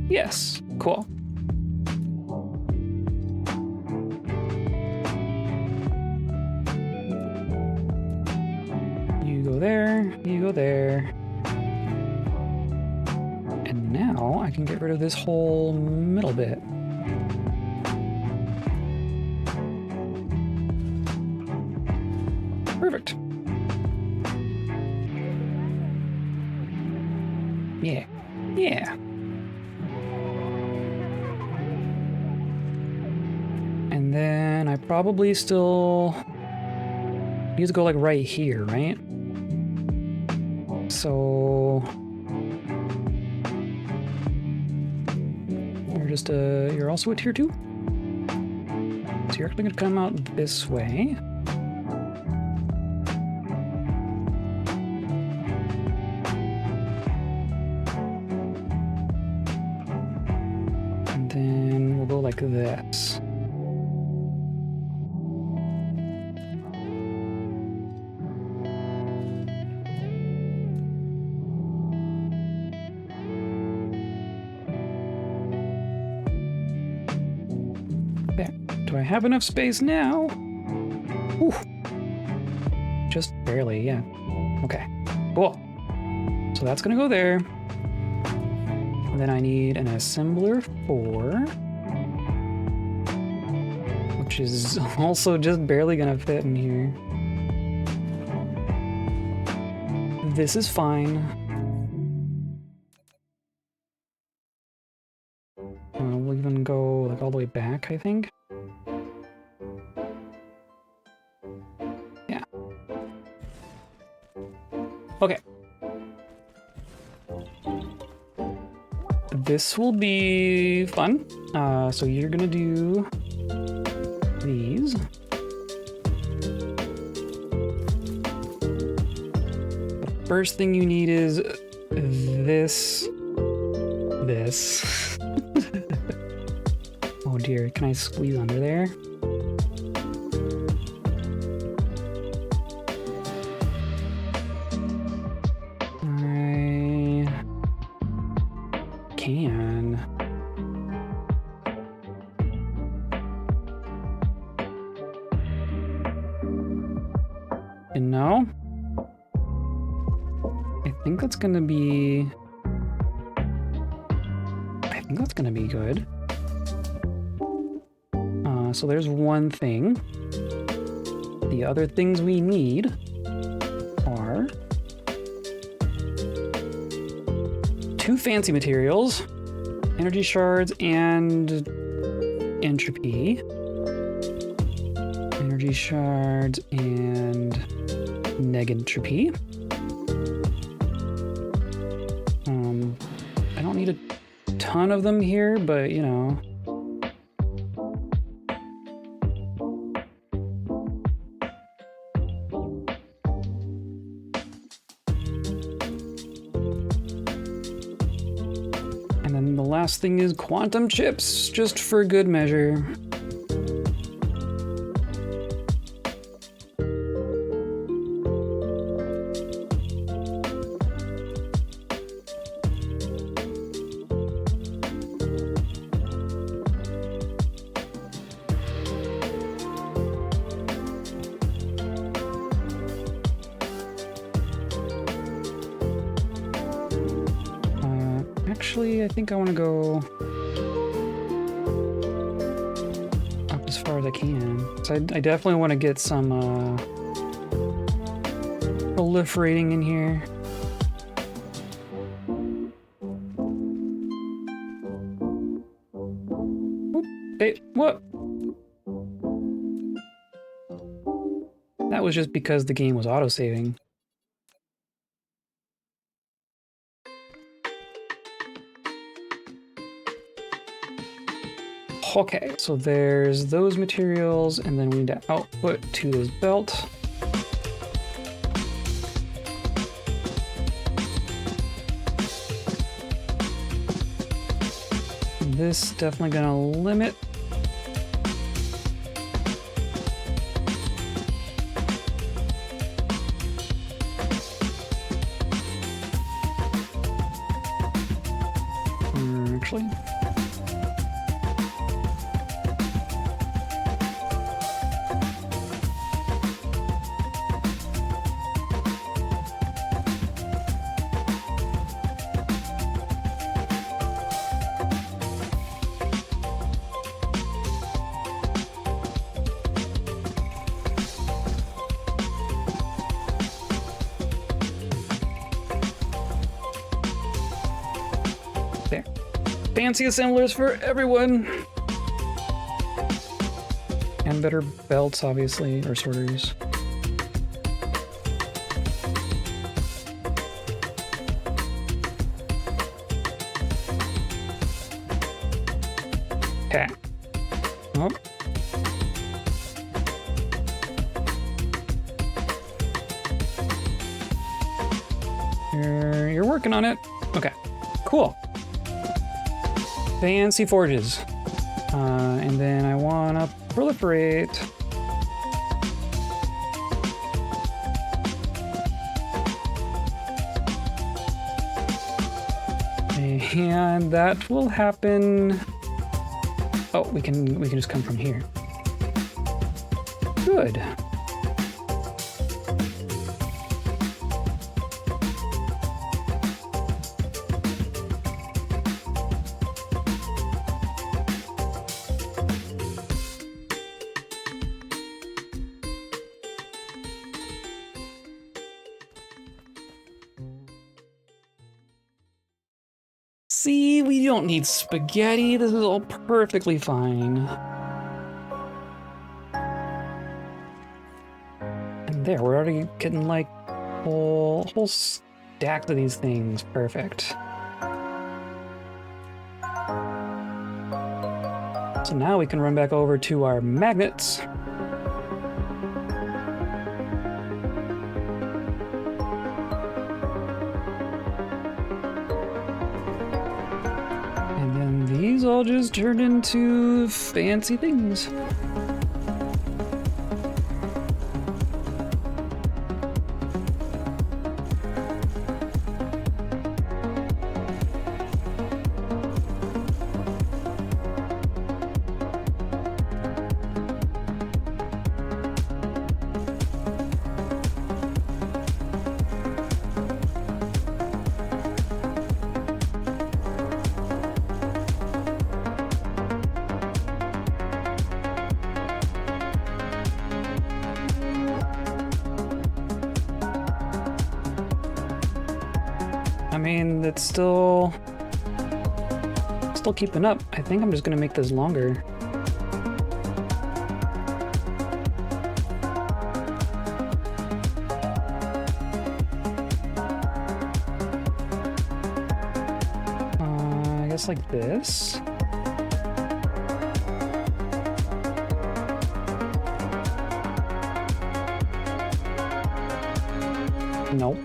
Yes, cool. You go there, you go there. And now I can get rid of this whole middle bit. Perfect. Yeah, yeah. And then I probably still need to go like right here, right? So you're also a tier 2? So you're actually gonna come out this way. And then we'll go like this. Do I have enough space now? Ooh. Just barely, yeah. Okay, cool. So that's gonna go there. And then I need an assembler 4. Which is also just barely gonna fit in here. This is fine. We'll even go like all all the way back, I think. Yeah. Okay. This will be fun. So you're gonna do these. The first thing you need is this. Oh dear, can I squeeze under there? I can. And no? I think that's gonna be good. So there's one thing. The other things we need are 2 fancy materials, energy shards and entropy. Energy shards and negentropy. I don't need a ton of them here, but you know. And then the last thing is quantum chips, just for good measure. Actually, I think I want to go up as far as I can. So I definitely want to get some proliferating in here. Oop, hey, what? That was just because the game was autosaving. Okay, so there's those materials, and then we need to output to this belt. This definitely gonna limit. Actually. There. Fancy assemblers for everyone! And better belts, obviously, or sorters. Okay. Oh. You're working on it. Okay, cool. Fancy forges. And then I want to proliferate. And that will happen. Oh, we can just come from here. Good. See, we don't need spaghetti. This is all perfectly fine. And there, we're already getting like whole stacks of these things. Perfect. So now we can run back over to our magnets. And then these all just turned into fancy things. I mean, it's still keeping up. I think I'm just gonna make this longer. I guess like this. Nope.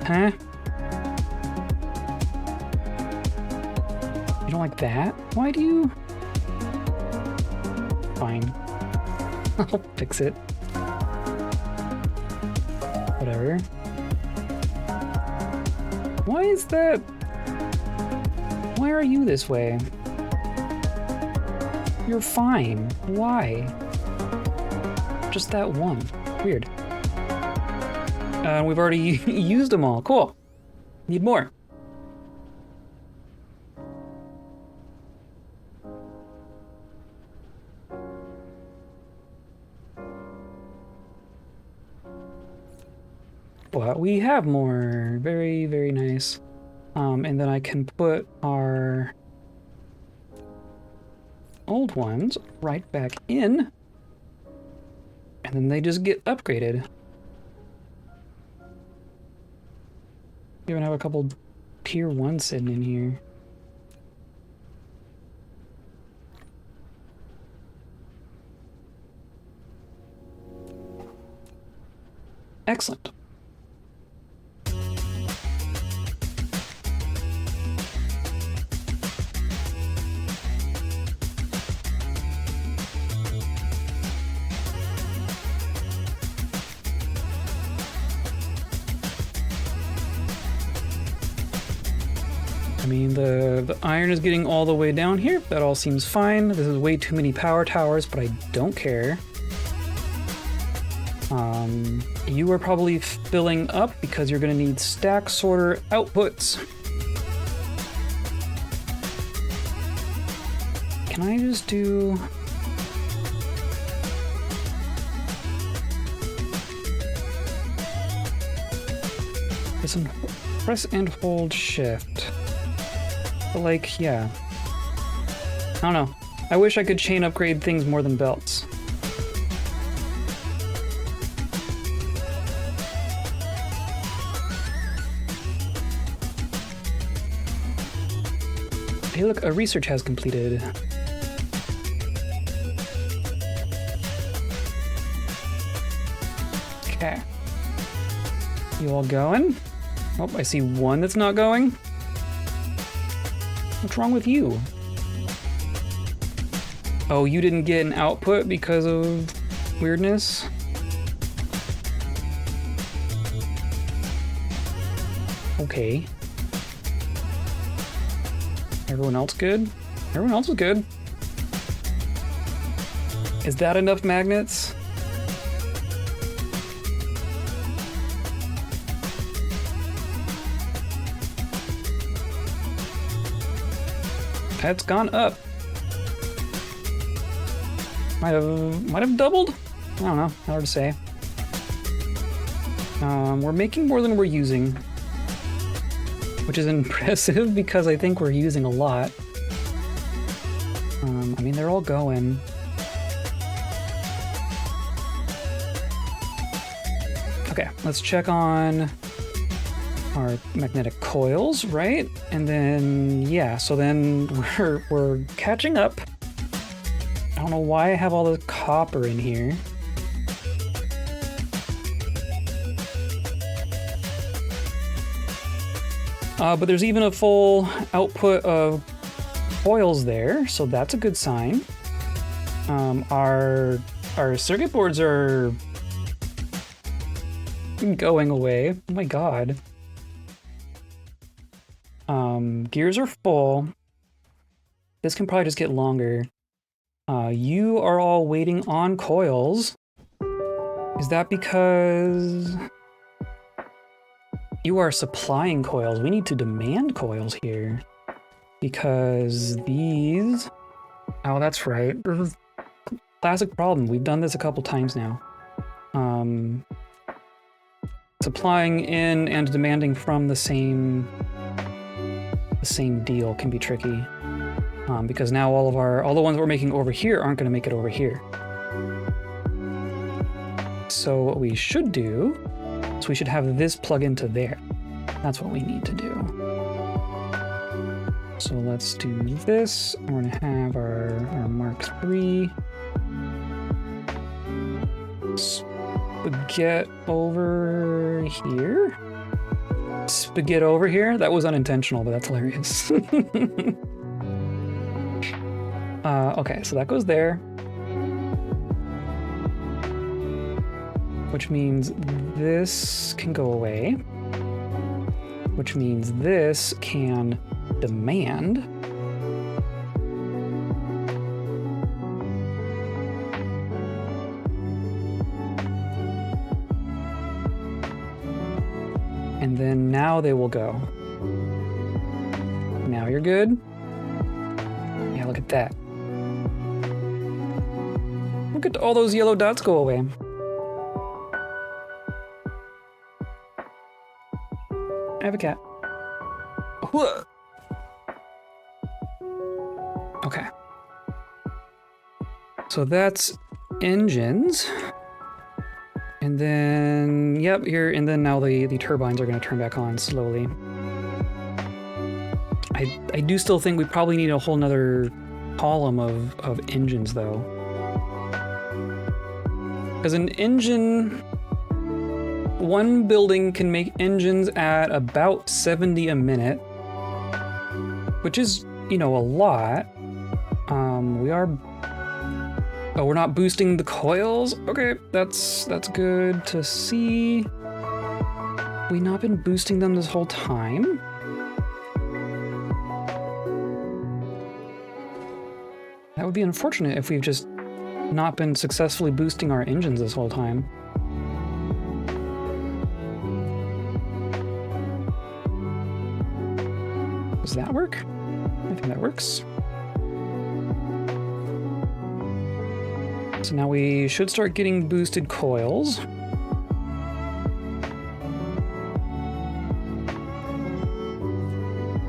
Huh? You don't like that? Why do you? Fine. I'll fix it. Whatever. Why is that? Why are you this way? You're fine. Why? Just that one. Weird. We've already used them all. Cool. Need more. But we have more. Very, very nice. And then I can put our old ones right back in. And then they just get upgraded. We even have a couple tier 1 sitting in here. Excellent. I mean, the iron is getting all the way down here. That all seems fine. This is way too many power towers, but I don't care. You are probably filling up because you're going to need stack sorter outputs. Can I just do... Press and hold shift. But like, yeah. I don't know. I wish I could chain upgrade things more than belts. Hey look, a research has completed. Okay. You all going? Oh, I see one that's not going. What's wrong with you? Oh, you didn't get an output because of weirdness? Okay. Everyone else good? Everyone else is good. Is that enough magnets? That's gone up. Might have doubled? I don't know, hard to say. We're making more than we're using, which is impressive because I think we're using a lot. I mean, they're all going. Okay, let's check on our magnetic coils, right? And then, yeah, so then we're catching up. I don't know why I have all the copper in here. But there's even a full output of coils there, so that's a good sign. Our circuit boards are going away. Oh my god. Gears are full. This can probably just get longer. You are all waiting on coils. Is that because you are supplying coils? We need to demand coils here. Because these... Oh, that's right. This is a classic problem. We've done this a couple times now. Supplying in and demanding from the same deal can be tricky. Because now all the ones we're making over here aren't going to make it over here. So what we should do is we should have this plug into there. That's what we need to do. So let's do this. We're going to have our Mark III spaghetti over here. Spaghetti over here? That was unintentional, but that's hilarious. Okay, so that goes there. Which means this can go away. Which means this can demand. And then now they will go. Now you're good. Yeah, look at that. Look at all those yellow dots go away. I have a cat. Okay. So that's engines. And then, yep, here, and then now the turbines are going to turn back on slowly. I do still think we probably need a whole nother column of engines, though. Because an engine, one building can make engines at about 70 a minute, which is, you know, a lot. We're not boosting the coils. Okay, that's good to see. We've not been boosting them this whole time. That would be unfortunate if we've just not been successfully boosting our engines this whole time. Does that work? I think that works. So now we should start getting boosted coils.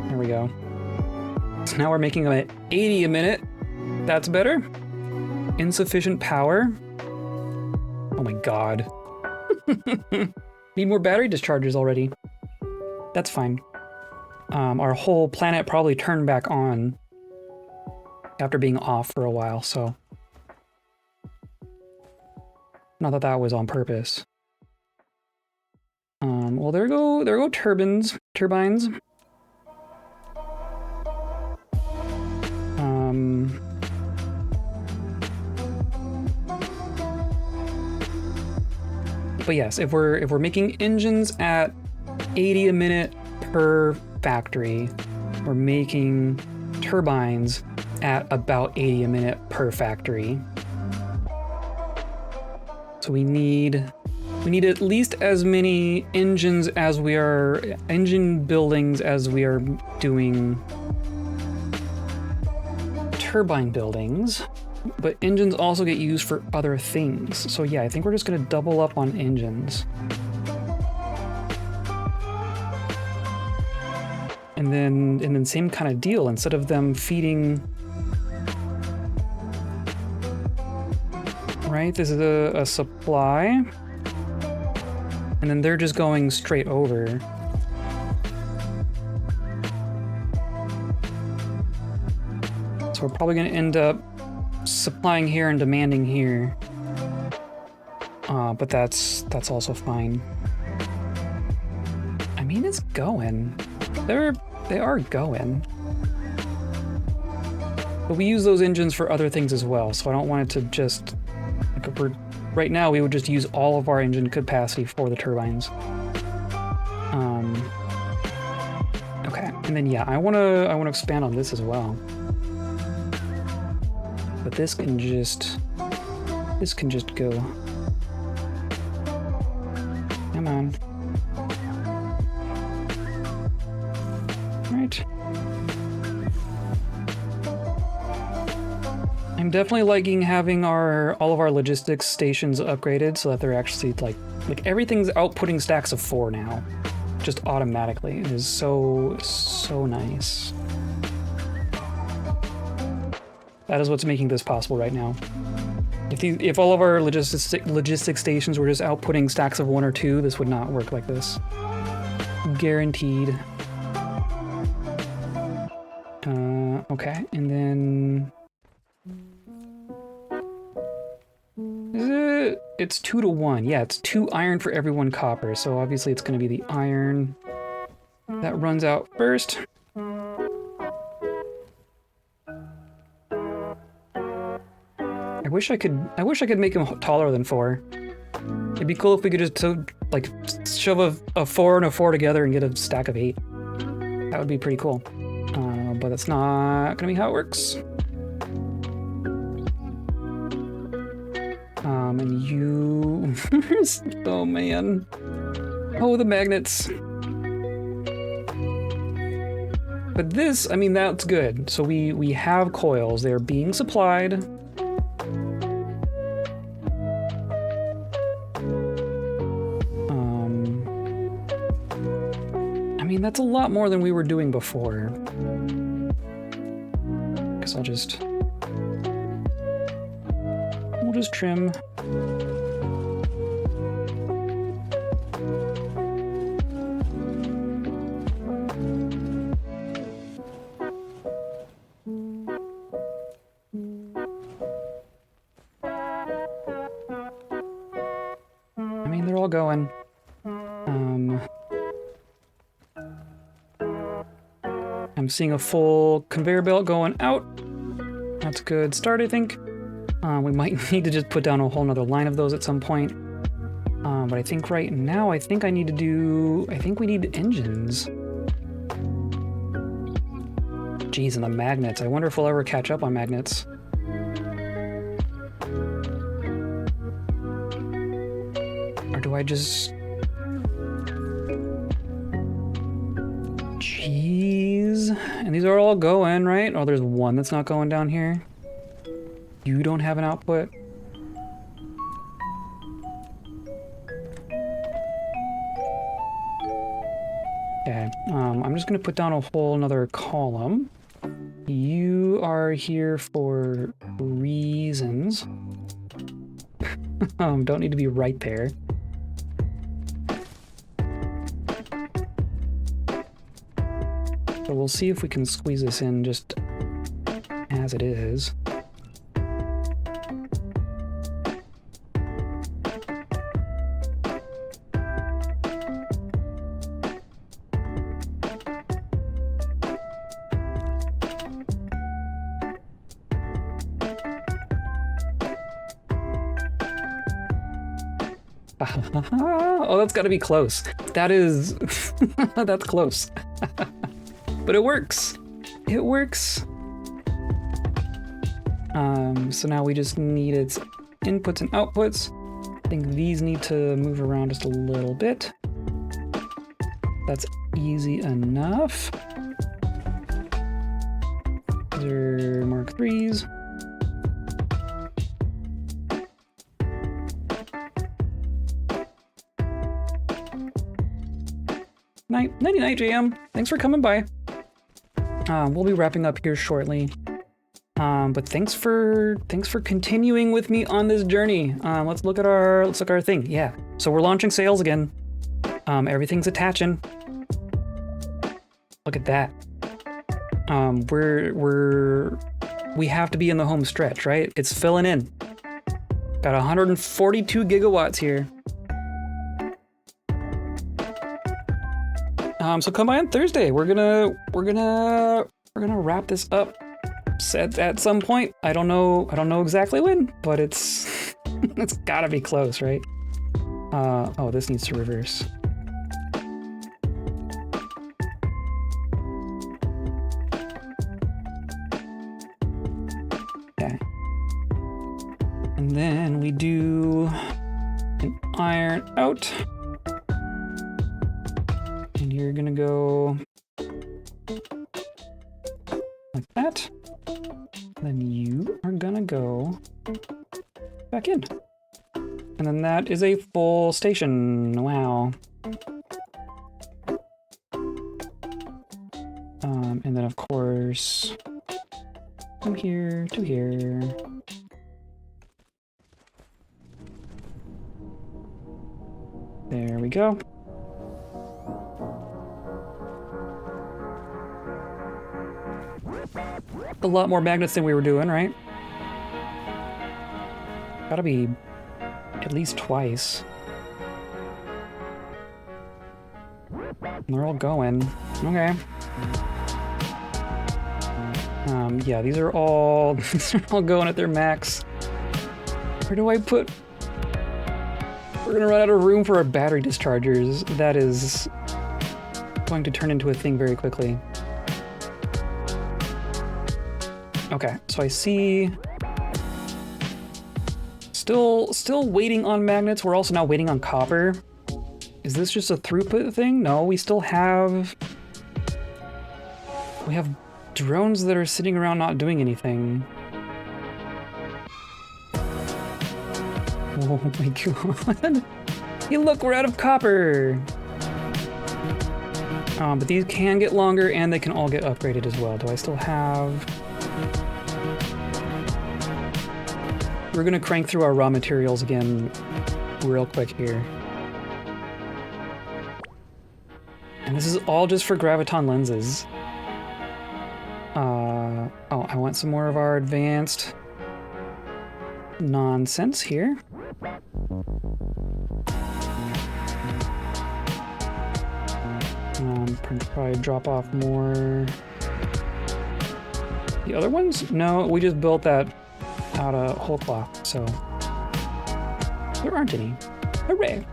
There we go. So now we're making them at 80 a minute. That's better. Insufficient power. Oh my god. Need more battery discharges already. That's fine. Our whole planet probably turned back on after being off for a while, so... Not that that was on purpose. Well, there go turbines. But yes, if we're making engines at 80 a minute per factory. We're making turbines at about 80 a minute per factory. So we need at least as many engine buildings as we are doing turbine buildings, but engines also get used for other things. So yeah, I think we're just gonna double up on engines. And then same kind of deal, instead of them feeding, right? This is a supply, and then they're just going straight over. So we're probably gonna end up supplying here and demanding here. But that's also fine. I mean, it's going. They are going. But we use those engines for other things as well, so I don't want it to just, like, right now we would just use all of our engine capacity for the turbines. Okay, and then yeah, I wanna expand on this as well. But this can just go. Come on. Right. I'm definitely liking having all of our logistics stations upgraded so that they're actually like everything's outputting stacks of 4 now, just automatically. It is so nice. That is what's making this possible right now. If all of our logistics stations were just outputting stacks of 1 or 2, this would not work like this. Guaranteed. Okay, and then it's 2 to 1. Yeah, it's 2 iron for every 1 copper. So obviously it's going to be the iron that runs out first. I wish I could make him taller than 4. It'd be cool if we could just shove a 4 and a 4 together and get a stack of 8. That would be pretty cool. But that's not gonna be how it works. And you... oh man. Oh, the magnets. But this, I mean, that's good. So we have coils. They're being supplied. I mean, that's a lot more than we were doing before. Guess we'll just trim. I mean, they're all going. I'm seeing a full conveyor belt going out. That's a good start, I think. We might need to just put down a whole nother line of those at some point. But I think right now, I think we need engines. Geez, and the magnets. I wonder if we'll ever catch up on magnets. Or do I just... Jeez. And these are all going, right? Oh, there's one that's not going down here. You don't have an output. Okay, I'm just gonna put down a whole nother column. You are here for reasons. Don't need to be right there. So we'll see if we can squeeze this in just as it is. Oh, that's got to be close. That is... that's close. But it works. It works. So now we just need its inputs and outputs. I think these need to move around just a little bit. That's easy enough. These are Mark 3s. Nighty night, JM. Thanks for coming by. We'll be wrapping up here shortly. But thanks for continuing with me on this journey. Let's look at our thing. Yeah. So we're launching sales again. Everything's attaching. Look at that. We have to be in the home stretch, right? It's filling in. Got 142 gigawatts here. So come by on Thursday. We're gonna wrap this up at some point. I don't know exactly when, but it's it's gotta be close, right? Oh, this needs to reverse. Okay. And then we do an iron out. And you're gonna go like that. Then you are gonna go back in. And then that is a full station. Wow. And then of course, from here to here. There we go. A lot more magnets than we were doing, right? Gotta be at least twice. They're all going. Okay. Yeah, these are all going at their max. Where do I put... We're gonna run out of room for our battery dischargers. That is going to turn into a thing very quickly. Okay, so I see... Still waiting on magnets. We're also now waiting on copper. Is this just a throughput thing? No, we still have... We have drones that are sitting around not doing anything. Oh my god. Hey, look, we're out of copper! But these can get longer and they can all get upgraded as well. Do I still have... We're gonna crank through our raw materials again real quick here. And this is all just for graviton lenses. Oh, I want some more of our advanced nonsense here. Probably drop off more. The other ones? No, we just built that out of whole cloth, so there aren't any. Hooray!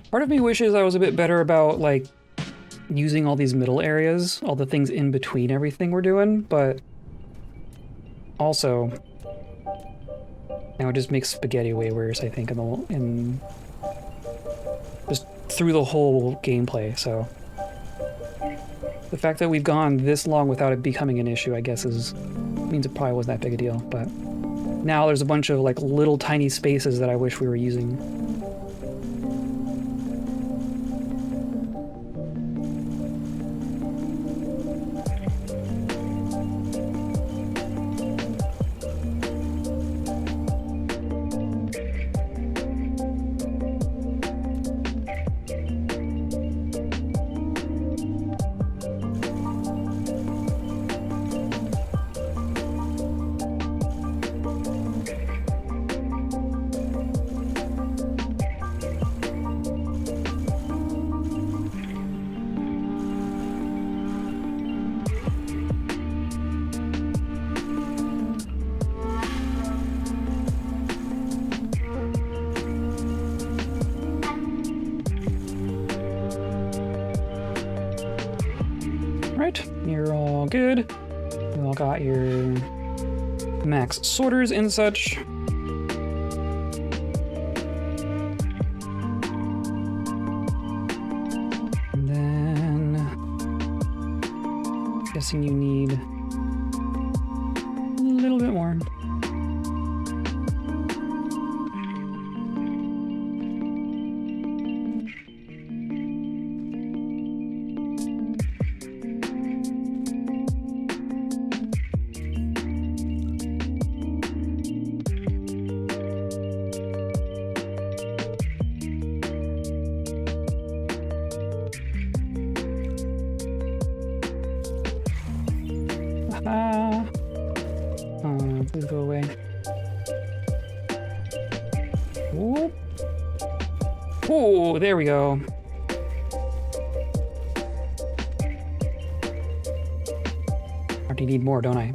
Part of me wishes I was a bit better about, like, using all these middle areas, all the things in between everything we're doing, but also, it would just make spaghetti way worse, I think, in just through the whole gameplay, so. The fact that we've gone this long without it becoming an issue, I guess, means it probably wasn't that big a deal, but now there's a bunch of, like, little tiny spaces that I wish we were using. all good. You all got your max sorters and such. And then, guessing you need a little bit more. Please go away. Whoop. Oh, there we go. I already need more, don't I?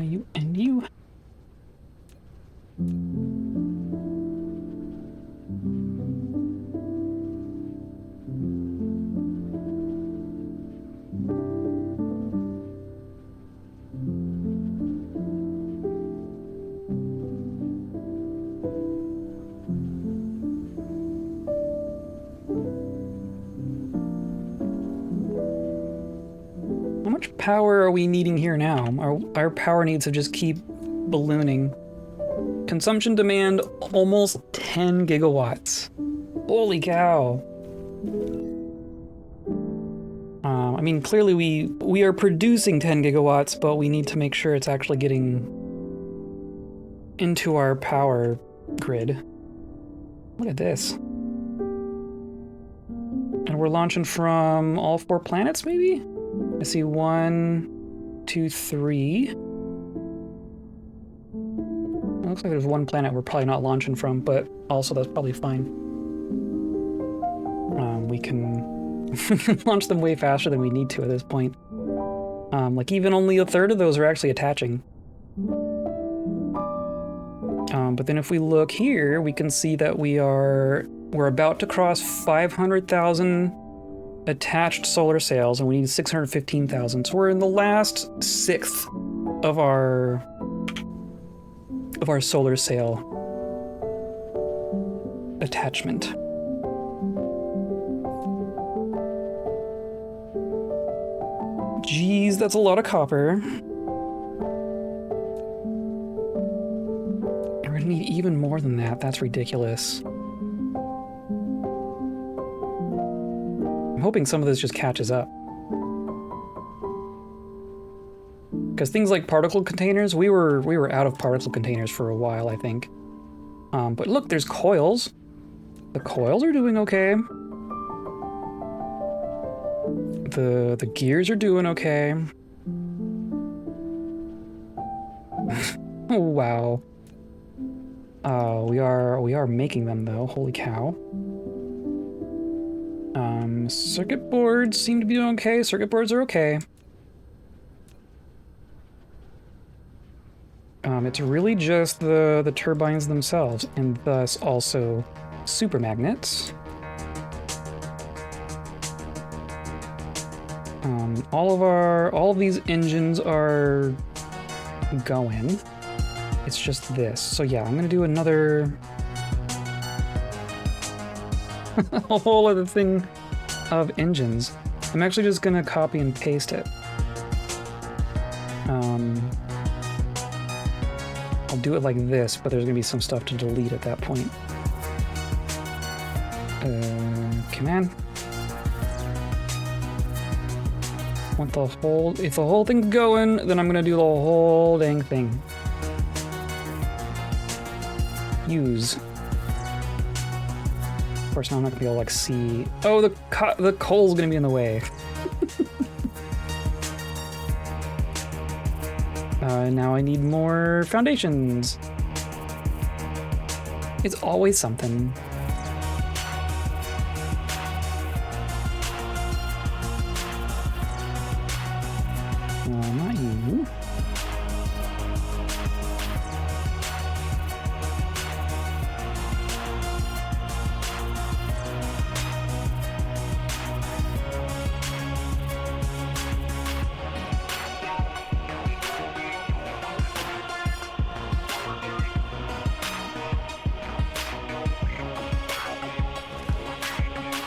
You and you. How much power are we needing here now? Our power needs to just keep ballooning. Consumption demand almost 10 gigawatts. Holy cow. I mean, clearly we are producing 10 gigawatts, but we need to make sure it's actually getting into our power grid. Look at this. And we're launching from all 4 planets, maybe? I see 1, 2, 3. It looks like there's 1 planet we're probably not launching from, but also that's probably fine. We can launch them way faster than we need to at this point. Like even only a third of those are actually attaching. But then if we look here, we can see that we're about to cross 500,000 attached solar sails, and we need 615,000. So we're in the last 1/6 of our solar sail attachment. Geez, that's a lot of copper. And we're gonna need even more than that. That's ridiculous. I'm hoping some of this just catches up. Because things like particle containers, we were out of particle containers for a while, I think. But look, there's coils. The coils are doing okay. The gears are doing okay. Oh, wow. We are making them though. Holy cow. Circuit boards seem to be doing okay. Circuit boards are okay. It's really just the turbines themselves, and thus also super magnets. All of these engines are going. It's just this. So yeah, I'm gonna do another a whole other thing of engines. I'm actually just gonna copy and paste it. I'll do it like this, but there's gonna be some stuff to delete at that point. Command. Want the whole, if the whole thing's going, then I'm gonna do the whole dang thing. Use. Of course, now I'm not gonna be able to like see. Oh, the coal's gonna be in the way. Now I need more foundations. It's always something. Not you.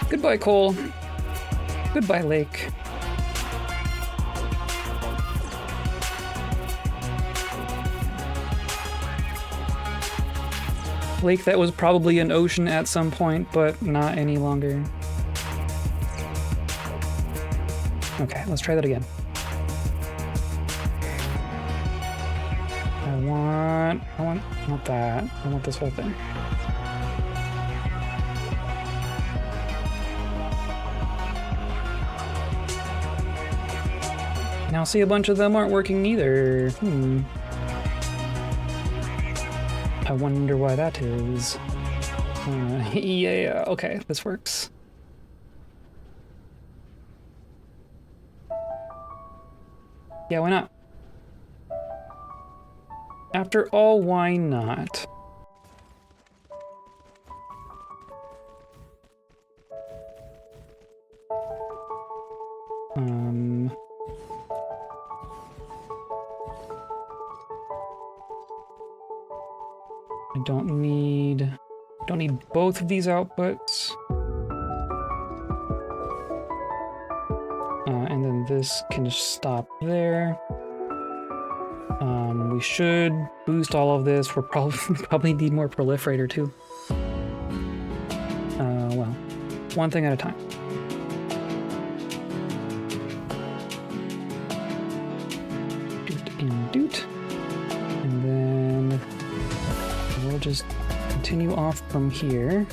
Goodbye, Cole. Goodbye, Lake. Lake that was probably an ocean at some point, but not any longer. Okay, let's try that again. I want that. I want this whole thing. Now see, a bunch of them aren't working either. I wonder why that is. Yeah, okay, this works. Yeah, why not? After all, why not? I don't need both of these outputs. And then this can just stop there. We should boost all of this. We're probably need more proliferator too. Well, one thing at a time. Doot and doot. And then we'll just continue off from here.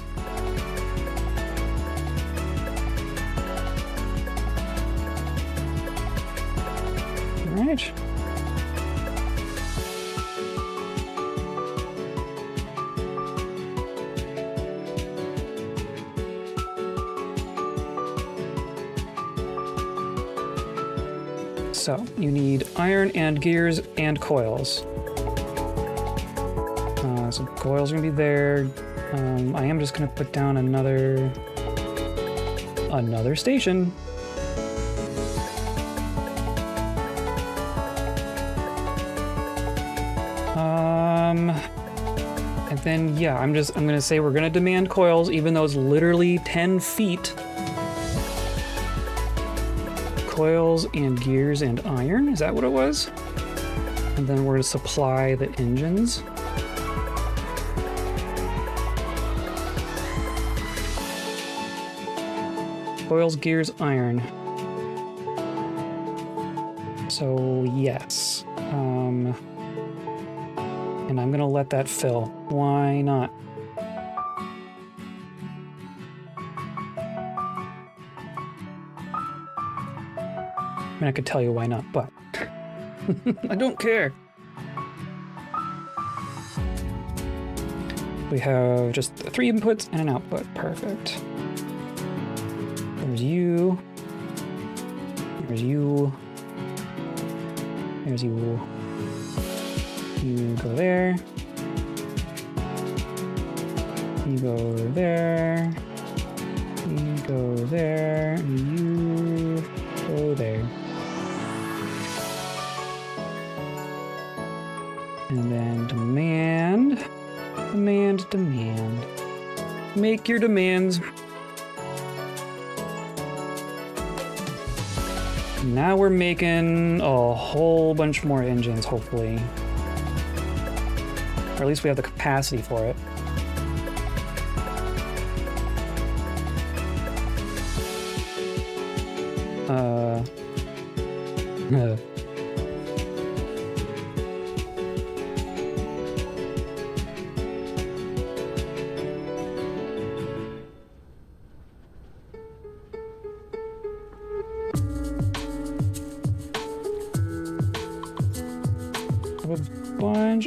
All right. So you need iron and gears and coils. So coils are gonna be there. I am just gonna put down another station. And then yeah, I'm gonna say we're gonna demand coils, even though it's literally 10 feet. Coils and gears and iron, is that what it was? And then we're gonna supply the engines. Coils, gears, iron. So yes. And I'm gonna let that fill. Why not? I mean, I could tell you why not, but I don't care. We have just 3 inputs and an output. Perfect. There's you. There's you. There's you. You go there. You go there. You go there. You go there. And then demand. Demand, demand. Make your demands. Now we're making a whole bunch more engines, hopefully. Or at least we have the capacity for it.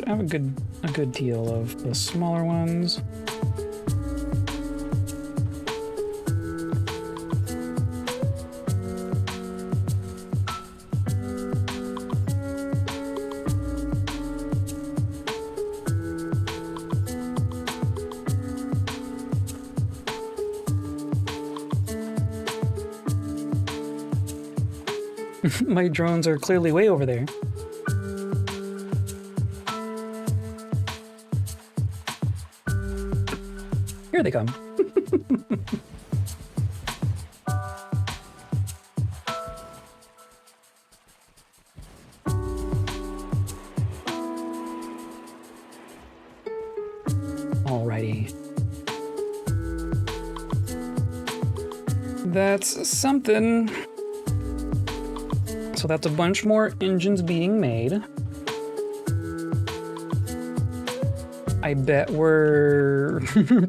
I have a good deal of the smaller ones. My drones are clearly way over there. Here they come. Alrighty. That's something. So that's a bunch more engines being made. I bet we're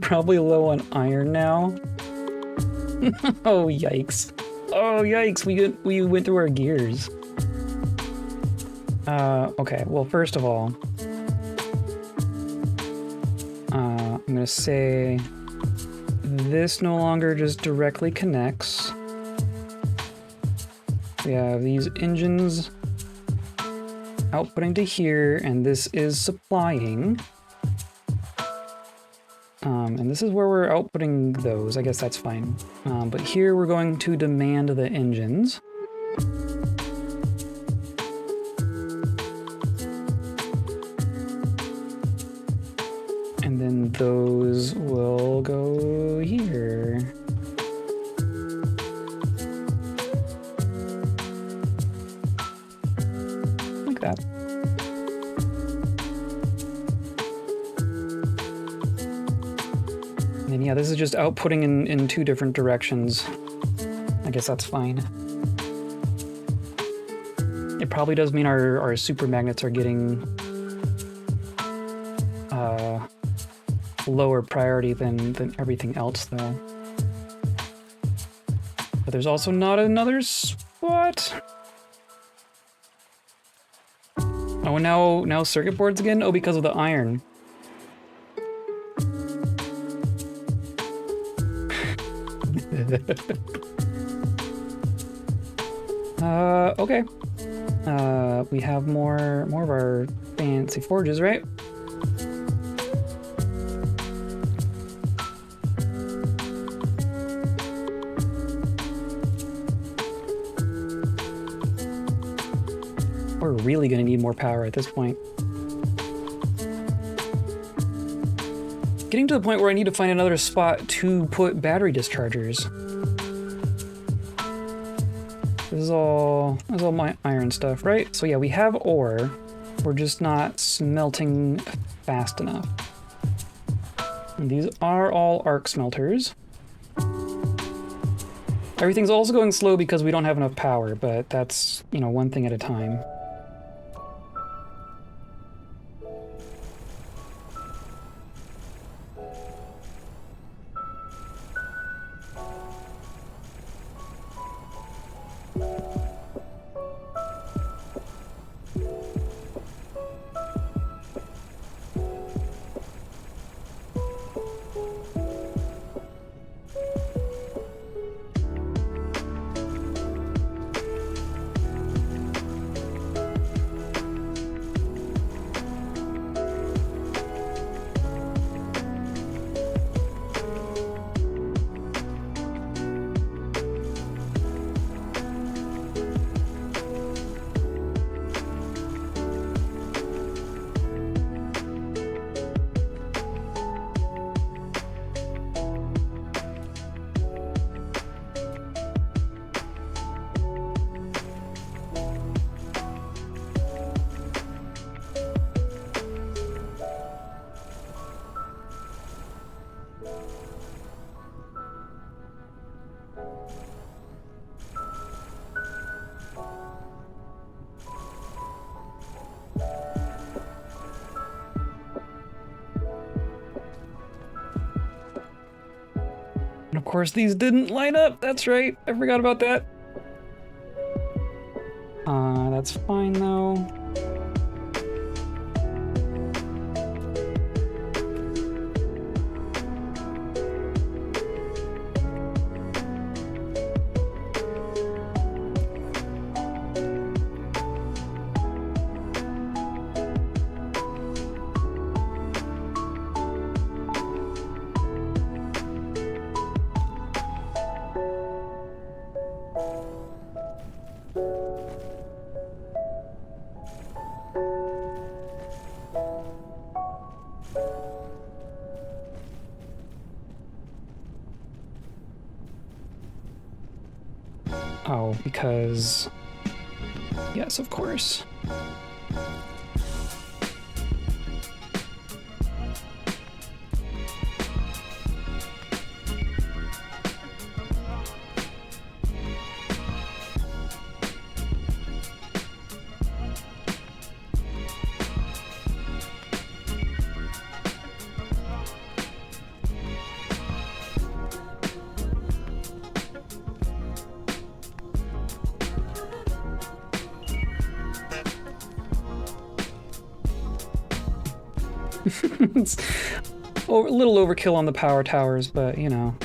probably low on iron now. Oh, yikes. Oh, yikes, we went through our gears. Okay, well, first of all, I'm gonna say this no longer just directly connects. We have these engines outputting to here, and this is supplying. And this is where we're outputting those. I guess that's fine. But here we're going to demand the engines. And then those will go here. Like that. And yeah, this is just outputting in two different directions. I guess that's fine. It probably does mean our super magnets are getting lower priority than everything else, though. But there's also not another spot. Oh, and now circuit boards again? Oh, because of the iron. Okay. We have more of our fancy forges, right? We're really gonna need more power at this point. Getting to the point where I need to find another spot to put battery dischargers. This is all my iron stuff, right? So yeah, we have ore. We're just not smelting fast enough. And these are all arc smelters. Everything's also going slow because we don't have enough power, but that's, you know, one thing at a time. And of course these didn't line up, that's right, I forgot about that. That's fine though. Oh, because... Yes, of course. It's a little overkill on the power towers, but you know.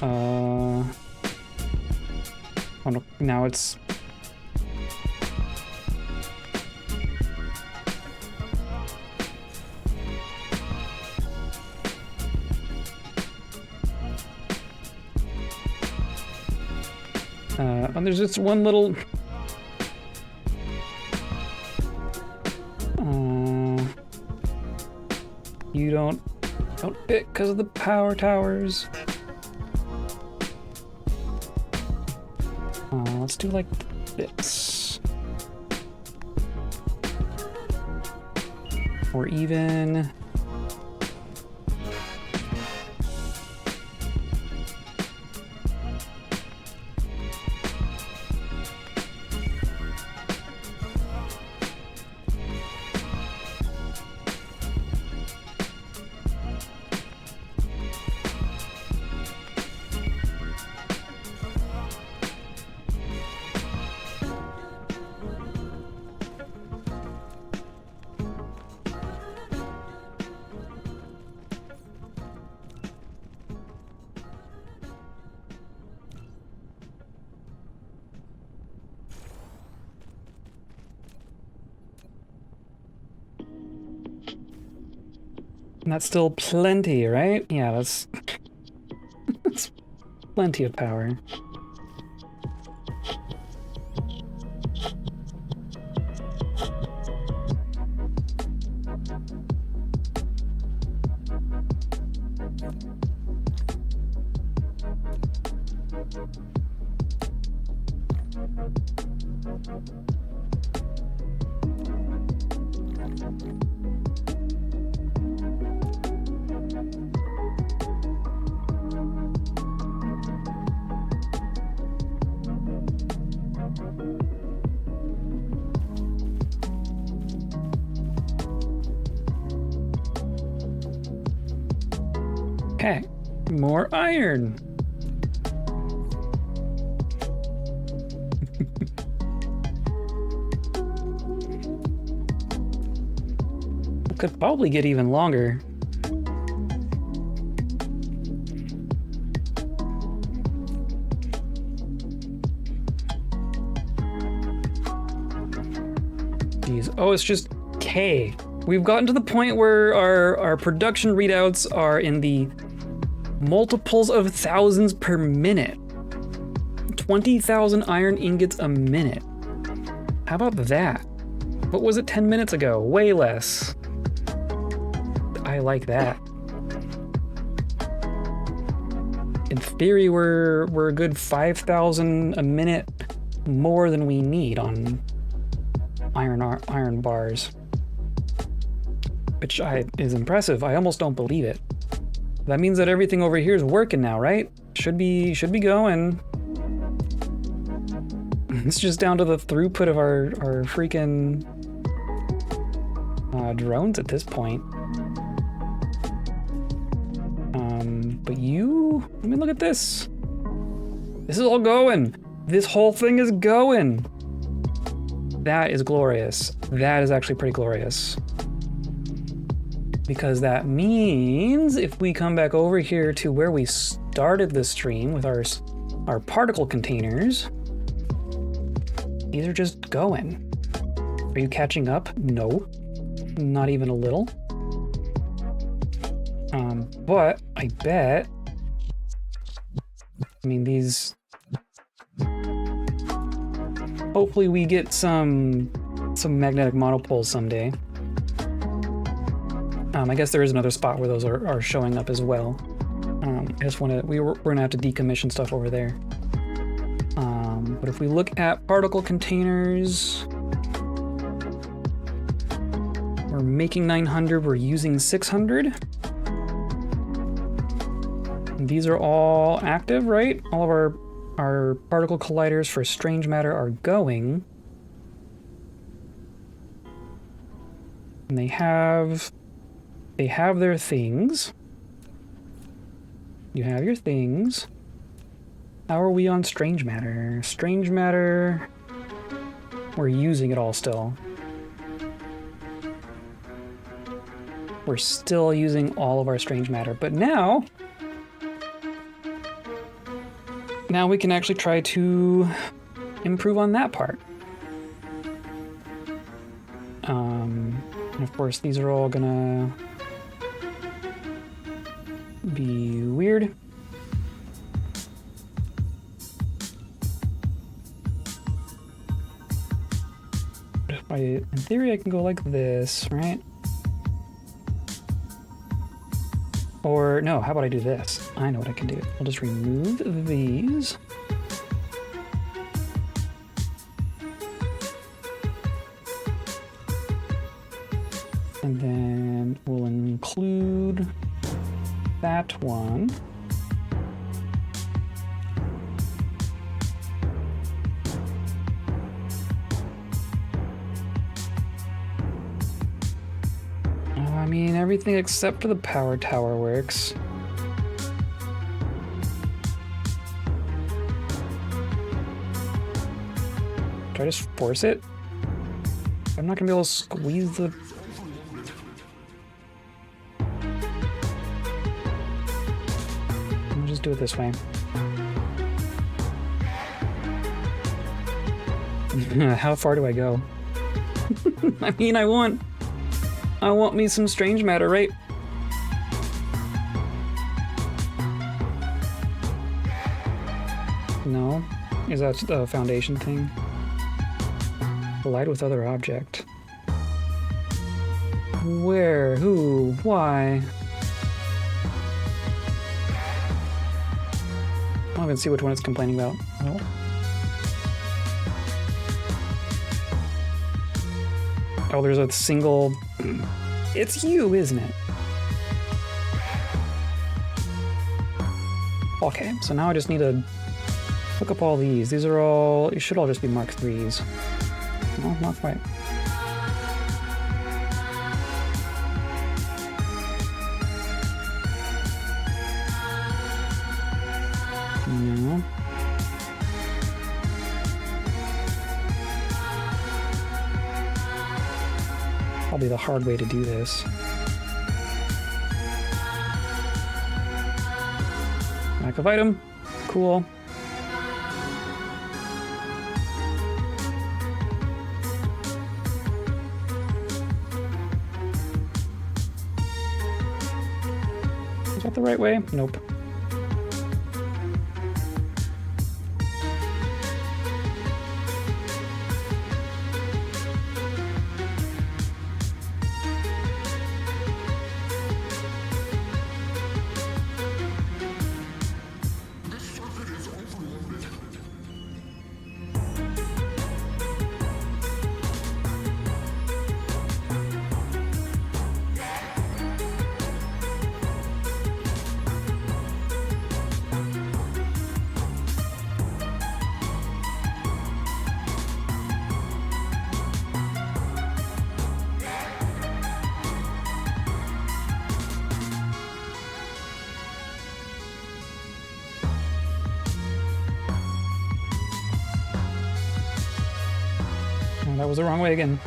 Oh no, now it's... and there's just one little... You don't fit because of the power towers. Let's do like this. Or even... And that's still plenty, right? Yeah, that's... that's plenty of power. Okay, more iron. Could probably get even longer. Jeez. Oh, it's just K. We've gotten to the point where our production readouts are in the multiples of thousands per minute. 20,000 iron ingots a minute. How about that? What was it 10 minutes ago? Way less. I like that. In theory, we're a good 5,000 a minute more than we need on iron bars, which is impressive. I almost don't believe it. That means that everything over here is working now, right? Should be going. It's just down to the throughput of our freaking drones at this point. But let me look at this. This is all going. This whole thing is going. That is glorious. That is actually pretty glorious. Because that means if we come back over here to where we started the stream with our particle containers, these are just going. Are you catching up? No, not even a little. But I bet, I mean, these, hopefully we get some magnetic monopoles someday. I guess there is another spot where those are showing up as well. I just want to, we're gonna have to decommission stuff over there. But if we look at particle containers, we're making 900, we're using 600. And these are all active, right? All of our particle colliders for strange matter are going. And they have their things. You have your things. How are we on strange matter? Strange matter, we're using it all still. We're still using all of our strange matter, but now we can actually try to improve on that part. And of course, these are all gonna be weird. But if in theory, I can go like this, right? Or no, how about I do this? I know what I can do. I'll just remove these. And then we'll include that one. I mean, everything except for the power tower works. Do I just force it? I'm not gonna be able to squeeze the... I'll just do it this way. How far do I go? I mean, I want me some strange matter, right? No? Is that the foundation thing? Collide with other object. Where? Who? Why? I don't even see which one it's complaining about. Oh. Oh, there's a single... It's you, isn't it? Okay, so now I just need to look up all these. These are all... It should all just be Mark 3s. No, not quite. No. Probably the hard way to do this. Lack of item. Cool. Is that the right way? Nope. Oh, that was the wrong way again.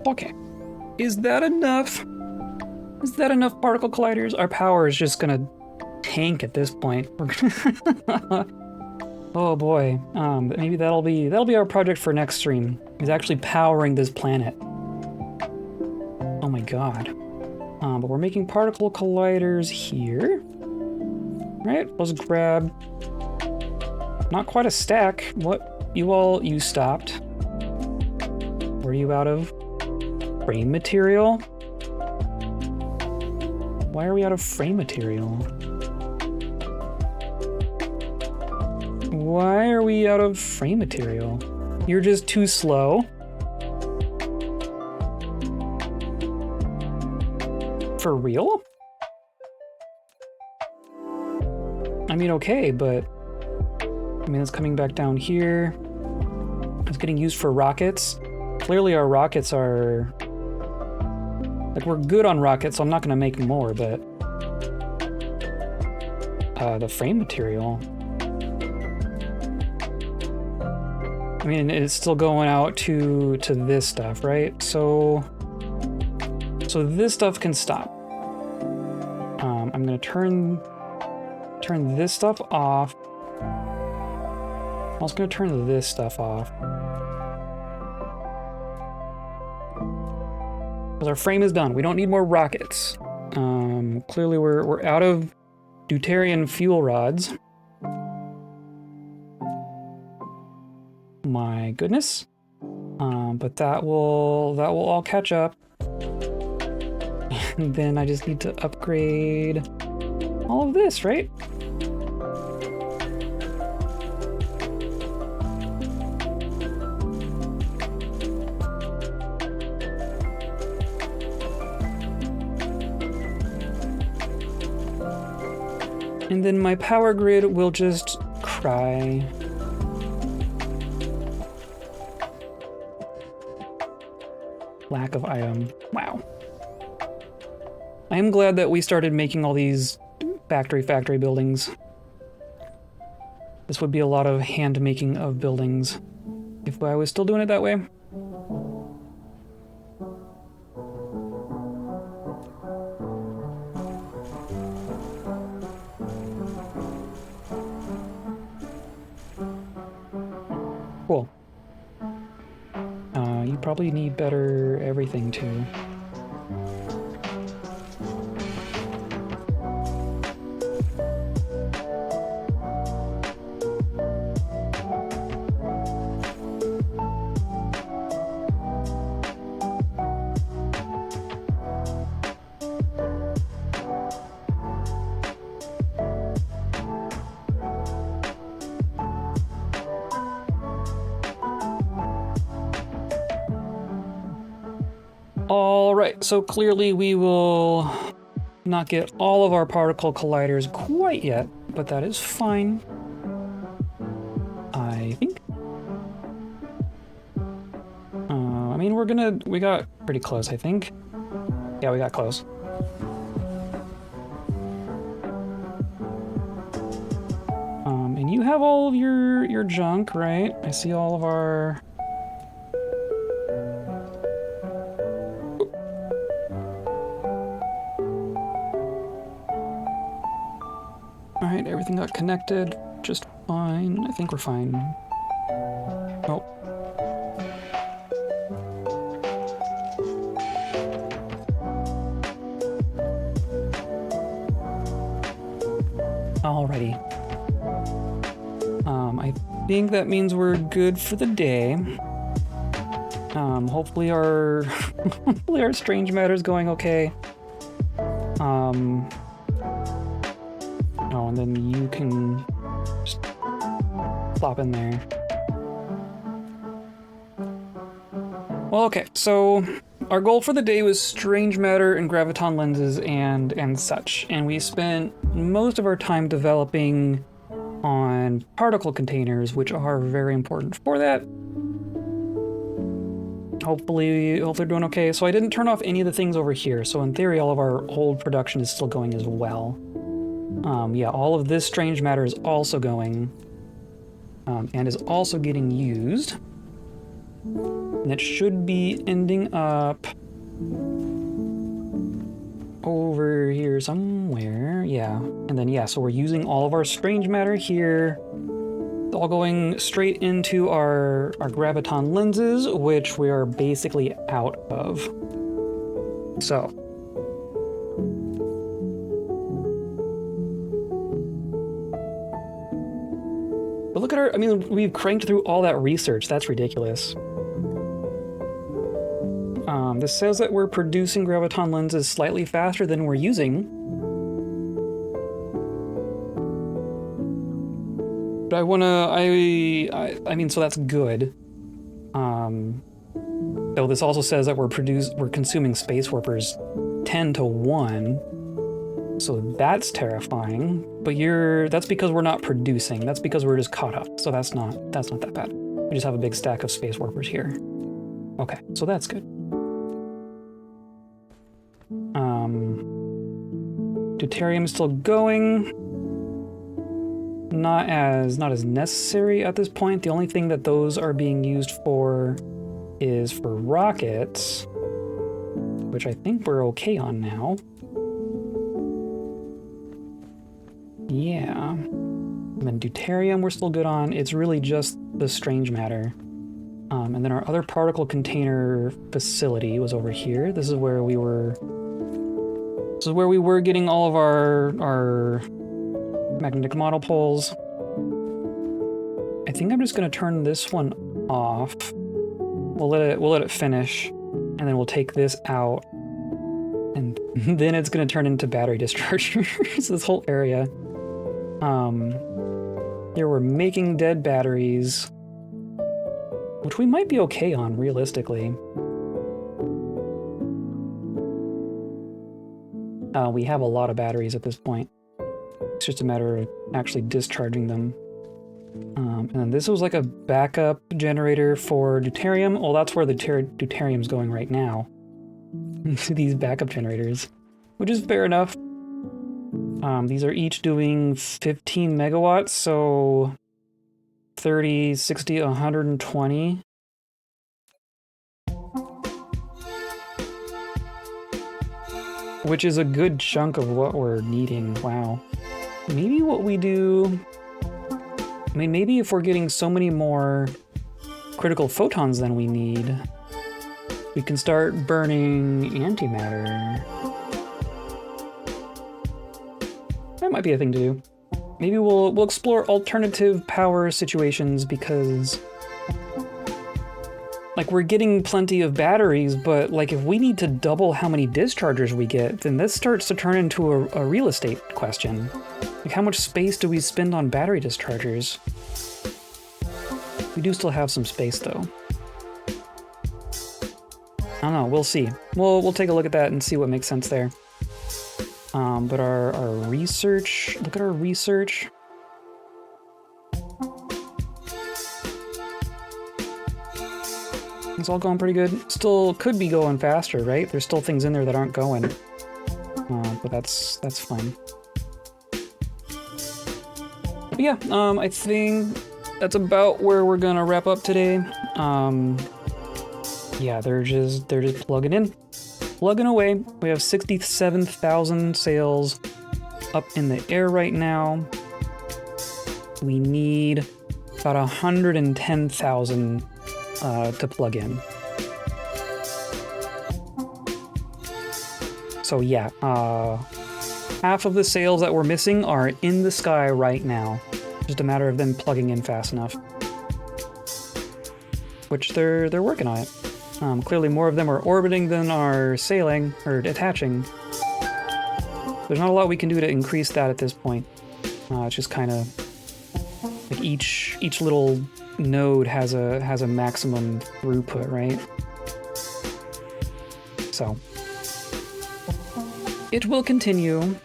Okay. Is that enough? Is that enough particle colliders? Our power is just gonna tank at this point. Oh boy. Maybe that'll be our project for next stream. Is actually powering this planet. Oh my god. But we're making particle colliders here. Right, let's grab... Not quite a stack. What? You stopped. Were you out of frame material? Why are we out of frame material? Why are we out of frame material? You're just too slow? For real? I mean, okay, but... I mean, it's coming back down here. It's getting used for rockets. Clearly our rockets are... Like, we're good on rockets, so I'm not gonna make more, but... the frame material... I mean, it's still going out to this stuff, right? So this stuff can stop. I'm gonna turn this stuff off. I'm also gonna turn this stuff off. Because our frame is done. We don't need more rockets. Clearly we're out of deuterium fuel rods. My goodness. But that will all catch up. And then I just need to upgrade all of this, right? And then my power grid will just cry. Lack of item. Wow. I am glad that we started making all these factory buildings. This would be a lot of hand making of buildings if I was still doing it that way. Cool. You probably need better everything too. Alright, so clearly we will not get all of our particle colliders quite yet, but that is fine. I think. I mean, we got pretty close, I think. Yeah, we got close. And you have all of your junk, right? I see all of our... Alright, everything got connected just fine. I think we're fine. Oh. Alrighty. I think that means we're good for the day. Hopefully our hopefully our strange matter's going okay. Oh, and then you can just plop in there. Well, okay, so our goal for the day was strange matter and graviton lenses and such, and we spent most of our time developing on particle containers, which are very important for that. Hopefully they're doing okay. So I didn't turn off any of the things over here, so in theory all of our old production is still going as well. Yeah, all of this strange matter is also going, and is also getting used. And it should be ending up over here somewhere. Yeah. And then, yeah, so we're using all of our strange matter here. All going straight into our graviton lenses, which we are basically out of. So. But look at our, I mean, we've cranked through all that research. That's ridiculous. This says that we're producing graviton lenses slightly faster than we're using. But I wanna, I mean, so that's good. Though this also says that we're consuming space warpers 10 to 1. So that's terrifying. But that's because we're not producing. That's because we're just caught up. So that's not that bad. We just have a big stack of space warpers here. Okay, so that's good. Deuterium is still going. Not as necessary at this point. The only thing that those are being used for is for rockets, which I think we're okay on now. Yeah. And then deuterium we're still good on. It's really just the strange matter. And then our other particle container facility was over here. This is where we were getting all of our magnetic model poles. I think I'm just gonna turn this one off. We'll let it finish, and then we'll take this out, and then it's gonna turn into battery dischargers. This whole area. Here we're making dead batteries, which we might be okay on realistically. We have a lot of batteries at this point. It's just a matter of actually discharging them. And then this was like a backup generator for deuterium. Well, that's where the deuterium's going right now. To these backup generators, which is fair enough. These are each doing 15 megawatts, so 30, 60, 120. Which is a good chunk of what we're needing. Wow. Maybe what we do... I mean, maybe if we're getting so many more critical photons than we need, we can start burning antimatter. That might be a thing to do. Maybe we'll explore alternative power situations because... like, we're getting plenty of batteries, but, like, if we need to double how many dischargers we get, then this starts to turn into a real estate question. Like, how much space do we spend on battery dischargers? We do still have some space, though. I don't know, we'll see. We'll take a look at that and see what makes sense there. But our research, look at our research. It's all going pretty good. Still could be going faster, right? There's still things in there that aren't going. But that's fine. But yeah, I think that's about where we're gonna wrap up today. Yeah, they're just plugging in. Plugging away. We have 67,000 sails up in the air right now. We need about 110,000 to plug in. So yeah, half of the sails that we're missing are in the sky right now. Just a matter of them plugging in fast enough. Which they're working on it. Clearly more of them are orbiting than are sailing, or attaching. There's not a lot we can do to increase that at this point. It's just kind of like each little node has a maximum throughput, right? So it will continue.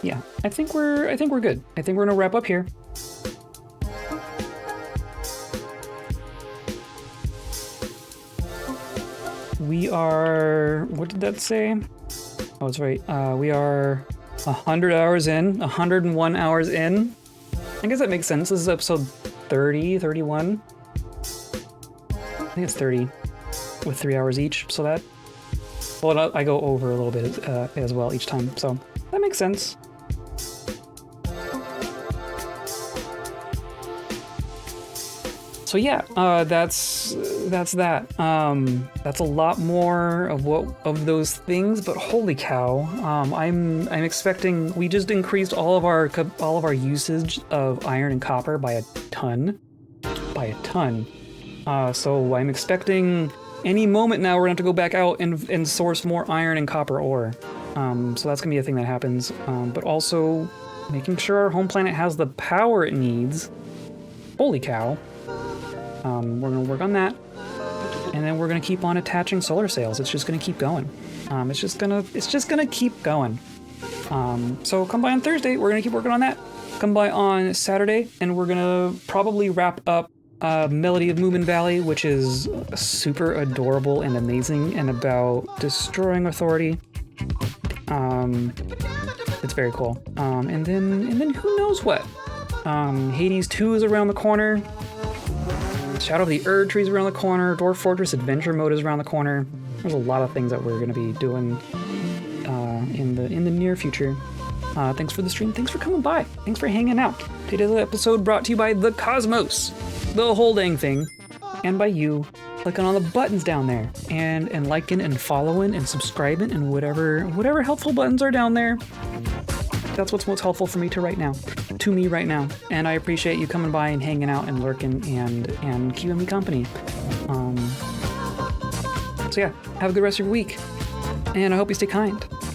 Yeah, I think we're good. I think we're gonna wrap up here. We are, what did that say? Oh, it's right. We are 100 hours in, 101 hours in. I guess that makes sense. This is episode 30, 31. I think it's 30 with 3 hours each. So that, well, I go over a little bit as well each time. So that makes sense. So yeah, that's that. That's a lot more of those things, but holy cow, I'm expecting. We just increased all of our usage of iron and copper by a ton. So I'm expecting any moment now we're gonna have to go back out and source more iron and copper ore. So that's gonna be a thing that happens. But also making sure our home planet has the power it needs. Holy cow. We're gonna work on that, and then we're gonna keep on attaching solar sails. It's just gonna keep going. It's just gonna keep going. So come by on Thursday. We're gonna keep working on that. Come by on Saturday, and we're gonna probably wrap up Melody of Moomin Valley, which is super adorable and amazing, and about destroying authority. It's very cool. And then who knows what? Hades 2 is around the corner. Shadow of the Erd Tree is around the corner. Dwarf Fortress Adventure Mode is around the corner. There's a lot of things that we're going to be doing in the near future. Thanks for the stream. Thanks for coming by. Thanks for hanging out. Today's episode brought to you by the Cosmos, the whole dang thing, and by you clicking on the buttons down there and liking and following and subscribing and whatever helpful buttons are down there. That's what's most helpful for me to me right now. And I appreciate you coming by and hanging out and lurking and keeping me company. So yeah, have a good rest of your week. And I hope you stay kind.